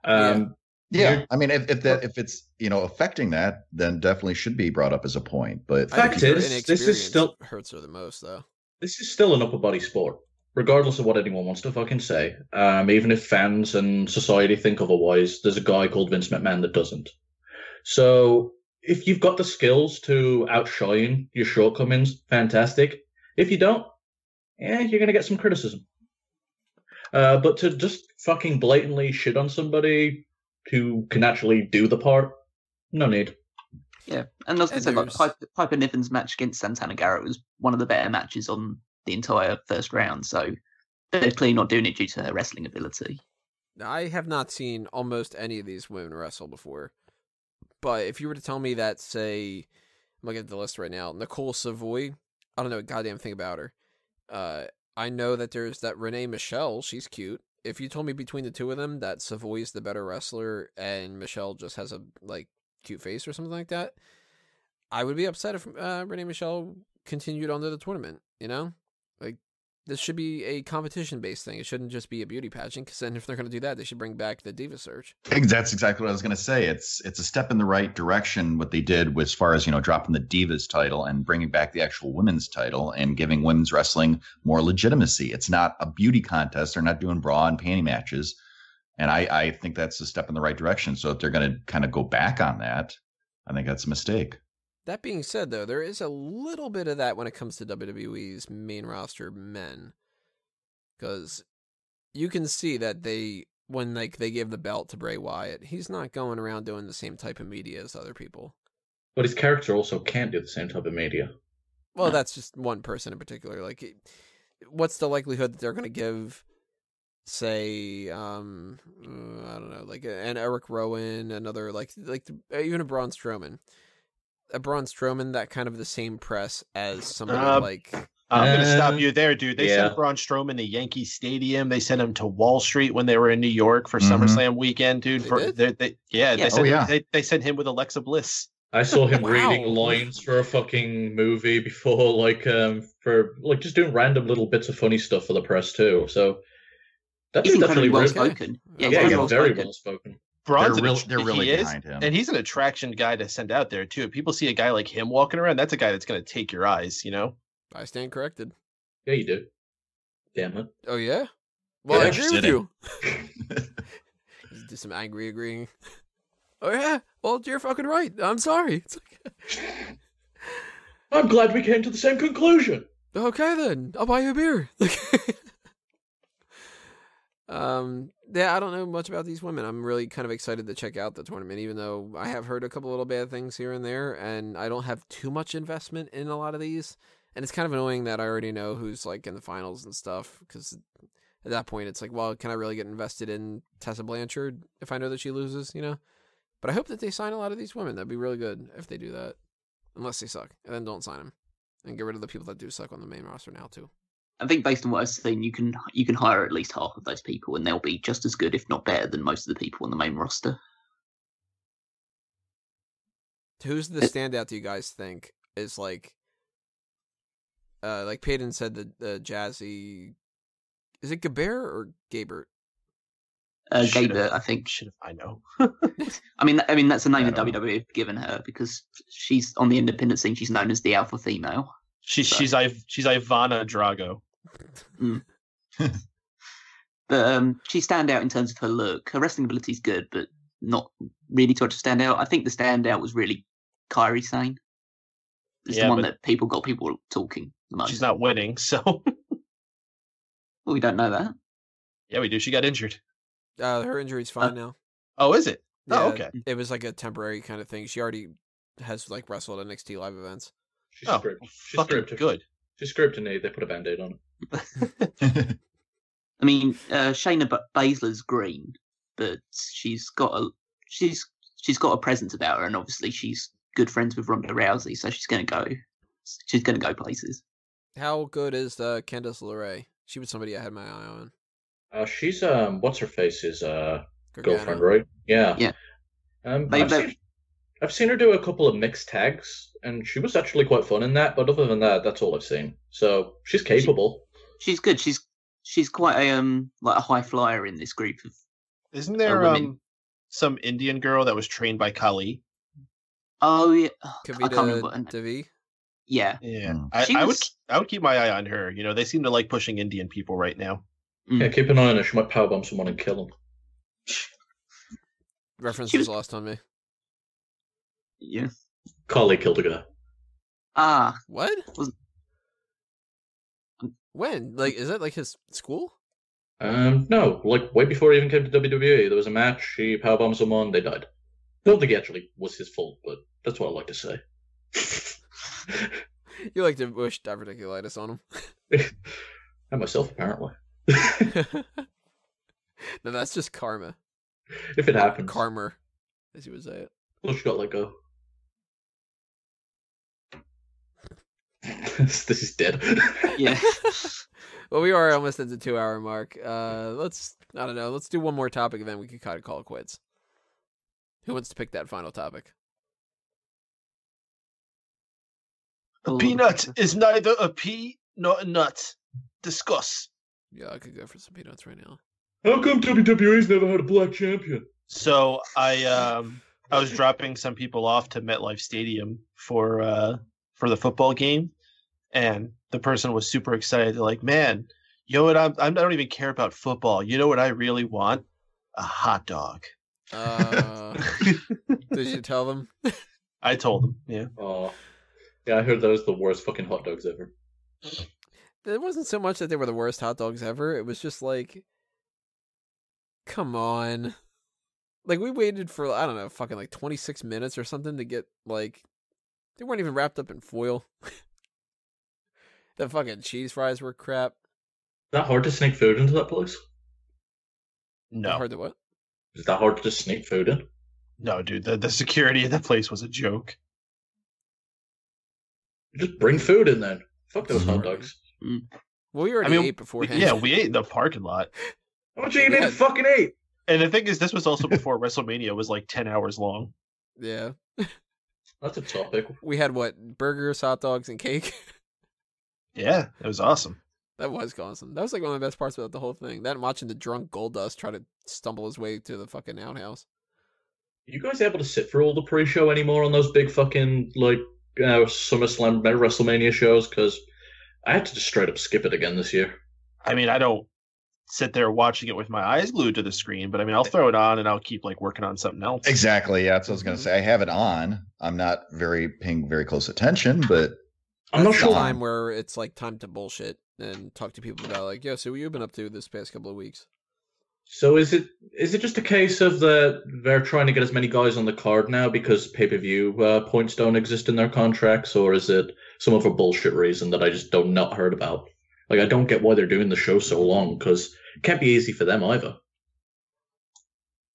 Speaker 2: Yeah, I mean, if it's affecting that, then definitely should be brought up as a point. But
Speaker 4: fact is, this is still
Speaker 1: hurts her the most, though.
Speaker 4: This is still an upper body sport, regardless of what anyone wants to fucking say. Even if fans and society think otherwise, there's a guy called Vince McMahon that doesn't. So if you've got the skills to outshine your shortcomings, fantastic. If you don't, you're gonna get some criticism. But to just fucking blatantly shit on somebody who can actually do the part, no need.
Speaker 5: Yeah, and I was going to say, like, Piper Niven's match against Santana Garrett was one of the better matches on the entire first round, so they're clearly not doing it due to her wrestling ability.
Speaker 1: I have not seen almost any of these women wrestle before, but if you were to tell me that, say, I'm looking at the list right now, Nicole Savoy, I don't know a goddamn thing about her. I know that there's that Renee Michelle, she's cute. If you told me between the two of them that Savoy's the better wrestler and Michelle just has a cute face or something like that, I would be upset if Renee Michelle continued on to the tournament. This should be a competition-based thing. It shouldn't just be a beauty pageant, because then if they're going to do that, they should bring back the Diva Search.
Speaker 2: That's exactly what I was going to say. It's a step in the right direction, what they did as far as, dropping the Divas title and bringing back the actual women's title and giving women's wrestling more legitimacy. It's not a beauty contest. They're not doing bra and panty matches. And I think that's a step in the right direction. So if they're going to kind of go back on that, I think that's a mistake.
Speaker 1: That being said, though, there is a little bit of that when it comes to WWE's main roster men. Because you can see that when they give the belt to Bray Wyatt, he's not going around doing the same type of media as other people.
Speaker 4: But his character also can't do the same type of media.
Speaker 1: Well, that's just one person in particular. What's the likelihood that they're going to give, say, I don't know, an Eric Rowan, another, even a Braun Strowman. A Braun Strowman that kind of the same press as somebody
Speaker 3: I'm going to stop you there, dude. They sent Braun Strowman to Yankee Stadium. They sent him to Wall Street when they were in New York for SummerSlam weekend, dude. They sent him with Alexa Bliss.
Speaker 4: I saw him reading lines for a fucking movie before, just doing random little bits of funny stuff for the press too. So that's definitely
Speaker 5: well spoken.
Speaker 4: Yeah, very well spoken.
Speaker 3: Braun's
Speaker 2: they're really behind him,
Speaker 3: and he's an attraction guy to send out there too. If people see a guy like him walking around, that's a guy that's going to take your eyes.
Speaker 1: I stand corrected.
Speaker 4: Yeah, you do. Damn it.
Speaker 1: Oh yeah. Well, I agree with you. Do some angry agreeing. Oh yeah. Well, you're fucking right. I'm sorry.
Speaker 4: I'm glad we came to the same conclusion.
Speaker 1: Okay then, I'll buy you a beer. Yeah, I don't know much about these women. I'm really kind of excited to check out the tournament, even though I have heard a couple little bad things here and there, and I don't have too much investment in a lot of these. And it's kind of annoying that I already know who's in the finals and stuff, because at that point it's well, can I really get invested in Tessa Blanchard if I know that she loses, But I hope that they sign a lot of these women. That'd be really good if they do that, unless they suck, and then don't sign them, and get rid of the people that do suck on the main roster now too.
Speaker 5: I think based on what I've seen, you can hire at least half of those people, and they'll be just as good, if not better, than most of the people on the main roster.
Speaker 1: Who's the standout do you guys think is like Peyton said, the Jazzy? Is it Gabert or Gabert?
Speaker 5: Gabert, I think.
Speaker 3: I know.
Speaker 5: I mean that's the name that WWE have given her because she's on the independent scene. She's known as the alpha female. She's
Speaker 3: Ivana Drago.
Speaker 5: But she stand out in terms of her look. Her wrestling ability is good, but not really too much to stand out. I think the standout was really Kairi Sane. It's the one that got people talking the most.
Speaker 3: She's not winning, so.
Speaker 5: Well, we don't know that.
Speaker 3: Yeah, we do. She got injured.
Speaker 1: Her injury's fine now.
Speaker 3: Oh, is it?
Speaker 1: Yeah,
Speaker 3: oh, okay.
Speaker 1: It was a temporary kind of thing. She already has wrestled at NXT live events.
Speaker 4: She's scripted.
Speaker 3: Good.
Speaker 4: She's scripted. They put a band-aid on it.
Speaker 5: I mean, Shayna Baszler's green, but she's got a presence about her, and obviously she's good friends with Ronda Rousey, so she's gonna go places.
Speaker 1: How good is Candice LeRae? She was somebody I had my eye on.
Speaker 4: She's what's her face's girlfriend, right? Yeah.
Speaker 5: Yeah.
Speaker 4: I've seen her do a couple of mixed tags, and she was actually quite fun in that. But other than that, that's all I've seen. So she's capable.
Speaker 5: She's good. She's she's quite a like a high flyer in this group of
Speaker 3: Isn't there
Speaker 5: women.
Speaker 3: some Indian girl that was trained by Kali?
Speaker 5: Oh yeah,
Speaker 1: Could
Speaker 5: I
Speaker 1: be
Speaker 5: can't remember.
Speaker 1: the Devi.
Speaker 5: Yeah,
Speaker 3: Yeah,
Speaker 2: Mm.
Speaker 3: I would keep my eye on her. You know, they seem to like pushing Indian people right now.
Speaker 4: Yeah, keep an eye on her. She might powerbomb someone and kill them.
Speaker 1: Reference
Speaker 5: She
Speaker 1: was
Speaker 5: was-
Speaker 1: lost on me.
Speaker 5: yeah.
Speaker 4: Carly killed a guy.
Speaker 5: Ah,
Speaker 1: What?
Speaker 5: Was-
Speaker 1: When? Like, is that like his school?
Speaker 4: No, like way before he even came to WWE, there was a match. He powerbombed someone, they died. I don't think it actually was his fault, but that's what I like to say.
Speaker 1: You like to wish diverticulitis on
Speaker 4: And myself, apparently.
Speaker 1: him. No, that's just karma.
Speaker 4: If it happens.
Speaker 1: Karma, as you would say it.
Speaker 4: Well, she got let go. This is dead.
Speaker 5: yeah.
Speaker 1: Well, we are almost at the 2-hour mark. Let's do one more topic and then we can kind of call it quits. Who wants to pick that final topic?
Speaker 3: A peanut is neither a pea nor a nut. Discuss.
Speaker 1: Yeah, I could go for some peanuts right now.
Speaker 4: How come WWE's never had a black champion?
Speaker 3: So I was dropping some people off to MetLife Stadium for the football game, and the person was super excited. They're like, "Man, you know what? I don't even care about football. You know what I really want? A hot dog."
Speaker 1: Did you tell them?
Speaker 3: I told them, yeah.
Speaker 4: Oh, yeah, I heard that was the worst fucking hot dogs ever.
Speaker 1: It wasn't so much that they were the worst hot dogs ever. It was just like, come on. Like, we waited for, I don't know, fucking like 26 minutes or something to get, like, they weren't even wrapped up in foil. The fucking cheese fries were crap.
Speaker 4: Is that hard to sneak food into that place?
Speaker 3: No,
Speaker 1: Hard to what?
Speaker 4: Is that hard to just sneak food in?
Speaker 3: no, dude. The security in that place was a joke.
Speaker 4: Just bring food in then. Fuck those hot
Speaker 1: Sorry.
Speaker 4: dogs.
Speaker 1: Well, we already ate beforehand.
Speaker 3: Yeah, we ate in the parking lot.
Speaker 4: How much you need
Speaker 1: Yeah.
Speaker 4: to fucking eat?
Speaker 3: And the thing is, this was also before WrestleMania was like 10 hours long.
Speaker 1: Yeah.
Speaker 4: That's a topic.
Speaker 1: We had what? Burgers, hot dogs, and cake.
Speaker 3: Yeah, it was awesome.
Speaker 1: That was awesome. That was like one of the best parts about the whole thing. That and watching the drunk Goldust try to stumble his way to the fucking outhouse.
Speaker 4: Are you guys able to sit through all the pre-show anymore on those big fucking, like, SummerSlam, WrestleMania shows? Because I had to just straight up skip it again this year.
Speaker 3: I mean, I don't sit there watching it with my eyes glued to the screen, but I mean, I'll throw it on and I'll keep like working on something else.
Speaker 2: Exactly. Yeah, that's what I was going to say. I have it on. I'm not paying very close attention, but
Speaker 4: I'm not
Speaker 1: That's the
Speaker 4: sure.
Speaker 1: time where it's like time to bullshit and talk to people about like, yeah, so what you been up to this past couple of weeks?
Speaker 4: So is it just a case of they're trying to get as many guys on the card now because pay-per-view points don't exist in their contracts, or is it some other bullshit reason that I just don't not heard about? Like, I don't get why they're doing the show so long, because it can't be easy for them either.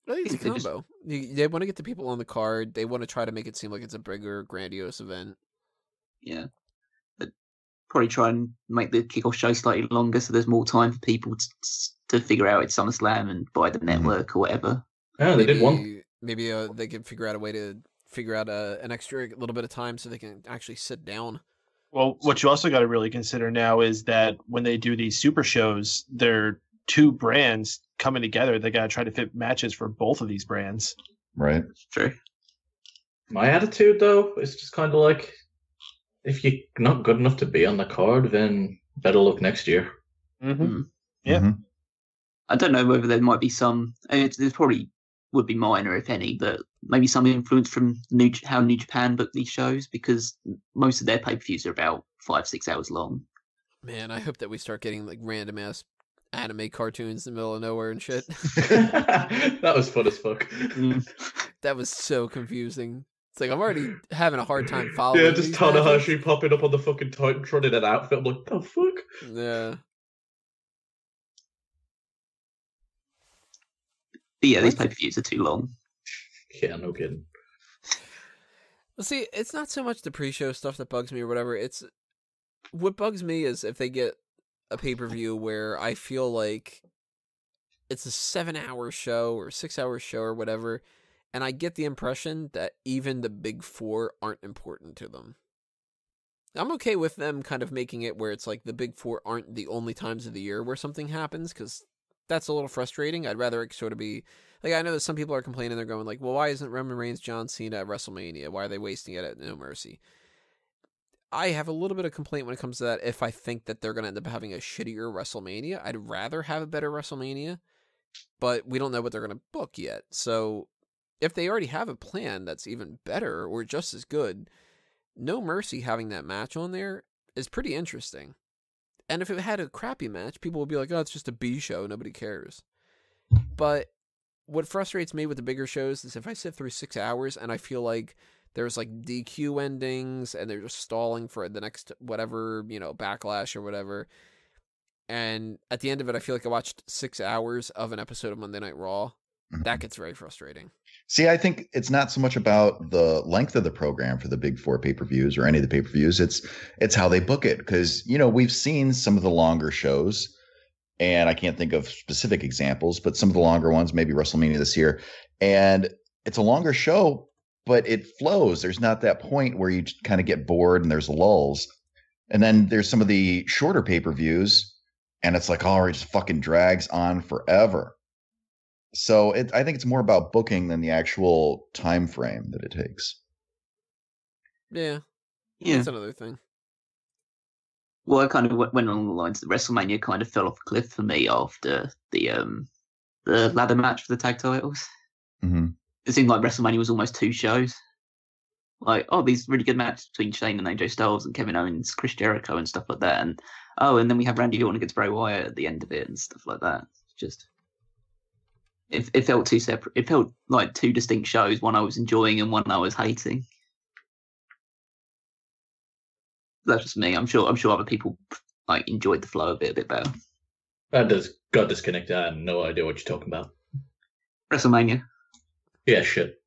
Speaker 1: I think it's a
Speaker 5: They just-
Speaker 1: combo. They want to get the people on the card. They want to try to make it seem like it's a bigger, grandiose event.
Speaker 5: Yeah. But probably try and make the kickoff show slightly longer so there's more time for people to figure out it's SummerSlam and buy the network or whatever.
Speaker 4: Yeah, they did one.
Speaker 1: Maybe they can figure out a way to figure out an extra little bit of time so they can actually sit down.
Speaker 3: Well, what you also got to really consider now is that when they do these super shows, they're two brands coming together. They got to try to fit matches for both of these brands.
Speaker 2: right.
Speaker 5: True.
Speaker 4: My attitude, though, is just kind of like, if you're not good enough to be on the card, then better luck next year.
Speaker 3: Mm-hmm. Yeah.
Speaker 2: Mhm.
Speaker 5: I don't know whether there might be some. There probably would be minor, if any, but maybe some influence from how New Japan book these shows, because most of their pay-per-views are about 5-6 hours long.
Speaker 1: Man, I hope that we start getting like random ass anime cartoons in the middle of nowhere and shit.
Speaker 4: That was fun as fuck.
Speaker 1: That was so confusing. It's like I'm already having a hard time following.
Speaker 4: Yeah, just
Speaker 1: these
Speaker 4: Tanahashi
Speaker 1: matches.
Speaker 4: popping up on the fucking Titantron in an outfit. I'm like, the fuck?
Speaker 1: Yeah.
Speaker 5: But yeah, these
Speaker 1: What?
Speaker 5: pay-per-views are too long.
Speaker 4: Yeah, no kidding.
Speaker 1: Well, see, it's not so much the pre-show stuff that bugs me or whatever. It's what bugs me is if they get a pay-per-view where I feel like it's a 7-hour show or 6-hour show or whatever, and I get the impression that even the big four aren't important to them. I'm okay with them kind of making it where it's like the big four aren't the only times of the year where something happens, because that's a little frustrating. I'd rather it sort of be like, I know that some people are complaining, they're going like, well, why isn't Roman Reigns, John Cena at WrestleMania? Why are they wasting it at No Mercy? I have a little bit of complaint when it comes to that. If I think that they're going to end up having a shittier WrestleMania, I'd rather have a better WrestleMania, but we don't know what they're going to book yet. So if they already have a plan that's even better or just as good, No Mercy having that match on there is pretty interesting. And if it had a crappy match, people would be like, oh, it's just a B show, nobody cares. But what frustrates me with the bigger shows is if I sit through 6 hours and I feel like there's like DQ endings and they're just stalling for the next whatever, backlash or whatever. And at the end of it, I feel like I watched 6 hours of an episode of Monday Night Raw. That gets very frustrating.
Speaker 2: See, I think it's not so much about the length of the program for the big four pay-per-views or any of the pay-per-views. It's how they book it. Because, we've seen some of the longer shows, and I can't think of specific examples, but some of the longer ones, maybe WrestleMania this year. And it's a longer show, but it flows. There's not that point where you kind of get bored and there's lulls. And then there's some of the shorter pay-per-views, and it's like, oh, it just fucking drags on forever. So I think it's more about booking than the actual time frame that it takes.
Speaker 1: Yeah. That's another thing.
Speaker 5: Well, I kind of went along the lines that WrestleMania kind of fell off a cliff for me after the ladder match for the tag titles.
Speaker 2: Mm-hmm.
Speaker 5: It seemed like WrestleMania was almost 2 shows. Like, these really good matches between Shane and AJ Styles and Kevin Owens, Chris Jericho and stuff like that. And and then we have Randy Orton against Bray Wyatt at the end of it and stuff like that. Just it felt too separate. It felt like 2 distinct shows. One I was enjoying and one I was hating. That's just me. I'm sure other people like enjoyed the flow of it a bit better.
Speaker 4: I just got disconnected. I had no idea what you're talking about.
Speaker 5: WrestleMania.
Speaker 4: Yeah, shit.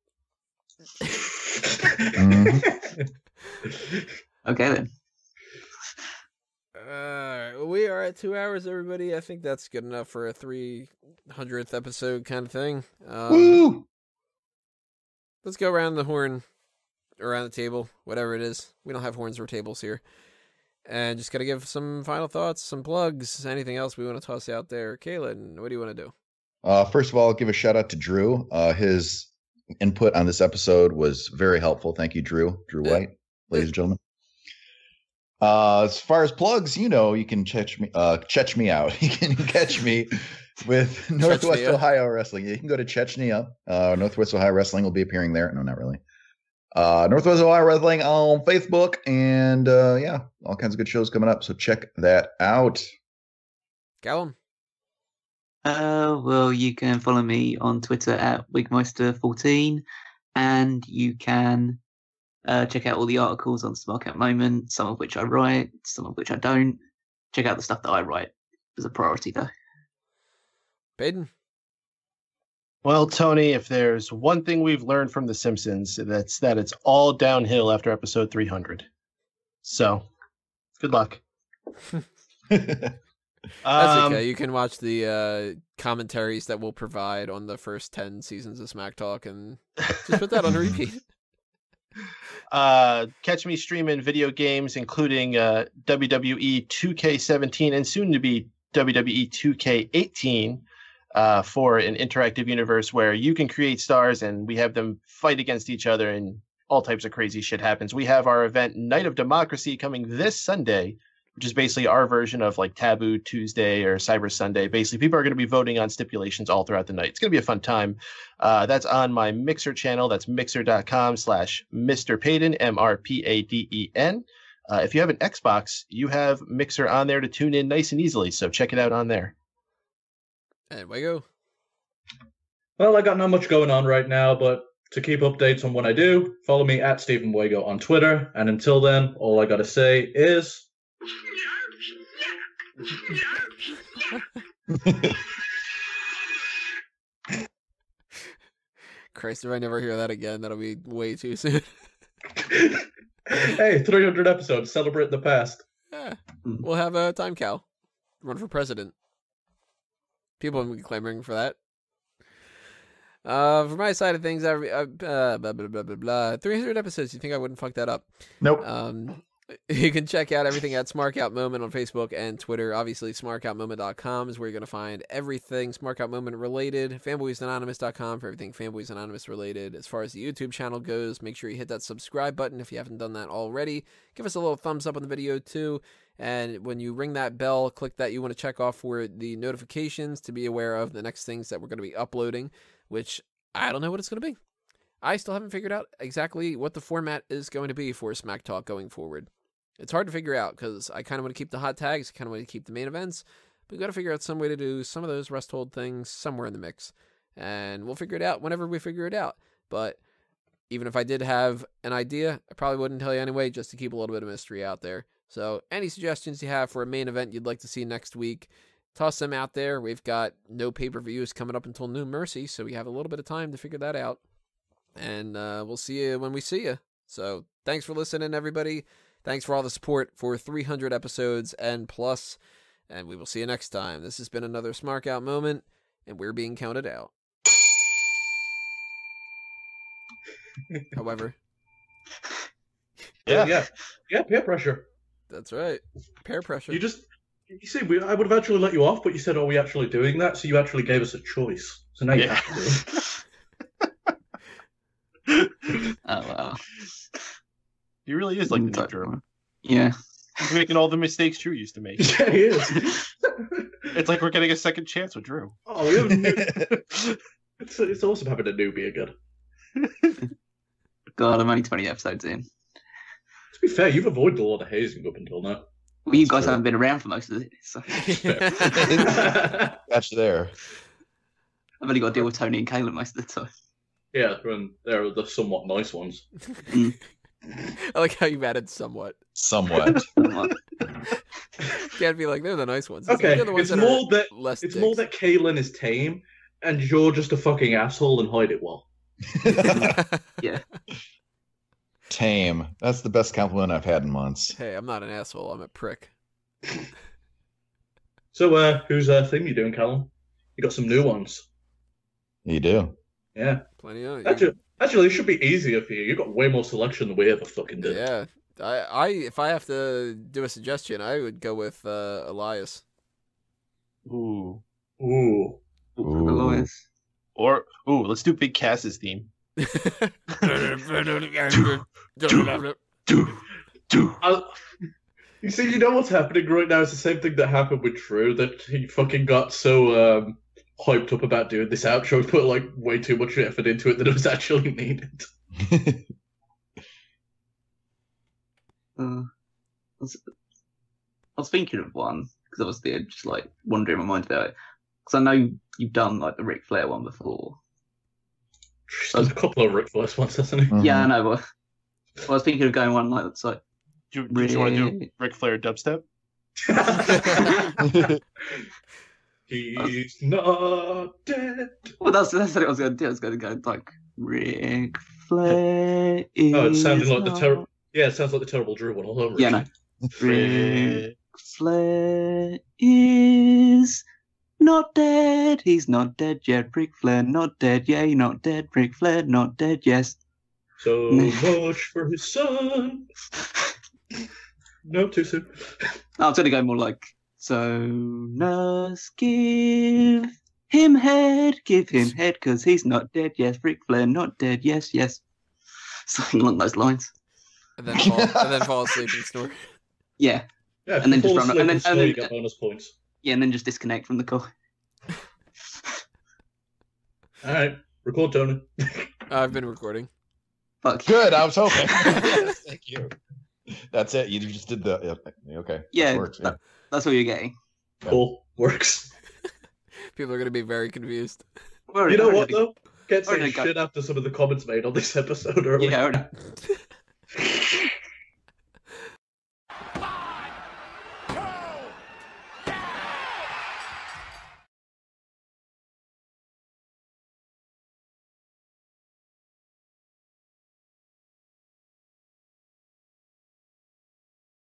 Speaker 5: Okay then.
Speaker 1: We are at 2 hours, everybody. I think that's good enough for a 300th episode kind of thing.
Speaker 2: Woo!
Speaker 1: Let's go around the horn, around the table, whatever it is. We don't have horns or tables here. And just got to give some final thoughts, some plugs, anything else we want to toss out there. Kaylin, what do you want to do?
Speaker 2: First of all, I'll give a shout out to Drew. His input on this episode was very helpful. Thank you, Drew. Drew White, ladies and gentlemen. As far as plugs, you can check me out. You can catch me with Northwest Ohio Wrestling. You can go to Chechnya. Northwest Ohio Wrestling will be appearing there. No, not really. Northwest Ohio Wrestling on Facebook, and all kinds of good shows coming up. So check that out.
Speaker 1: Callum.
Speaker 5: Well, you can follow me on Twitter at Wigmeister14, and you can check out all the articles on Smark at the moment, some of which I write, some of which I don't. Check out the stuff that I write as a priority, though.
Speaker 1: Baden?
Speaker 3: Well, Tony, if there's one thing we've learned from The Simpsons, that's that it's all downhill after episode 300. So, good luck.
Speaker 1: That's okay. You can watch the commentaries that we'll provide on the first 10 seasons of Smack Talk and just put that on repeat.
Speaker 3: Catch me streaming video games, including WWE 2K17 and soon to be WWE 2K18 for an interactive universe where you can create stars and we have them fight against each other and all types of crazy shit happens. We have our event Night of Democracy coming this Sunday, which is basically our version of like Taboo Tuesday or Cyber Sunday. Basically, people are going to be voting on stipulations all throughout the night. It's going to be a fun time. That's on my Mixer channel. That's mixer.com/Mr. Payden, MRPADEN. If you have an Xbox, you have Mixer on there to tune in nice and easily. So check it out on there.
Speaker 1: And Wago.
Speaker 4: Well, I got not much going on right now, but to keep updates on what I do, follow me at Stephen Wago on Twitter. And until then, all I got to say is...
Speaker 1: Christ, if I never hear that again, that'll be way too soon.
Speaker 4: Hey, 300 episodes, celebrate the past.
Speaker 1: Yeah, we'll have a time cow. Run for president. People will be clamoring for that. For my side of things, blah, blah, blah, blah, blah, blah. 300 episodes, you think I wouldn't fuck that up?
Speaker 2: Nope.
Speaker 1: You can check out everything at Smark Out Moment on Facebook and Twitter. Obviously, smarkoutmoment.com is where you're going to find everything Smark Out Moment related. Fanboysanonymous.com for everything Fanboys Anonymous related. As far as the YouTube channel goes, make sure you hit that subscribe button if you haven't done that already. Give us a little thumbs up on the video too. And when you ring that bell, click that you want to check off for the notifications to be aware of the next things that we're going to be uploading, which I don't know what it's going to be. I still haven't figured out exactly what the format is going to be for Smack Talk going forward. It's hard to figure out because I kind of want to keep the hot tags, kind of want to keep the main events, but we've got to figure out some way to do some of those rest hold things somewhere in the mix. And we'll figure it out whenever we figure it out. But even if I did have an idea, I probably wouldn't tell you anyway, just to keep a little bit of mystery out there. So any suggestions you have for a main event you'd like to see next week, toss them out there. We've got no pay-per-views coming up until New Mercy, so we have a little bit of time to figure that out. And we'll see you when we see you. So thanks for listening, everybody. Thanks for all the support for 300 episodes and plus. And we will see you next time. This has been another Smark Out Moment, and we're being counted out. However.
Speaker 4: Yeah, peer pressure.
Speaker 1: That's right. Peer pressure.
Speaker 4: You see, I would have actually let you off, but you said, "Are we actually doing that?" So you actually gave us a choice. So now you have to do it.
Speaker 5: Oh, wow.
Speaker 3: He really is like the new Drew.
Speaker 5: Yeah.
Speaker 3: He's making all the mistakes Drew used to make.
Speaker 4: Yeah, he is.
Speaker 3: It's like we're getting a second chance with Drew.
Speaker 4: Oh, we have a new... it's awesome having a newbie again.
Speaker 5: God, I'm only 20 episodes in.
Speaker 4: To be fair, you've avoided a lot of hazing up until now.
Speaker 5: Well, you guys haven't been around for most of it, so
Speaker 2: That's there.
Speaker 5: I've only got to deal with Tony and Caleb most of the time.
Speaker 4: Yeah, and they're the somewhat nice ones.
Speaker 1: I like how you've added somewhat.
Speaker 2: Somewhat.
Speaker 1: Can't be like, they're the nice ones.
Speaker 4: Okay,
Speaker 1: like, the ones
Speaker 4: it's more
Speaker 1: that
Speaker 4: Kaylin is tame, and you're just a fucking asshole and hide it well.
Speaker 5: Yeah.
Speaker 2: Tame. That's the best compliment I've had in months.
Speaker 1: Hey, I'm not an asshole. I'm a prick.
Speaker 4: So, whose thing you doing, Callum? You got some new ones.
Speaker 2: You do.
Speaker 4: Yeah.
Speaker 1: Plenty of
Speaker 4: Actually, it should be easier for you. You've got way more selection than we ever fucking did.
Speaker 1: Yeah. If I have to do a suggestion, I would go with Elias.
Speaker 3: Ooh.
Speaker 5: Elias.
Speaker 3: Or let's do Big Cass's theme.
Speaker 4: You see, you know what's happening right now? It's the same thing that happened with Drew, that he fucking got so hyped up about doing this outro, put like way too much effort into it that it was actually needed.
Speaker 5: I was thinking of one, because obviously I'm just like wondering in my mind about it. Because I know you've done like the Ric Flair one before.
Speaker 4: There's a couple of Ric Flair ones, hasn't he?
Speaker 2: Mm-hmm.
Speaker 5: Yeah, I know, but I was thinking of going one like that's like.
Speaker 3: Do you want to do Ric Flair dubstep?
Speaker 4: He's not dead.
Speaker 5: Well, that's what I was going to do. I was going to go like Ric Flair is.
Speaker 4: Oh, it sounded like
Speaker 5: not...
Speaker 4: the terrible. Yeah, it sounds like the terrible Drew one all over.
Speaker 5: Yeah, no. Ric Flair is not dead. He's not dead yet. Ric Flair not dead. Yeah, he's not dead. Ric Flair not dead. Yes.
Speaker 4: So much for his son. No, too soon.
Speaker 5: I was going to go more like, so let's give him head, because he's not dead, yes. Ric Flair not dead, yes. Something along those lines.
Speaker 1: And then fall asleep and snore.
Speaker 5: Yeah.
Speaker 4: Yeah,
Speaker 5: and then just run,
Speaker 4: and then you get bonus points.
Speaker 5: Yeah, and then just disconnect from the call.
Speaker 4: All right, record, Tony.
Speaker 1: I've been recording.
Speaker 5: Fuck.
Speaker 2: Good, I was hoping. Yes, thank you. That's it. You just did the okay.
Speaker 5: Yeah,
Speaker 2: works,
Speaker 5: that's what you're getting.
Speaker 4: Cool, works.
Speaker 1: People are going to be very confused.
Speaker 4: You know what though? Can't say shit after some of the comments made on this episode earlier.
Speaker 5: Yeah.